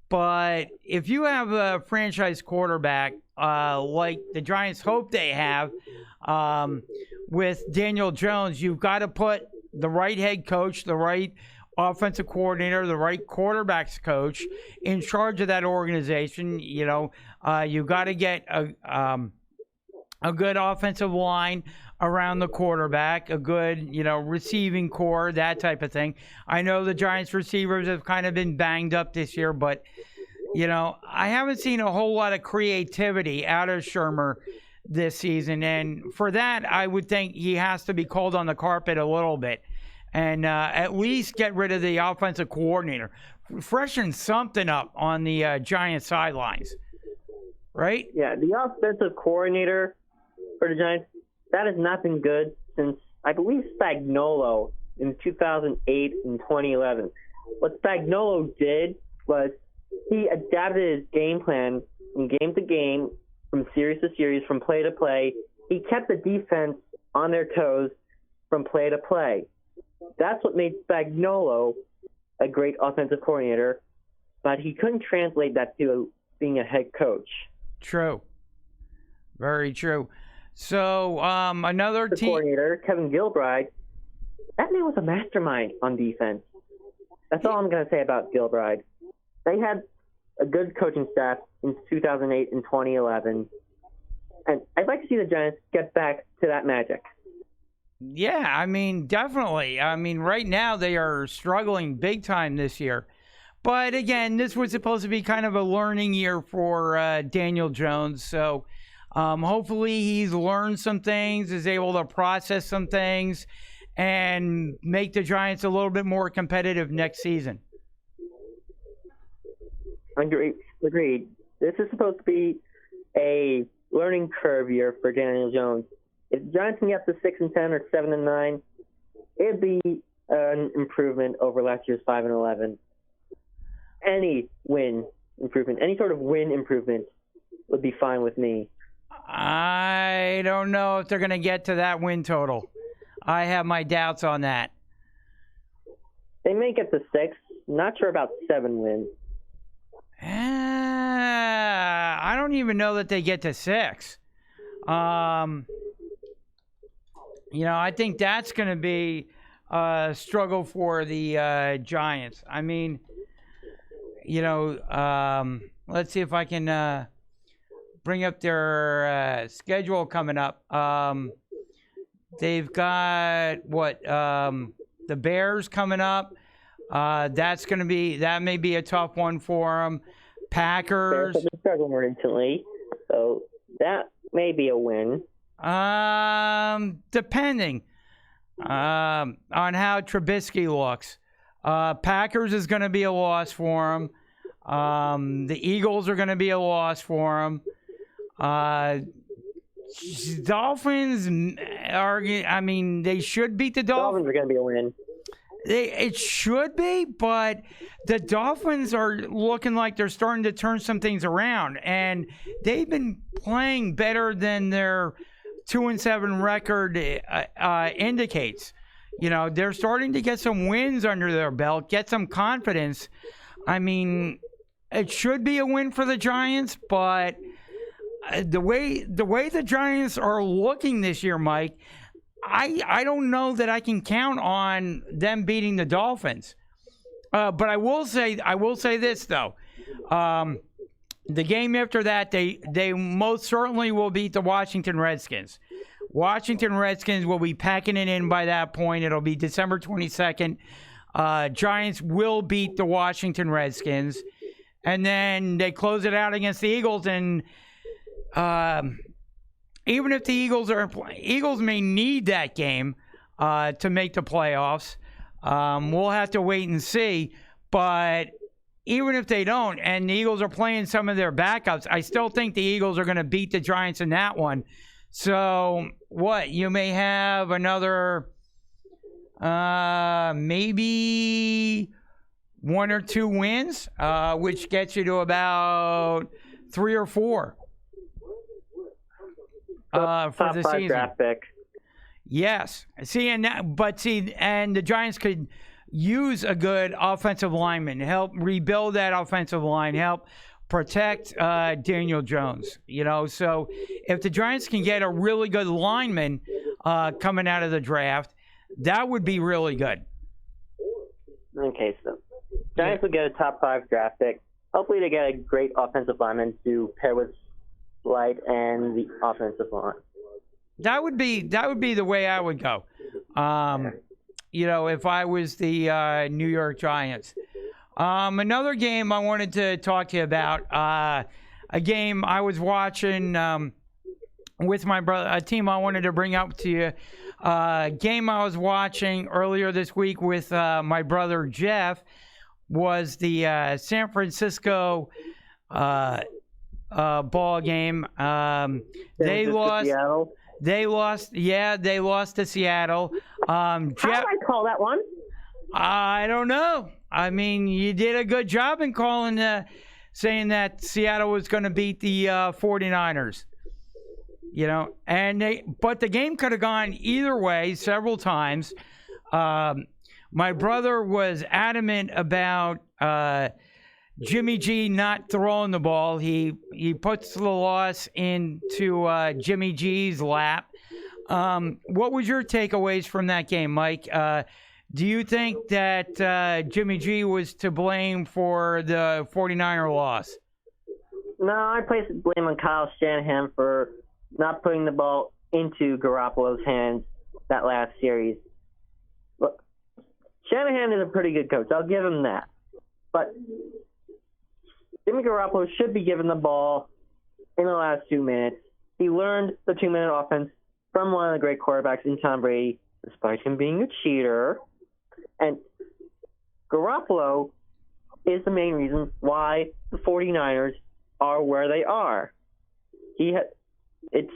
But if you have a franchise quarterback like the Giants hope they have with Daniel Jones, you've got to put the right head coach, the right offensive coordinator, the right quarterbacks coach in charge of that organization. You've got to get a good offensive line around the quarterback, a good, receiving core, that type of thing. I know the Giants receivers have kind of been banged up this year, but, I haven't seen a whole lot of creativity out of Shurmur this season. And for that, I would think he has to be called on the carpet a little bit and at least get rid of the offensive coordinator. Freshen something up on the Giants sidelines, right? Yeah, the offensive coordinator for the Giants, that has not been good since, I believe, Spagnuolo in 2008 and 2011. What Spagnuolo did was he adapted his game plan from game to game, from series to series, from play to play. He kept the defense on their toes from play to play. That's what made Spagnuolo a great offensive coordinator, but he couldn't translate that to being a head coach. True. Very true. So, another team coordinator, Kevin Gilbride, that man was a mastermind on defense. That's all I'm going to say about Gilbride. They had a good coaching staff in 2008 and 2011, and I'd like to see the Giants get back to that magic. Yeah, I mean, definitely. I mean, right now they are struggling big time this year. But again, this was supposed to be kind of a learning year for Daniel Jones. So hopefully he's learned some things, is able to process some things, and make the Giants a little bit more competitive next season. Agreed. This is supposed to be a learning curve year for Daniel Jones. If the Giants can get to 6-10 or 7-9, it'd be an improvement over last year's 5-11. Any win improvement, any sort of win improvement would be fine with me. I don't know if they're going to get to that win total. I have my doubts on that. They may get to 6. Not sure about 7 wins. I don't even know that they get to 6. I think that's going to be a struggle for the Giants. I mean, let's see if I can bring up their schedule coming up. They've got the Bears coming up. That may be a tough one for them. Packers. Bears have been struggling recently, so that may be a win. Depending on how Trubisky looks. Packers is going to be a loss for him. The Eagles are going to be a loss for him. Dolphins they should beat the Dolphins. Dolphins are going to be a win. It should be, but the Dolphins are looking like they're starting to turn some things around, and they've been playing better than their 2-7 record indicates. They're starting to get some wins under their belt, get some confidence. I mean, it should be a win for the Giants, but the way the Giants are looking this year, Mike, I don't know that I can count on them beating the Dolphins. But I will say this though. The game after that, they most certainly will beat the Washington Redskins. Washington Redskins will be packing it in by that point. It'll be December 22nd. Giants will beat the Washington Redskins. And then they close it out against the Eagles. And even if the Eagles may need that game to make the playoffs. We'll have to wait and see. But even if they don't, and the Eagles are playing some of their backups, I still think the Eagles are going to beat the Giants in that one. So, you may have another maybe 1 or 2 wins, which gets you to about 3 or 4 for top the 5 season. Draft pick. Yes. And the Giants could use a good offensive lineman, help rebuild that offensive line, help protect Daniel Jones. So if the Giants can get a really good lineman coming out of the draft, that would be really good. Okay, so Giants will get a top 5 draft pick. Hopefully they get a great offensive lineman to pair with Light and the offensive line. That would be the way I would go. If I was the New York Giants. Another game I wanted to talk to you about. A game I was watching with my brother. A team I wanted to bring up to you. A game I was watching earlier this week with my brother Jeff was the San Francisco ball game. They lost. Seattle. They lost. Yeah, they lost to Seattle. How did I call that one? I don't know. I mean, you did a good job in calling saying that Seattle was going to beat the 49ers. But the game could have gone either way several times. My brother was adamant about Jimmy G not throwing the ball. He puts the loss into Jimmy G's lap. What was your takeaways from that game, Mike? Do you think that Jimmy G was to blame for the 49er loss? No, I place blame on Kyle Shanahan for not putting the ball into Garoppolo's hands that last series. Look, Shanahan is a pretty good coach. I'll give him that. But Jimmy Garoppolo should be given the ball in the last 2 minutes. He learned the 2-minute offense from one of the great quarterbacks in Tom Brady, despite him being a cheater. And Garoppolo is the main reason why the 49ers are where they are. It's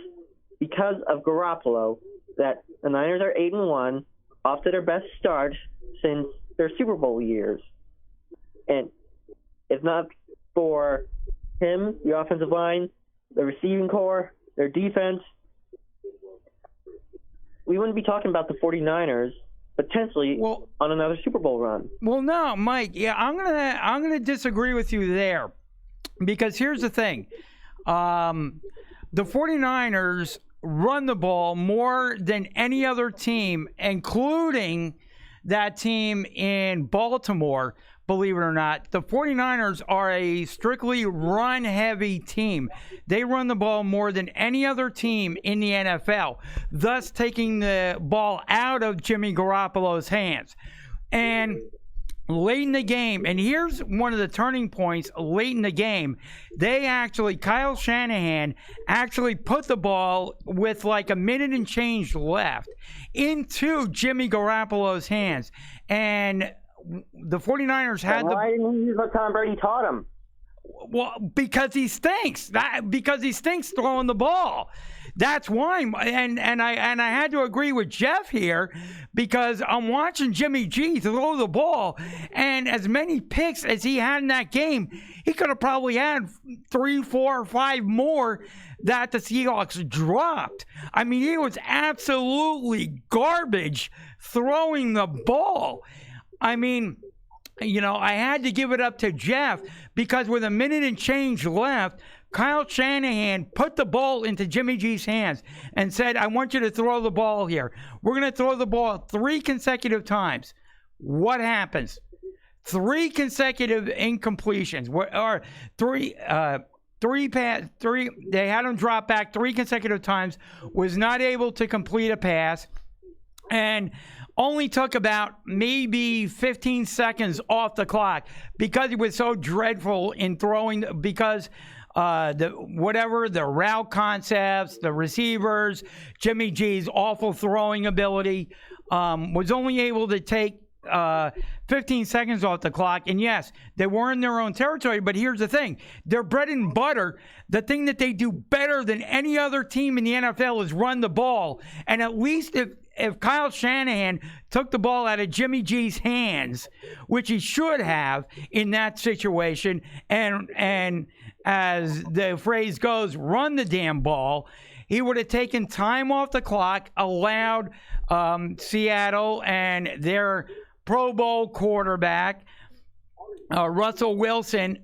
because of Garoppolo that the Niners are 8-1, off to their best start since their Super Bowl years. And if not for him, the offensive line, the receiving core, their defense, we wouldn't be talking about the 49ers potentially on another Super Bowl run. Well, no, Mike. Yeah, I'm gonna disagree with you there, because here's the thing: the 49ers run the ball more than any other team, including that team in Baltimore. Believe it or not, the 49ers are a strictly run-heavy team. They run the ball more than any other team in the NFL, thus taking the ball out of Jimmy Garoppolo's hands. And late in the game, and here's one of the turning points late in the game, Kyle Shanahan actually put the ball with like a minute and change left into Jimmy Garoppolo's hands. And the 49ers had Why didn't he use what Tom Brady taught him? Well, because he stinks. Because he stinks throwing the ball. That's why. And I had to agree with Jeff here, because I'm watching Jimmy G throw the ball, and as many picks as he had in that game, he could have probably had 3, 4, or 5 more that the Seahawks dropped. I mean, he was absolutely garbage throwing the ball. I mean, I had to give it up to Jeff, because with a minute and change left, Kyle Shanahan put the ball into Jimmy G's hands and said, I want you to throw the ball here. We're going to throw the ball 3 consecutive times. What happens? 3 consecutive incompletions. Or they had him drop back 3 consecutive times, was not able to complete a pass, and only took about maybe 15 seconds off the clock because he was so dreadful in throwing, because the route concepts, the receivers, Jimmy G's awful throwing ability, was only able to take 15 seconds off the clock. And yes, they were in their own territory, but here's the thing. Their bread and butter, the thing that they do better than any other team in the NFL, is run the ball. And at least if Kyle Shanahan took the ball out of Jimmy G's hands, which he should have in that situation, and as the phrase goes, run the damn ball, he would have taken time off the clock, allowed Seattle and their Pro Bowl quarterback, Russell Wilson,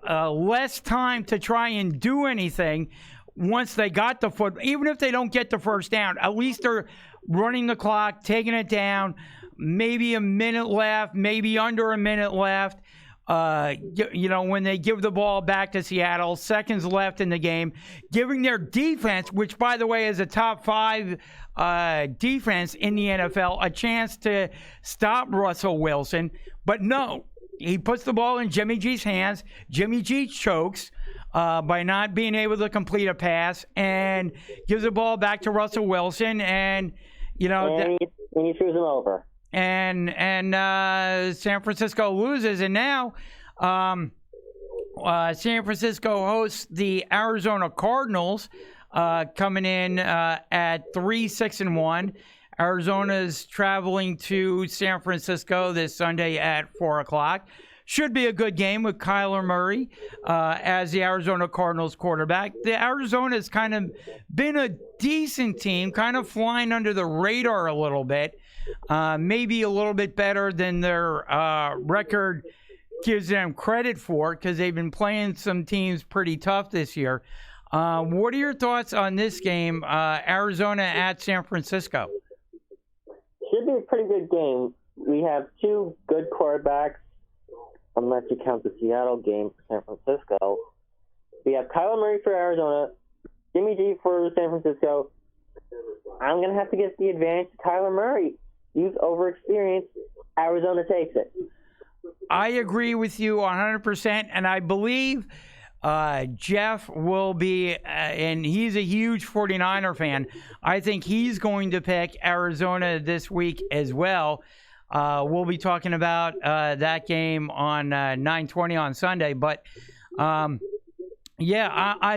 less time to try and do anything once they got the foot. Even if they don't get the first down, at least they're running the clock, taking it down, maybe a minute left, maybe under a minute left. When they give the ball back to Seattle, seconds left in the game, giving their defense, which, by the way, is a top 5 defense in the NFL, a chance to stop Russell Wilson. But no, he puts the ball in Jimmy G's hands. Jimmy G chokes by not being able to complete a pass, and gives the ball back to Russell Wilson, and he throws him over. And San Francisco loses, and now San Francisco hosts the Arizona Cardinals, coming in at 3-6-1. Arizona's traveling to San Francisco this Sunday at 4:00. should be a good game with Kyler Murray as the Arizona Cardinals quarterback. The Arizona has kind of been a decent team, kind of flying under the radar a little bit, maybe a little bit better than their record gives them credit for, because they've been playing some teams pretty tough this year. What are your thoughts on this game, Arizona at San Francisco? Should be a pretty good game. We have two good quarterbacks, unless you count the Seattle game for San Francisco. We have Kyler Murray for Arizona, Jimmy G for San Francisco. I'm going to have to give the advantage to Kyler Murray. He's overexperienced. Arizona takes it. I agree with you 100%, and I believe Jeff will be, and he's a huge 49er fan. I think he's going to pick Arizona this week as well. We'll be talking about that game on 9:20 on Sunday. But, I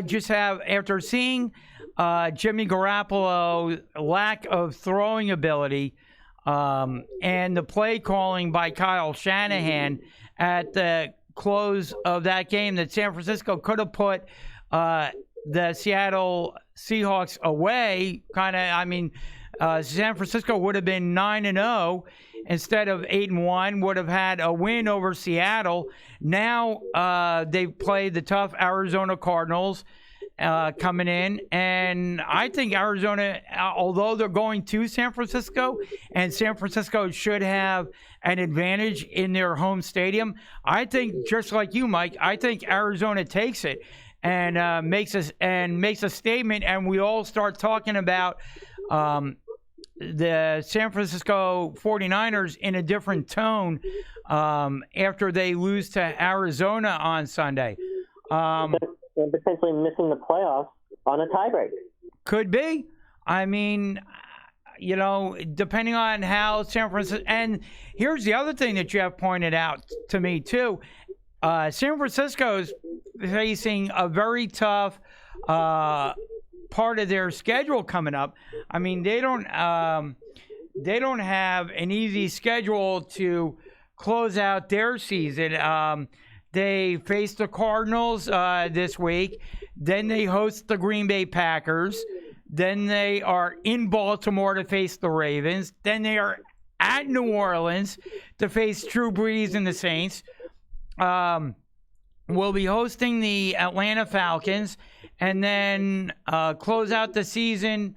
just have, after seeing Jimmy Garoppolo's lack of throwing ability and the play calling by Kyle Shanahan at the close of that game, that San Francisco could have put the Seattle Seahawks away. San Francisco would have been 9-0 instead of 8-1, would have had a win over Seattle. Now they play the tough Arizona Cardinals coming in, and I think Arizona, although they're going to San Francisco, and San Francisco should have an advantage in their home stadium, I think, just like you, Mike, I think Arizona takes it and makes a statement, and we all start talking about the San Francisco 49ers in a different tone after they lose to Arizona on Sunday. And potentially missing the playoffs on a tiebreak. Could be. I mean, depending on how San Francisco. And here's the other thing that Jeff pointed out to me, too. San Francisco is facing a very tough part of their schedule coming up. I mean, they don't have an easy schedule to close out their season. They face the Cardinals this week. Then they host the Green Bay Packers. Then they are in Baltimore to face the Ravens. Then they are at New Orleans to face Drew Brees and the Saints. We'll be hosting the Atlanta Falcons. And then close out the season,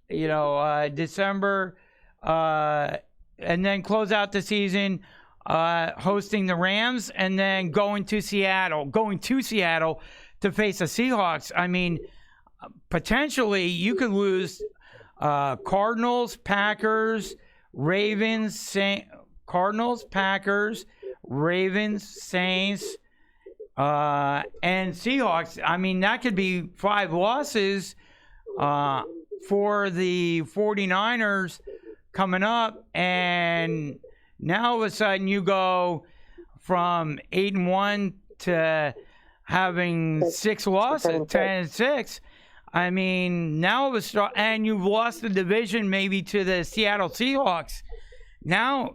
December. And then close out the season hosting the Rams, and then going to Seattle to face the Seahawks. I mean, potentially you could lose Cardinals, Packers, Ravens, Saints, and Seahawks. I mean, that could be 5 losses for the 49ers coming up, and now all of a sudden you go from 8-1 to having 6 losses, 10-6. I mean, now and you've lost the division maybe to the Seattle Seahawks. Now,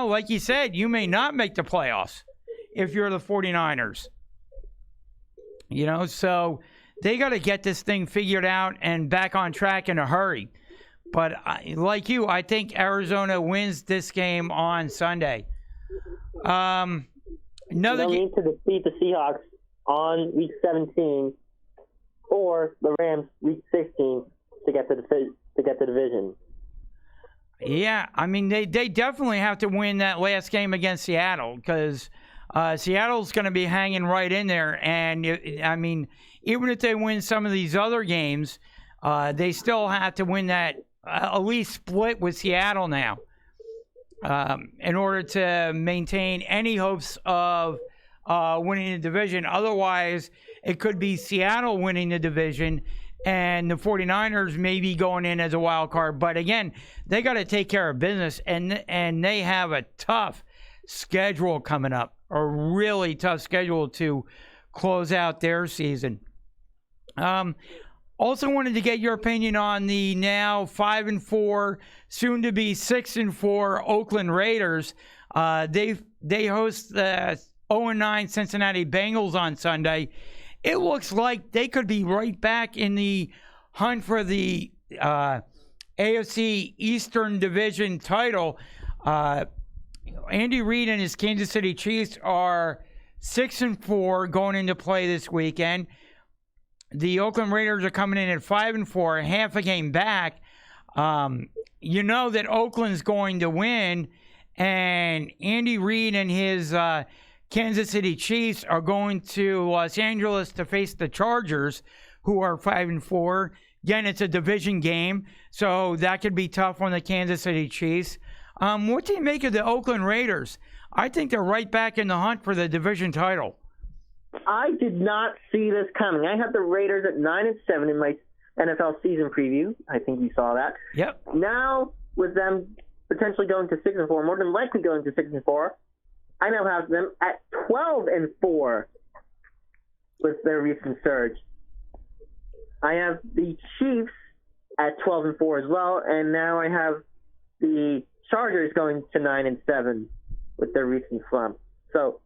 like you said, you may not make the playoffs if you're the 49ers. So they got to get this thing figured out and back on track in a hurry. But like you, I think Arizona wins this game on Sunday. They'll need to defeat the Seahawks on Week 17 or the Rams Week 16 to get the division. Yeah, I mean, they definitely have to win that last game against Seattle, because Seattle's going to be hanging right in there. And, I mean, even if they win some of these other games, they still have to win that, at least split with Seattle now, in order to maintain any hopes of winning the division. Otherwise, it could be Seattle winning the division and the 49ers maybe going in as a wild card. But again, they got to take care of business, and they have a tough schedule coming up, a really tough schedule to close out their season. Also wanted to get your opinion on the now 5-4, soon to be 6-4 Oakland Raiders. They've they host the 0-9 Cincinnati Bengals on Sunday. It looks like they could be right back in the hunt for the AFC Eastern Division title. Andy Reid and his Kansas City Chiefs are 6-4 going into play this weekend. The Oakland Raiders are coming in at 5-4, half a game back. You know that Oakland's going to win, and Andy Reid and his Kansas City Chiefs are going to Los Angeles to face the Chargers, who are 5-4. Again, it's a division game, so that could be tough on the Kansas City Chiefs. What do you make of the Oakland Raiders? I think they're right back in the hunt for the division title. I did not see this coming. I had the Raiders at 9-7 in my NFL season preview. I think you saw that. Yep. Now, with them potentially going to 6-4, more than likely going to 6-4, I now have them at 12-4 with their recent surge. I have the Chiefs at 12-4 as well, and now I have the Chargers going to 9-7 with their recent slump. So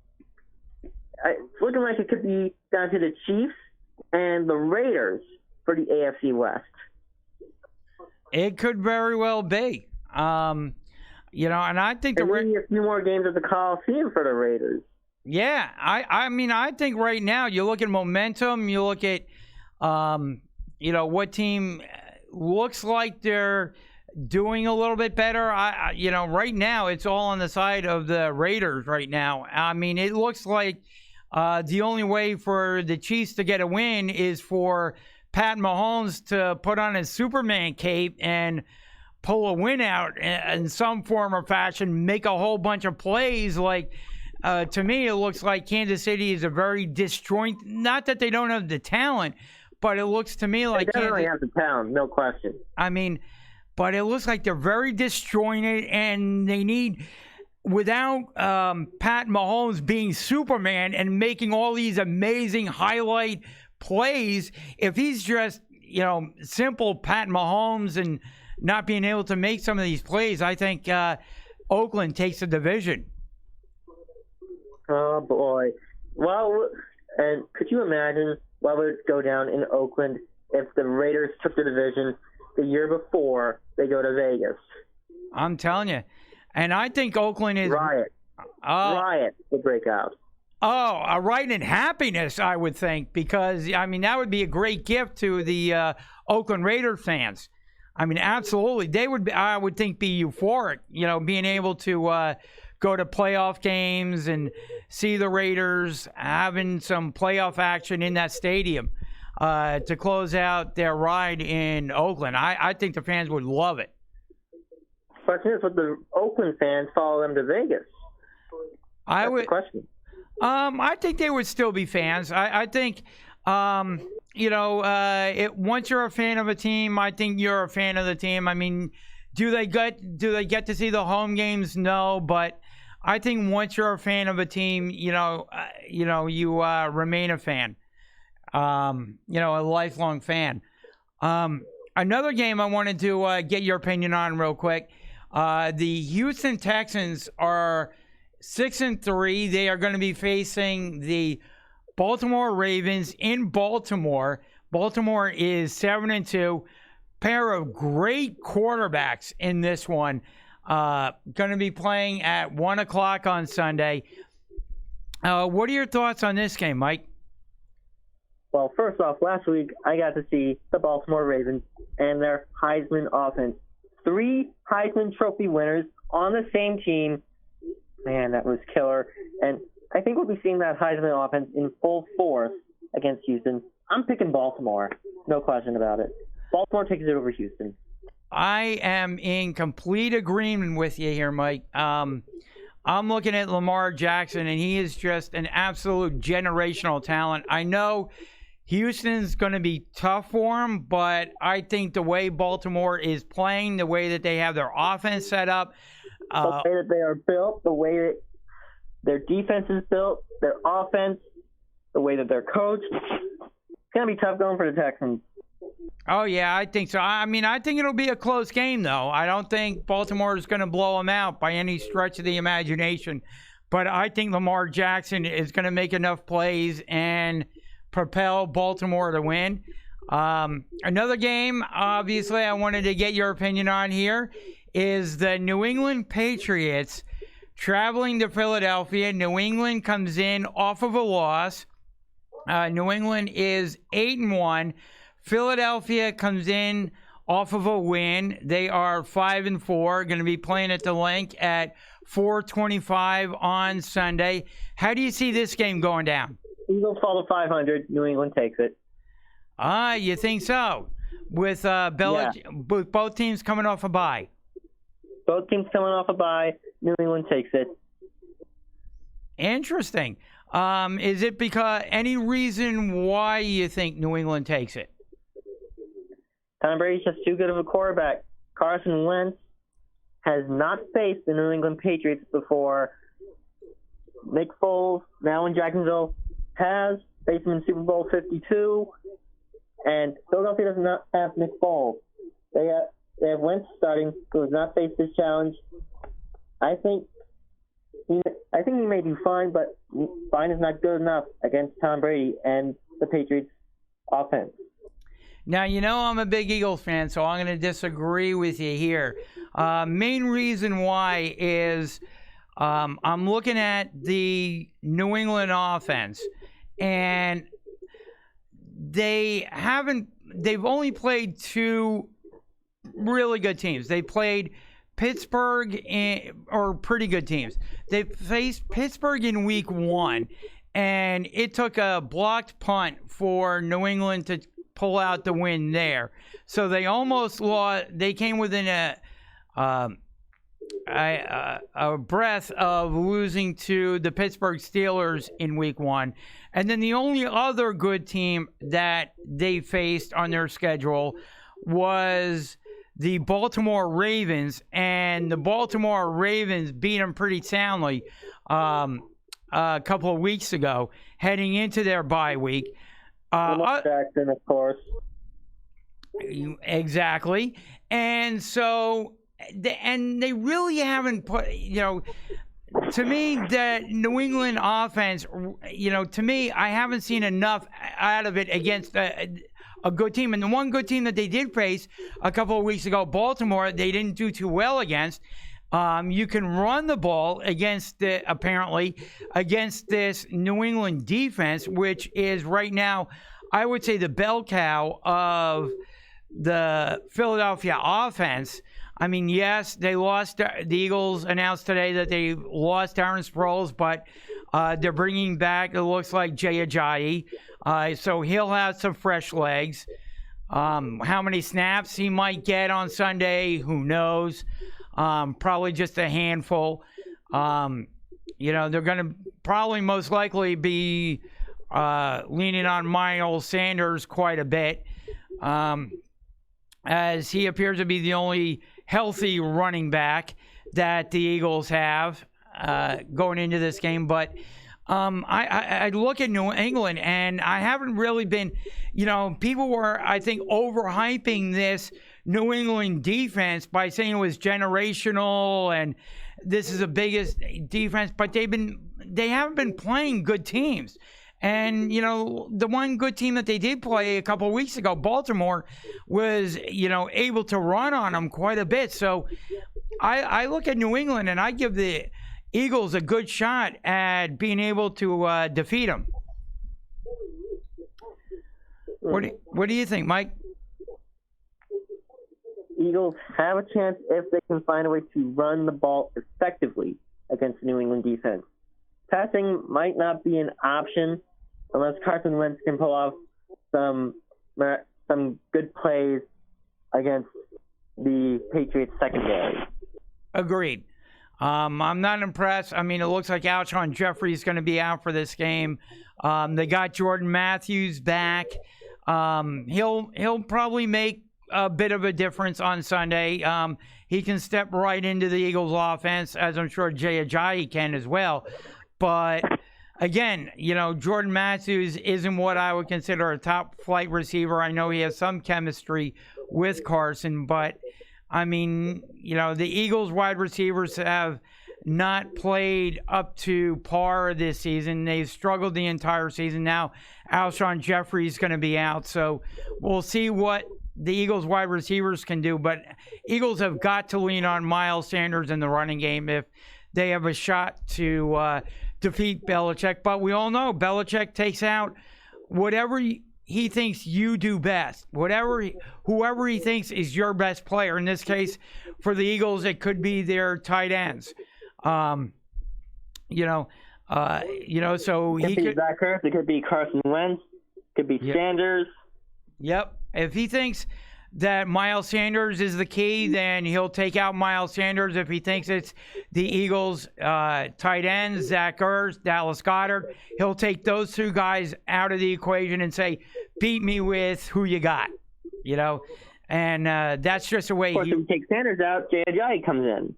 it's looking like it could be down to the Chiefs and the Raiders for the AFC West. It could very well be. And I think maybe a few more games at the Coliseum for the Raiders. Yeah, I think right now you look at momentum, you look at what team looks like they're doing a little bit better. Right now it's all on the side of the Raiders right now. I mean, it looks like the only way for the Chiefs to get a win is for Pat Mahomes to put on his Superman cape and pull a win out in some form or fashion, make a whole bunch of plays. Like, to me, it looks like Kansas City is a very disjointed, not that they don't have the talent, but it looks to me like they definitely have the talent, no question. I mean, but it looks like they're very disjointed, and they need, without Pat Mahomes being Superman and making all these amazing highlight plays, if he's just, simple Pat Mahomes and not being able to make some of these plays, I think Oakland takes the division. Oh, boy. Well, and could you imagine what would go down in Oakland if the Raiders took the division the year before they go to Vegas? I'm telling you. And I think Oakland is... Riot would break out. Oh, a riot in happiness, I would think, because, that would be a great gift to the Oakland Raiders fans. Absolutely. They would, I would think, be euphoric, being able to go to playoff games and see the Raiders having some playoff action in that stadium to close out their ride in Oakland. I think the fans would love it. Question is, would the Oakland fans follow them to Vegas? That's the question. I think they would still be fans. I think, once you're a fan of a team, I think you're a fan of the team. Do they get to see the home games? No, but I think once you're a fan of a team, you remain a fan. A lifelong fan. Another game I wanted to get your opinion on real quick. The Houston Texans are 6-3. They are going to be facing the Baltimore Ravens in Baltimore. Baltimore is 7-2. Pair of great quarterbacks in this one. Going to be playing at 1 o'clock on Sunday. What are your thoughts on this game, Mike? Well, first off, last week I got to see the Baltimore Ravens and their Heisman offense. 3 Heisman Trophy winners on the same team. Man, that was killer. And I think we'll be seeing that Heisman offense in full force against Houston. I'm picking Baltimore. No question about it. Baltimore takes it over Houston. I am in complete agreement with you here, Mike. I'm looking at Lamar Jackson, and he is just an absolute generational talent. I know Houston's going to be tough for him, but I think the way Baltimore is playing, the way that they have their offense set up, the way that they are built, the way that their defense is built, their offense, the way that they're coached, it's going to be tough going for the Texans. Oh, yeah, I think so. I think it'll be a close game, though. I don't think Baltimore is going to blow them out by any stretch of the imagination. but I think Lamar Jackson is going to make enough plays and propel Baltimore to win. Another game, obviously, I wanted to get your opinion on here is the New England Patriots traveling to Philadelphia. New England comes in off of a loss. New England is 8-1. Philadelphia comes in off of a win. They are 5-4. Going to be playing at the Link at 4:25 on Sunday. How do you see this game going down? Eagles fall to 500. New England takes it. You think so? With with both teams coming off a bye. Both teams coming off a bye. New England takes it. Interesting. Is it because any reason why you think New England takes it? Tom Brady's just too good of a quarterback. Carson Wentz has not faced the New England Patriots before. Nick Foles, now in Jacksonville, has faced him in Super Bowl 52. And Philadelphia does not have Nick Foles. They have Wentz starting, who has not faced this challenge. I think he may do fine, but fine is not good enough against Tom Brady and the Patriots offense. Now, you know I'm a big Eagles fan, so I'm going to disagree with you here. Main reason why is I'm looking at the New England offense, and they've only played two really good teams. They played Pittsburgh, or pretty good teams. They faced Pittsburgh in week 1, and it took a blocked punt for New England to pull out the win there. So they almost lost. They came within a breath of losing to the Pittsburgh Steelers in week 1. And then the only other good team that they faced on their schedule was the Baltimore Ravens, and the Baltimore Ravens beat them pretty soundly a couple of weeks ago, heading into their bye week. Lamar Jackson, of course. Exactly. And so, they really haven't put, to me, the New England offense, to me, I haven't seen enough out of it against a good team. And the one good team that they did face a couple of weeks ago, Baltimore, they didn't do too well against. You can run the ball against this New England defense, which is right now, I would say, the bell cow of the Philadelphia offense. I mean, yes, they lost. The Eagles announced today that they lost Darren Sproles, but they're bringing back, it looks like, Jay Ajayi. So he'll have some fresh legs. How many snaps he might get on Sunday, who knows? Probably just a handful. They're going to probably most likely be leaning on Miles Sanders quite a bit, as he appears to be the only healthy running back that the Eagles have going into this game. But I look at New England, and I haven't really been, people were, I think, overhyping this New England defense by saying it was generational and this is the biggest defense, but they haven't been playing good teams. And, the one good team that they did play a couple of weeks ago, Baltimore, was, able to run on them quite a bit. So I look at New England, and I give the Eagles a good shot at being able to defeat them. What do you think, Mike? Eagles have a chance if they can find a way to run the ball effectively against the New England defense. Passing might not be an option unless Carson Wentz can pull off some good plays against the Patriots secondary. Agreed. I'm not impressed. I mean, it looks like Alshon Jeffrey is going to be out for this game. They got Jordan Matthews back. He'll probably make a bit of a difference on Sunday. He can step right into the Eagles offense, as I'm sure Jay Ajayi can as well. But again, Jordan Matthews isn't what I would consider a top flight receiver. I know he has some chemistry with Carson, but I mean, the Eagles wide receivers have not played up to par this season. They've struggled the entire season. Now, Alshon Jeffrey is going to be out, so we'll see what the Eagles wide receivers can do. But Eagles have got to lean on Miles Sanders in the running game if they have a shot to defeat Belichick. But we all know Belichick takes out whatever he thinks you do best, whoever he thinks is your best player. In this case, for the Eagles, it could be their tight ends. So he could be Zach Ertz, it could be Carson Wentz, it could be Sanders. Yep. If he thinks that Miles Sanders is the key, then he'll take out Miles Sanders. If he thinks it's the Eagles' tight ends, Zach Ertz, Dallas Goedert, he'll take those two guys out of the equation and say, beat me with who you got, And that's just the way Of course, if he takes Sanders out, Jay Ajayi comes in.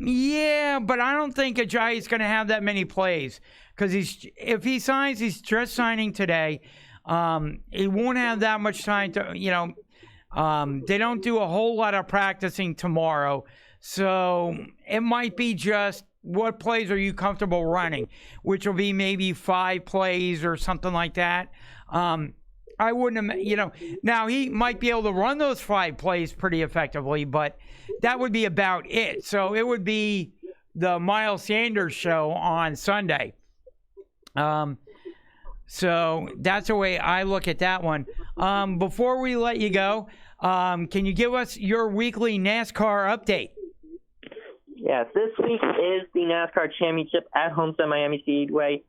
Yeah, but I don't think Ajayi's going to have that many plays because if he signs, he's just signing today. He won't have that much time to, they don't do a whole lot of practicing tomorrow. So it might be just what plays are you comfortable running, which will be maybe 5 plays or something like that. I wouldn't have, now he might be able to run those 5 plays pretty effectively, but that would be about it. So it would be the Miles Sanders show on Sunday. So that's the way I look at that one. Before we let you go, can you give us your weekly NASCAR update? Yes, this week is the NASCAR Championship at Homestead Miami Speedway.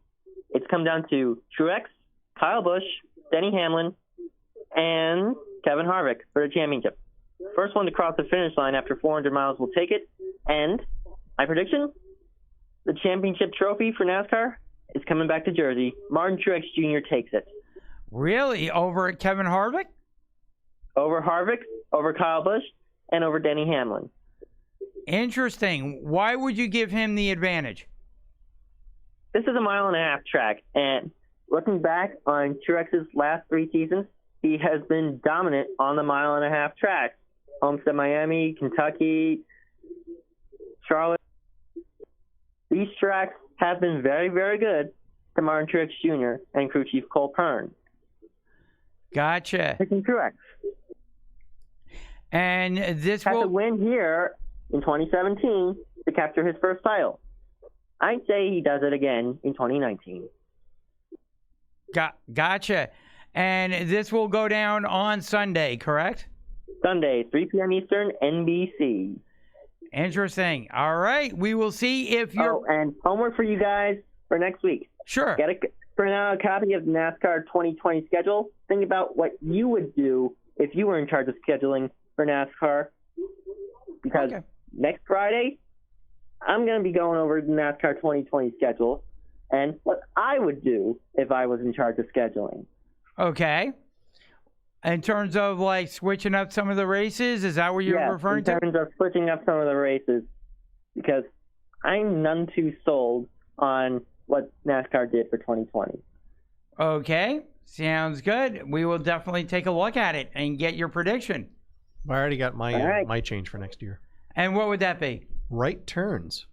It's come down to Truex, Kyle Busch, Denny Hamlin, and Kevin Harvick for the championship. First one to cross the finish line after 400 miles will take it. And my prediction, the championship trophy for NASCAR is coming back to Jersey. Martin Truex Jr. takes it. Really? Over Kevin Harvick? Over Harvick, over Kyle Busch, and over Denny Hamlin. Interesting. Why would you give him the advantage? This is a 1.5 mile track, and looking back on Truex's last 3 seasons, he has been dominant on the 1.5 mile track. Homestead Miami, Kentucky, Charlotte. These tracks have been very, very good to Martin Truex Jr. and crew chief Cole Pearn. Gotcha. Picking Truex. And this will win here in 2017 to capture his first title. I'd say he does it again in 2019. Gotcha. And this will go down on Sunday, correct? Sunday, 3 p.m. Eastern, NBC. Interesting. All right. We will see if you're... Oh, and homework for you guys for next week. Sure. Print out a copy of the NASCAR 2020 schedule. Think about what you would do if you were in charge of scheduling for NASCAR. Because next Friday, I'm going to be going over the NASCAR 2020 schedule and what I would do if I was in charge of scheduling. Okay. In terms of like switching up some of the races, is that what you're referring to? In terms of switching up some of the races, because I'm none too sold on what NASCAR did for 2020. Okay, sounds good. We will definitely take a look at it and get your prediction. I already got my my change for next year. And what would that be? Right turns.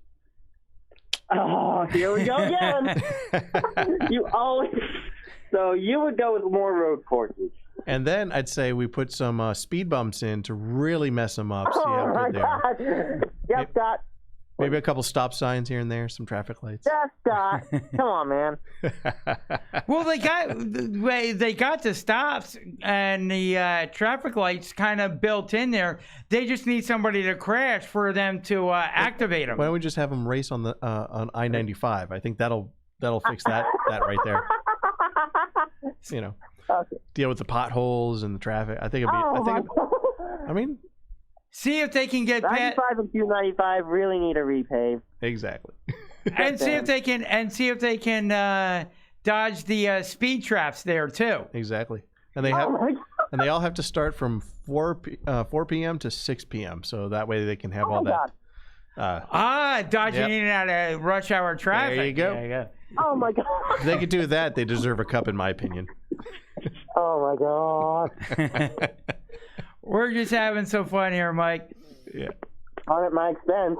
Oh, here we go again. You always. So you would go with more road courses. And then I'd say we put some speed bumps in to really mess them up. See how my good they are. God. Yep, Scott. Maybe a couple stop signs here and there, some traffic lights. Yes, Scott. Come on, man. Well, they got the stops and the traffic lights kind of built in there. They just need somebody to crash for them to activate them. Why don't we just have them race on the on I-95? I think that'll fix that right there. Deal with the potholes and the traffic. I think it'd be. I mean, see if they can get 95 and 295 really need a repave. Exactly. and see if they can dodge the speed traps there too. Exactly. And they all have to start from 4 p.m. to 6 p.m. So that way they can have all that. Dodging in and out of rush hour traffic. There you go. Oh my God. If they could do that, they deserve a cup, in my opinion. Oh my God. We're just having some fun here, Mike. Yeah. On at my expense.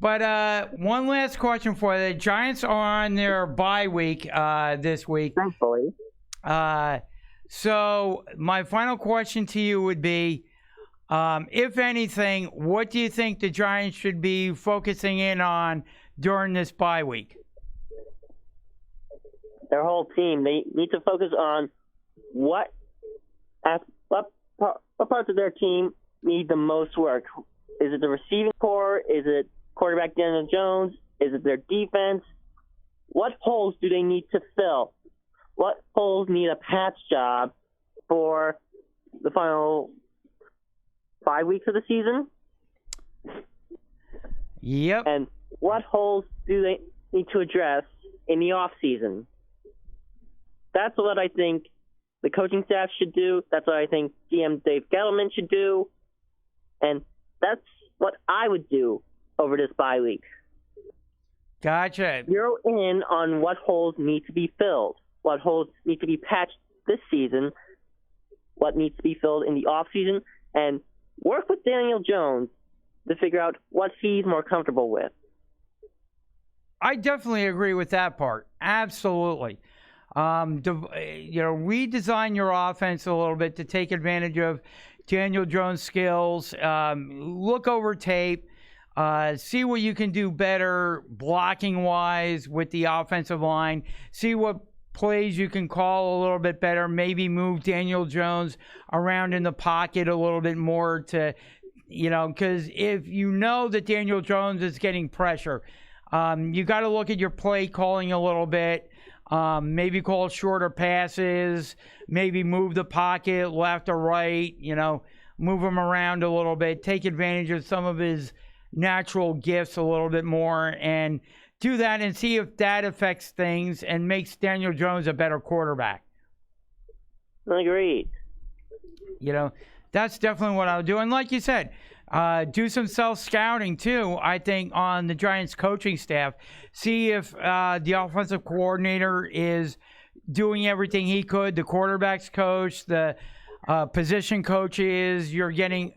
But one last question for you. The Giants are on their bye week this week. Thankfully. So my final question to you would be, if anything, what do you think the Giants should be focusing in on during this bye week? Their whole team. They need to focus on what parts of their team need the most work. Is it the receiving core? Is it quarterback Daniel Jones? Is it their defense? What holes do they need to fill? What holes need a patch job for the final 5 weeks of the season? Yep. And what holes do they need to address in the off season? That's what I think the coaching staff should do. That's what I think GM Dave Gettleman should do. And that's what I would do over this bye week. Gotcha. Zero in on what holes need to be filled, what holes need to be patched this season, what needs to be filled in the off season, and work with Daniel Jones to figure out what he's more comfortable with. I definitely agree with that part. Absolutely. Redesign your offense a little bit to take advantage of Daniel Jones' skills. Look over tape. See what you can do better blocking-wise with the offensive line. See what plays you can call a little bit better. Maybe move Daniel Jones around in the pocket a little bit more to, because if you know that Daniel Jones is getting pressure, you got to look at your play calling a little bit. Maybe call shorter passes, maybe move the pocket left or right, move him around a little bit, take advantage of some of his natural gifts a little bit more, and do that and see if that affects things and makes Daniel Jones a better quarterback. Agreed. That's definitely what I'll do. And like you said, do some self-scouting, too, I think, on the Giants coaching staff. See if the offensive coordinator is doing everything he could, the quarterback's coach, the position coaches. You're getting,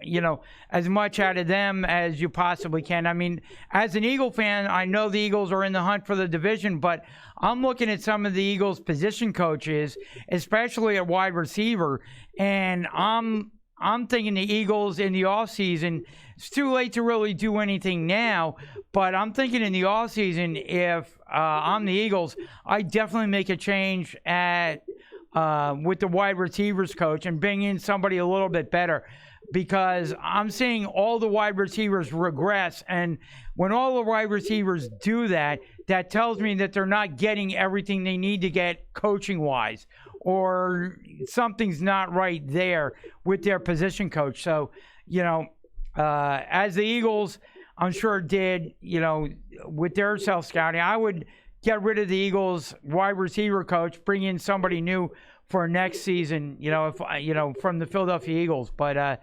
as much out of them as you possibly can. I mean, as an Eagle fan, I know the Eagles are in the hunt for the division, but I'm looking at some of the Eagles' position coaches, especially at wide receiver, and I'm thinking the Eagles in the offseason, it's too late to really do anything now, but I'm thinking in the offseason, if I'm the Eagles, I definitely make a change with the wide receivers coach and bring in somebody a little bit better, because I'm seeing all the wide receivers regress, and when all the wide receivers do that, that tells me that they're not getting everything they need to get coaching-wise, or something's not right there with their position coach. So, as the Eagles, I'm sure did, with their self-scouting, I would get rid of the Eagles wide receiver coach, bring in somebody new for next season, from the Philadelphia Eagles. But,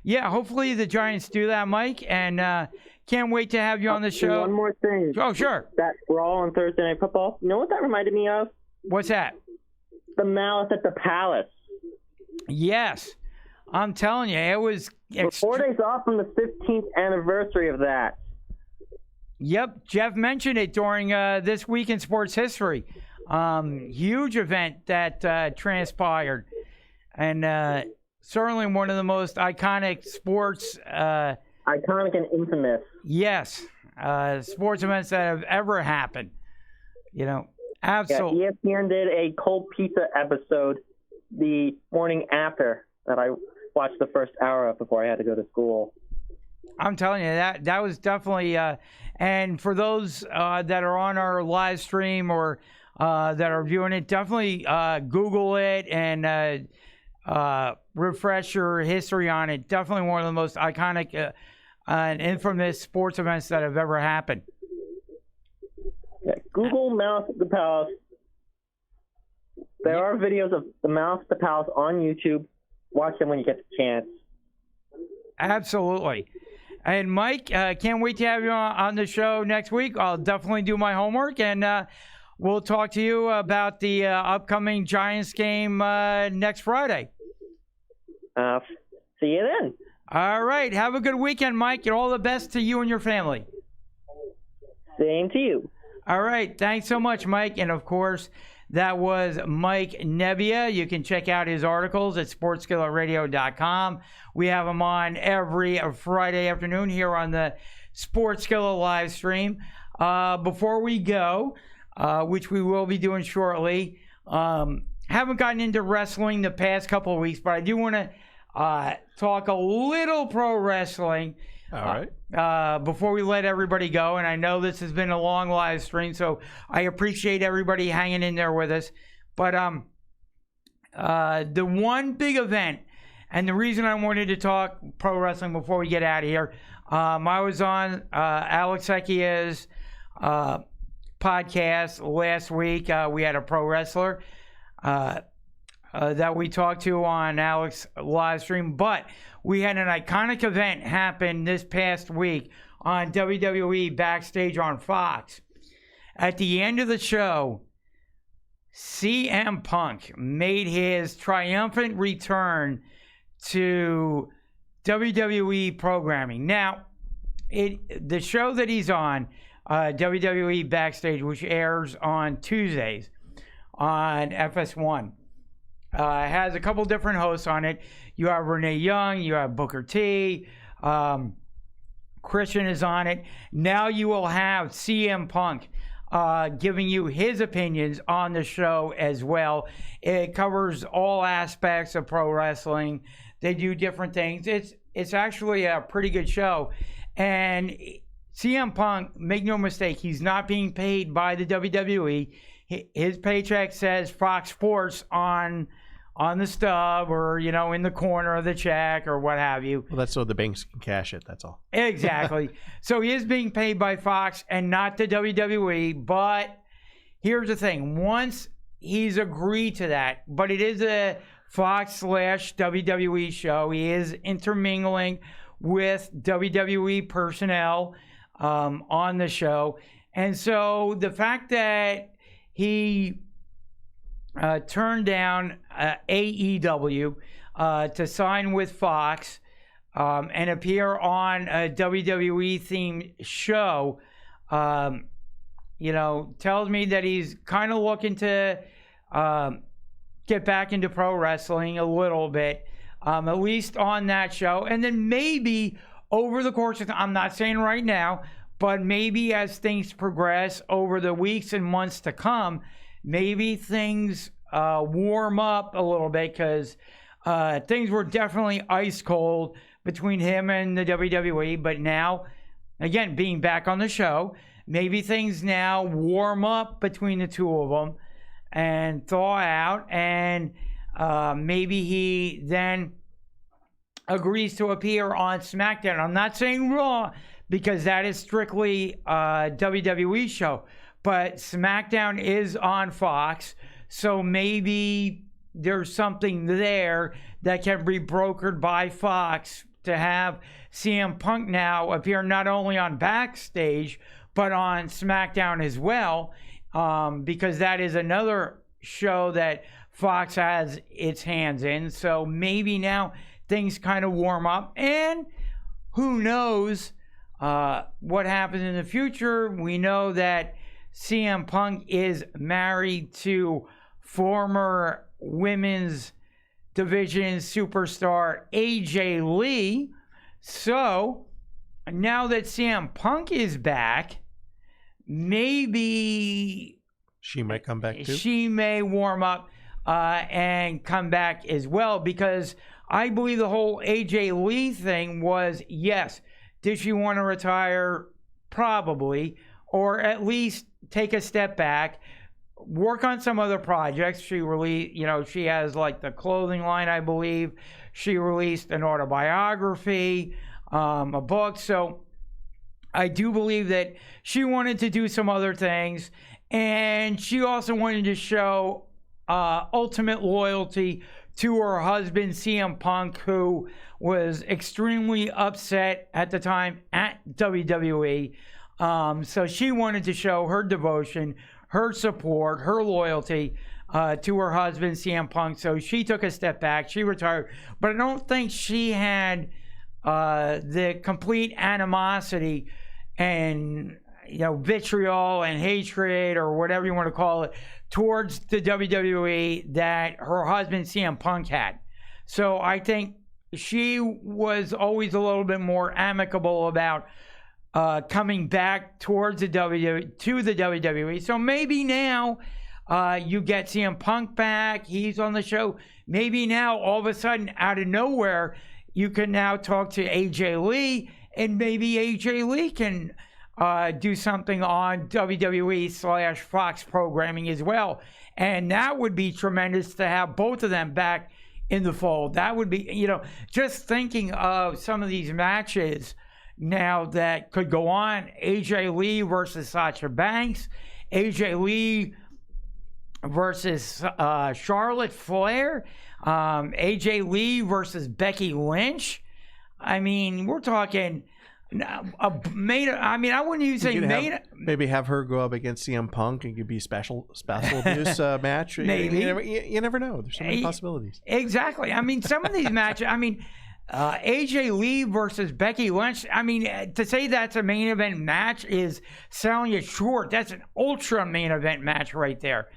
hopefully the Giants do that, Mike, and can't wait to have you on the show. One more thing. Oh, sure. That brawl on Thursday Night Football, you know what that reminded me of? What's that? The Malice at the Palace. Yes. I'm telling you, it was... We're 4 days off from the 15th anniversary of that. Yep, Jeff mentioned it during This Week in Sports History. Huge event that transpired. And certainly one of the most iconic sports... iconic and infamous. Yes. Sports events that have ever happened. Absolutely. Yeah, ESPN did a cold pizza episode the morning after that I watched the first hour of before I had to go to school. I'm telling you, that was definitely and for those that are on our live stream or that are viewing it, definitely Google it and refresh your history on it. Definitely one of the most iconic and infamous sports events that have ever happened. Yeah, Google Malice at the Palace. There are videos of the Malice at the Palace on YouTube. Watch them when you get the chance. Absolutely. And Mike, can't wait to have you on the show next week. I'll definitely do my homework, and we'll talk to you about the upcoming Giants game next Friday. See you then. All right. Have a good weekend, Mike, and all the best to you and your family. Same to you. All right. Thanks so much, Mike. And, of course, that was Mike Nebbia. You can check out his articles at sportsskilletradio.com. We have him on every Friday afternoon here on the Sports Skillet live stream. Before we go, which we will be doing shortly, haven't gotten into wrestling the past couple of weeks, but I do want to talk a little pro wrestling. All right. Before we let everybody go, and I know this has been a long live stream, so I appreciate everybody hanging in there with us. But the one big event, and the reason I wanted to talk pro wrestling before we get out of here, I was on Alex Ekia's podcast last week. We had a pro wrestler that we talked to on Alex live stream, but we had an iconic event happen this past week on WWE Backstage on Fox. At the end of the show, CM Punk made his triumphant return to WWE programming. Now, the show that he's on, WWE Backstage, which airs on Tuesdays on FS1, has a couple different hosts on it. You have Renee Young, you have Booker T, Christian is on it. Now you will have CM Punk giving you his opinions on the show as well. It covers all aspects of pro wrestling. They do different things. It's actually a pretty good show. And CM Punk, make no mistake, he's not being paid by the WWE. His paycheck says Fox Sports on the stub, or, you know, in the corner of the check, or what have you. Well, that's so the banks can cash it, that's all. Exactly. So he is being paid by Fox and not the WWE, but here's the thing. Once he's agreed to that, but it is a Fox/WWE show, he is intermingling with WWE personnel on the show. And so the fact that he turned down AEW to sign with Fox and appear on a WWE-themed show, you know, tells me that he's kind of looking to get back into pro wrestling a little bit, at least on that show. And then maybe over the course of, I'm not saying right now, but maybe as things progress over the weeks and months to come, maybe things warm up a little bit, because things were definitely ice cold between him and the WWE. But now, again, being back on the show, maybe things now warm up between the two of them and thaw out, and maybe he then agrees to appear on SmackDown. I'm not saying Raw, because that is strictly a WWE show, but SmackDown is on Fox, so maybe there's something there that can be brokered by Fox to have CM Punk now appear not only on Backstage, but on SmackDown as well, because that is another show that Fox has its hands in. So maybe now things kind of warm up, and who knows what happens in the future. We know that CM Punk is married to former women's division superstar AJ Lee. So now that CM Punk is back, maybe she might come back too. She may warm up and come back as well, because I believe the whole AJ Lee thing was, yes, did she want to retire? Probably, or at least take a step back, work on some other projects. She released, you know, she has like the clothing line, I believe. She released an autobiography, a book. So I do believe that she wanted to do some other things, and she also wanted to show ultimate loyalty to her husband, CM Punk, who was extremely upset at the time at WWE. So she wanted to show her devotion, her support, her loyalty to her husband, CM Punk. So she took a step back. She retired. But I don't think she had the complete animosity and, vitriol and hatred or whatever you want to call it towards the WWE that her husband CM Punk had. So I think she was always a little bit more amicable about coming back towards the WWE. So maybe now you get CM Punk back. He's on the show. Maybe now all of a sudden out of nowhere you can now talk to AJ Lee, and maybe AJ Lee can do something on WWE/Fox programming as well. And that would be tremendous to have both of them back in the fold. That would be, just thinking of some of these matches now that could go on. AJ Lee versus Sasha Banks, AJ Lee versus Charlotte Flair, AJ Lee versus Becky Lynch. I mean, we're talking I wouldn't even say maybe have her go up against CM Punk and it could be special abuse match. Maybe. You never know. There's so many possibilities. Exactly. I mean, some of these matches, AJ Lee versus Becky Lynch, to say that's a main event match is selling it short. That's an ultra main event match right there.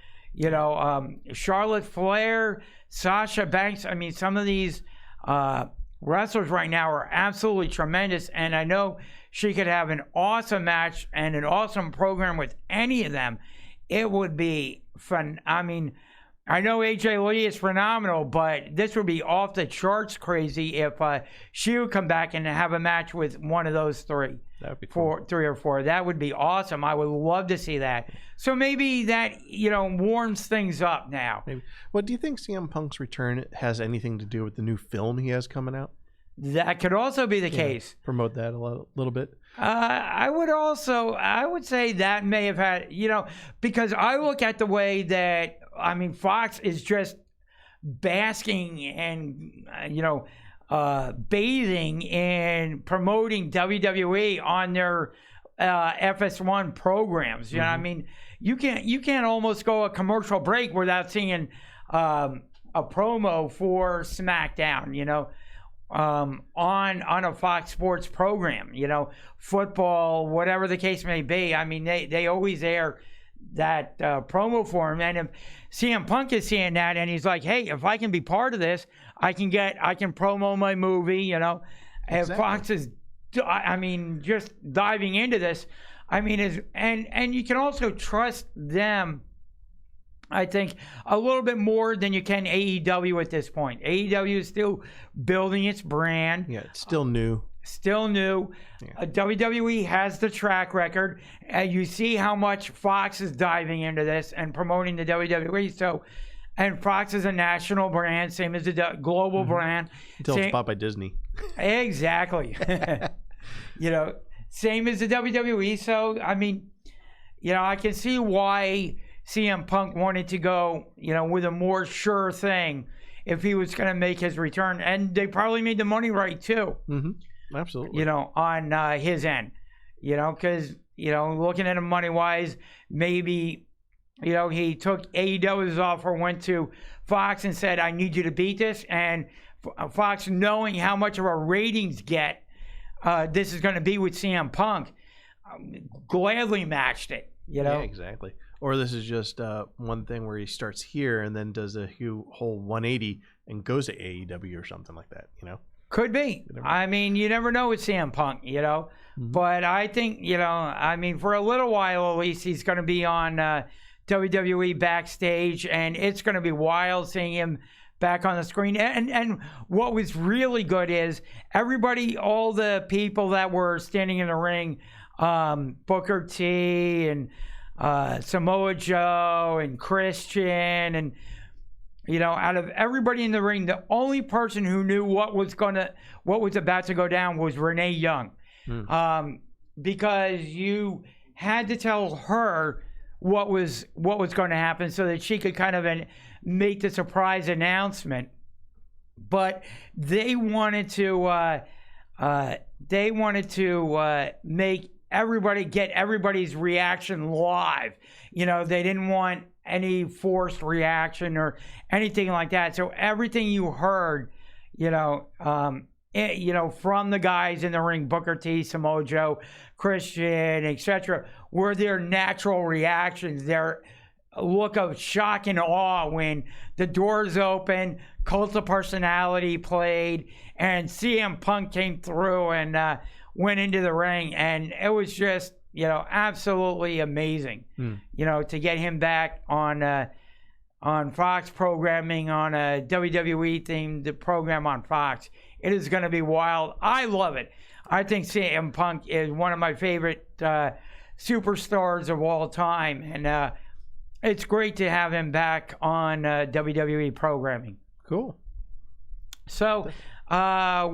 Charlotte Flair, Sasha Banks. Some of these wrestlers right now are absolutely tremendous, and I know she could have an awesome match and an awesome program with any of them. It would be fun. I know AJ Lee is phenomenal, but this would be off the charts crazy if she would come back and have a match with one of those three. That would be cool. 3 or 4. That would be awesome. I would love to see that. So maybe that, warms things up now. Maybe. Well, do you think CM Punk's return has anything to do with the new film he has coming out? That could also be the case. Promote that a little bit. I would say that may have had, because I look at the way that, Fox is just basking and, bathing in promoting WWE on their FS1 programs. You know what I mean? You can't almost go a commercial break without seeing a promo for SmackDown, on a Fox Sports program, football, whatever the case may be. They always air that promo for him. And if CM Punk is seeing that and he's like, hey, if I can be part of this, I can promo my movie, Exactly. And Fox is, just diving into this. And you can also trust them, I think, a little bit more than you can AEW at this point. AEW is still building its brand. Yeah, it's still new. Yeah. WWE has the track record. You see how much Fox is diving into this and promoting the WWE. So, and Fox is a national brand, same as the global brand. Until it's bought by Disney. Exactly. Same as the WWE. So, I can see why CM Punk wanted to go, with a more sure thing if he was going to make his return. And they probably made the money right, too. Mm-hmm. Absolutely. On his end. Because, looking at him money-wise, maybe, he took AEW's offer, went to Fox and said, I need you to beat this. And Fox, knowing how much of a ratings get this is going to be with CM Punk, gladly matched it, Yeah, exactly. Or this is just one thing where he starts here and then does a whole 180 and goes to AEW or something like that, Could be. You never know with CM Punk, Mm-hmm. But I think, for a little while at least, he's going to be on WWE backstage, and it's going to be wild seeing him back on the screen. And what was really good is everybody, all the people that were standing in the ring, Booker T and Samoa Joe and Christian, and out of everybody in the ring, the only person who knew what was about to go down was Renee Young, because you had to tell her what was going to happen so that she could kind of make the surprise announcement. But they wanted to make everybody get everybody's reaction live. They didn't want any forced reaction or anything like that. So everything you heard, from the guys in the ring, Booker T, Samoa Joe, Christian, etc., were their natural reactions, their look of shock and awe when the doors opened, Cult of Personality played, and CM Punk came through and went into the ring, and it was just absolutely amazing. To get him back on Fox programming, on a WWE themed program on Fox. It is going to be wild. I love it. I think CM Punk is one of my favorite superstars of all time, and it's great to have him back on WWE programming. Cool. So,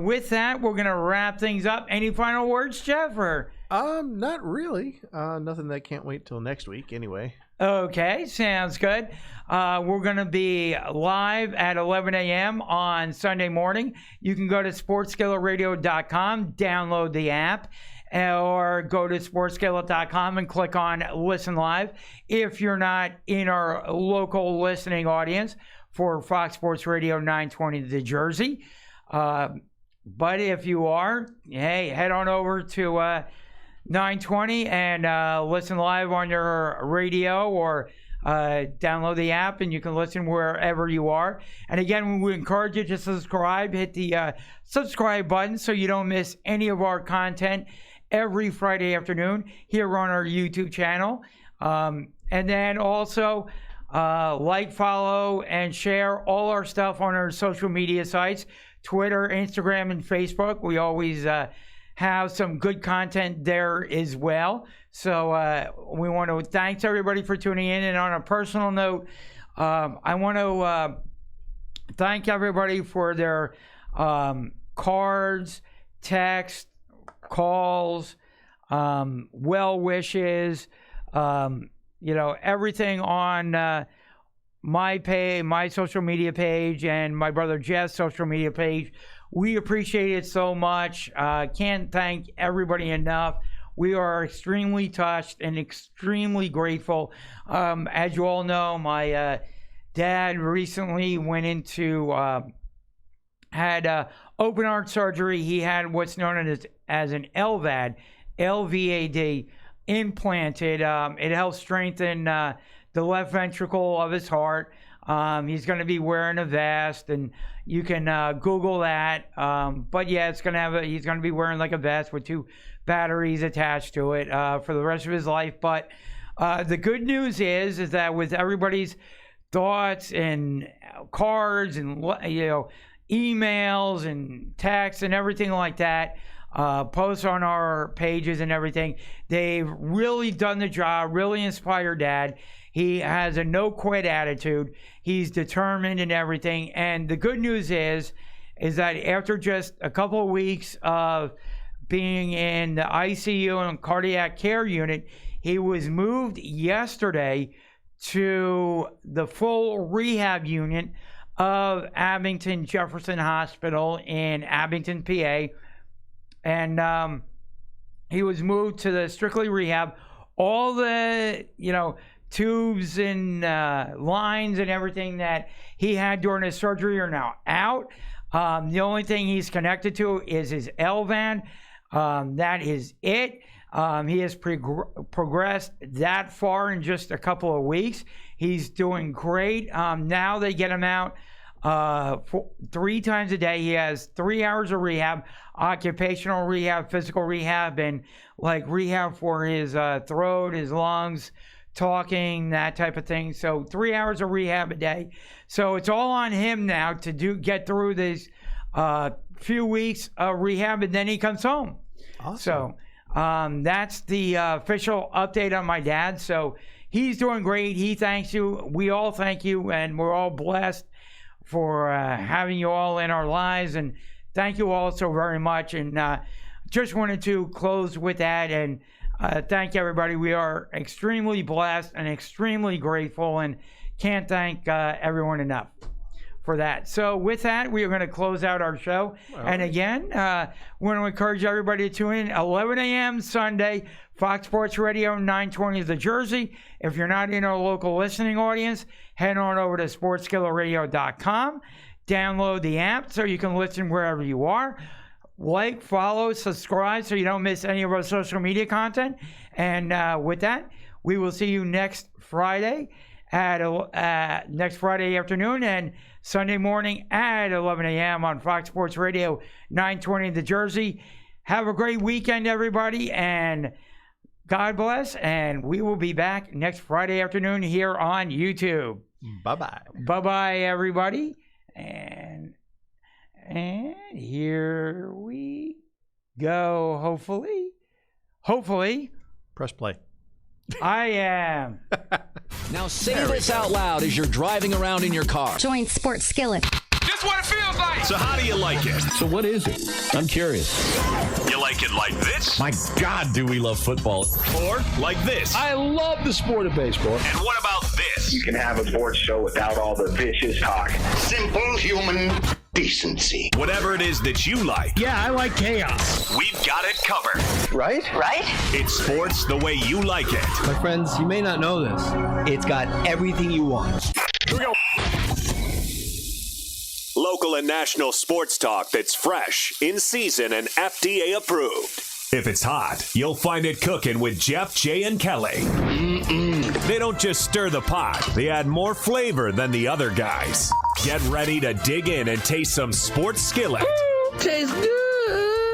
with that, we're going to wrap things up. Any final words, Jeff? Or? Not really. Nothing that can't wait till next week anyway. Okay, sounds good. We're going to be live at 11 a.m. on Sunday morning. You can go to sportsskilletradio.com, download the app, or go to sportsskillet.com and click on Listen Live. If you're not in our local listening audience for Fox Sports Radio 920 The Jersey, but if you are, hey, head on over to 920 and listen live on your radio, or download the app and you can listen wherever you are. And again, we encourage you to subscribe. Hit the subscribe button so you don't miss any of our content every Friday afternoon here on our YouTube channel. And then also like, follow, and share all our stuff on our social media sites, Twitter, Instagram, and Facebook. We always have some good content there as well. So we want to thanks everybody for tuning in. And on a personal note, I want to thank everybody for their cards, texts, calls, well wishes, everything on my page, my social media page, and my brother Jeff's social media page. We appreciate it so much. Can't thank everybody enough. We are extremely touched and extremely grateful. As you all know, my dad recently went into, had open heart surgery. He had what's known as an LVAD, LVAD, implanted. It helps strengthen the left ventricle of his heart. He's going to be wearing a vest, and you can Google that. But yeah, he's going to be wearing like a vest with 2 batteries attached to it for the rest of his life. But the good news is that with everybody's thoughts and cards and emails and texts and everything like that, posts on our pages and everything, they've really done the job, really inspired Dad. He has a no-quit attitude. He's determined in everything. And the good news is that after just a couple of weeks of being in the ICU and cardiac care unit, he was moved yesterday to the full rehab unit of Abington Jefferson Hospital in Abington, PA. And he was moved to the strictly rehab. All the, tubes and lines and everything that he had during his surgery are now out. The only thing he's connected to is his LVAN. That is it. He has progressed that far in just a couple of weeks. He's doing great. Now they get him out 3 times a day. He has 3 hours of rehab, occupational rehab, physical rehab, and like rehab for his throat, his lungs, talking, that type of thing. So 3 hours of rehab a day. So it's all on him now to get through these few weeks of rehab, and then he comes home. Awesome. So that's the official update on my dad. So he's doing great. He thanks you. We all thank you, and we're all blessed for having you all in our lives. And thank you all so very much. And just wanted to close with that and thank everybody. We are extremely blessed and extremely grateful, and can't thank everyone enough for that. So with that, we are going to close out our show. And again, we want to encourage everybody to tune in 11 a.m. Sunday, Fox Sports Radio 920 The Jersey. If you're not in our local listening audience, head on over to sportsskilletradio.com. Download the app so you can listen wherever you are. like, follow, subscribe so you don't miss any of our social media content. And with that, we will see you next Friday next Friday afternoon and Sunday morning at 11 a.m. on Fox Sports Radio 920 The Jersey. Have a great weekend, everybody, and God bless. And we will be back next Friday afternoon here on YouTube. Bye-bye. Bye-bye, everybody. And here we go, hopefully. Press play. I am. Now say this out loud as you're driving around in your car. Join Sports Skillet. Just what it feels like. So how do you like it? So what is it? I'm curious. You like it like this? My God, do we love football. Or like this? I love the sport of baseball. And what about this? You can have a sports show without all the vicious talk. Simple human decency. Whatever it is that you like. Yeah, I like chaos. We've got it covered. Right? It's sports the way you like it. My friends, you may not know this. It's got everything you want. Here we go. Local and national sports talk that's fresh, in season, and FDA approved. If it's hot, you'll find it cooking with Jeff, Jay, and Kelly. They don't just stir the pot, they add more flavor than the other guys. Get ready to dig in and taste some Sports Skillet. Tastes good.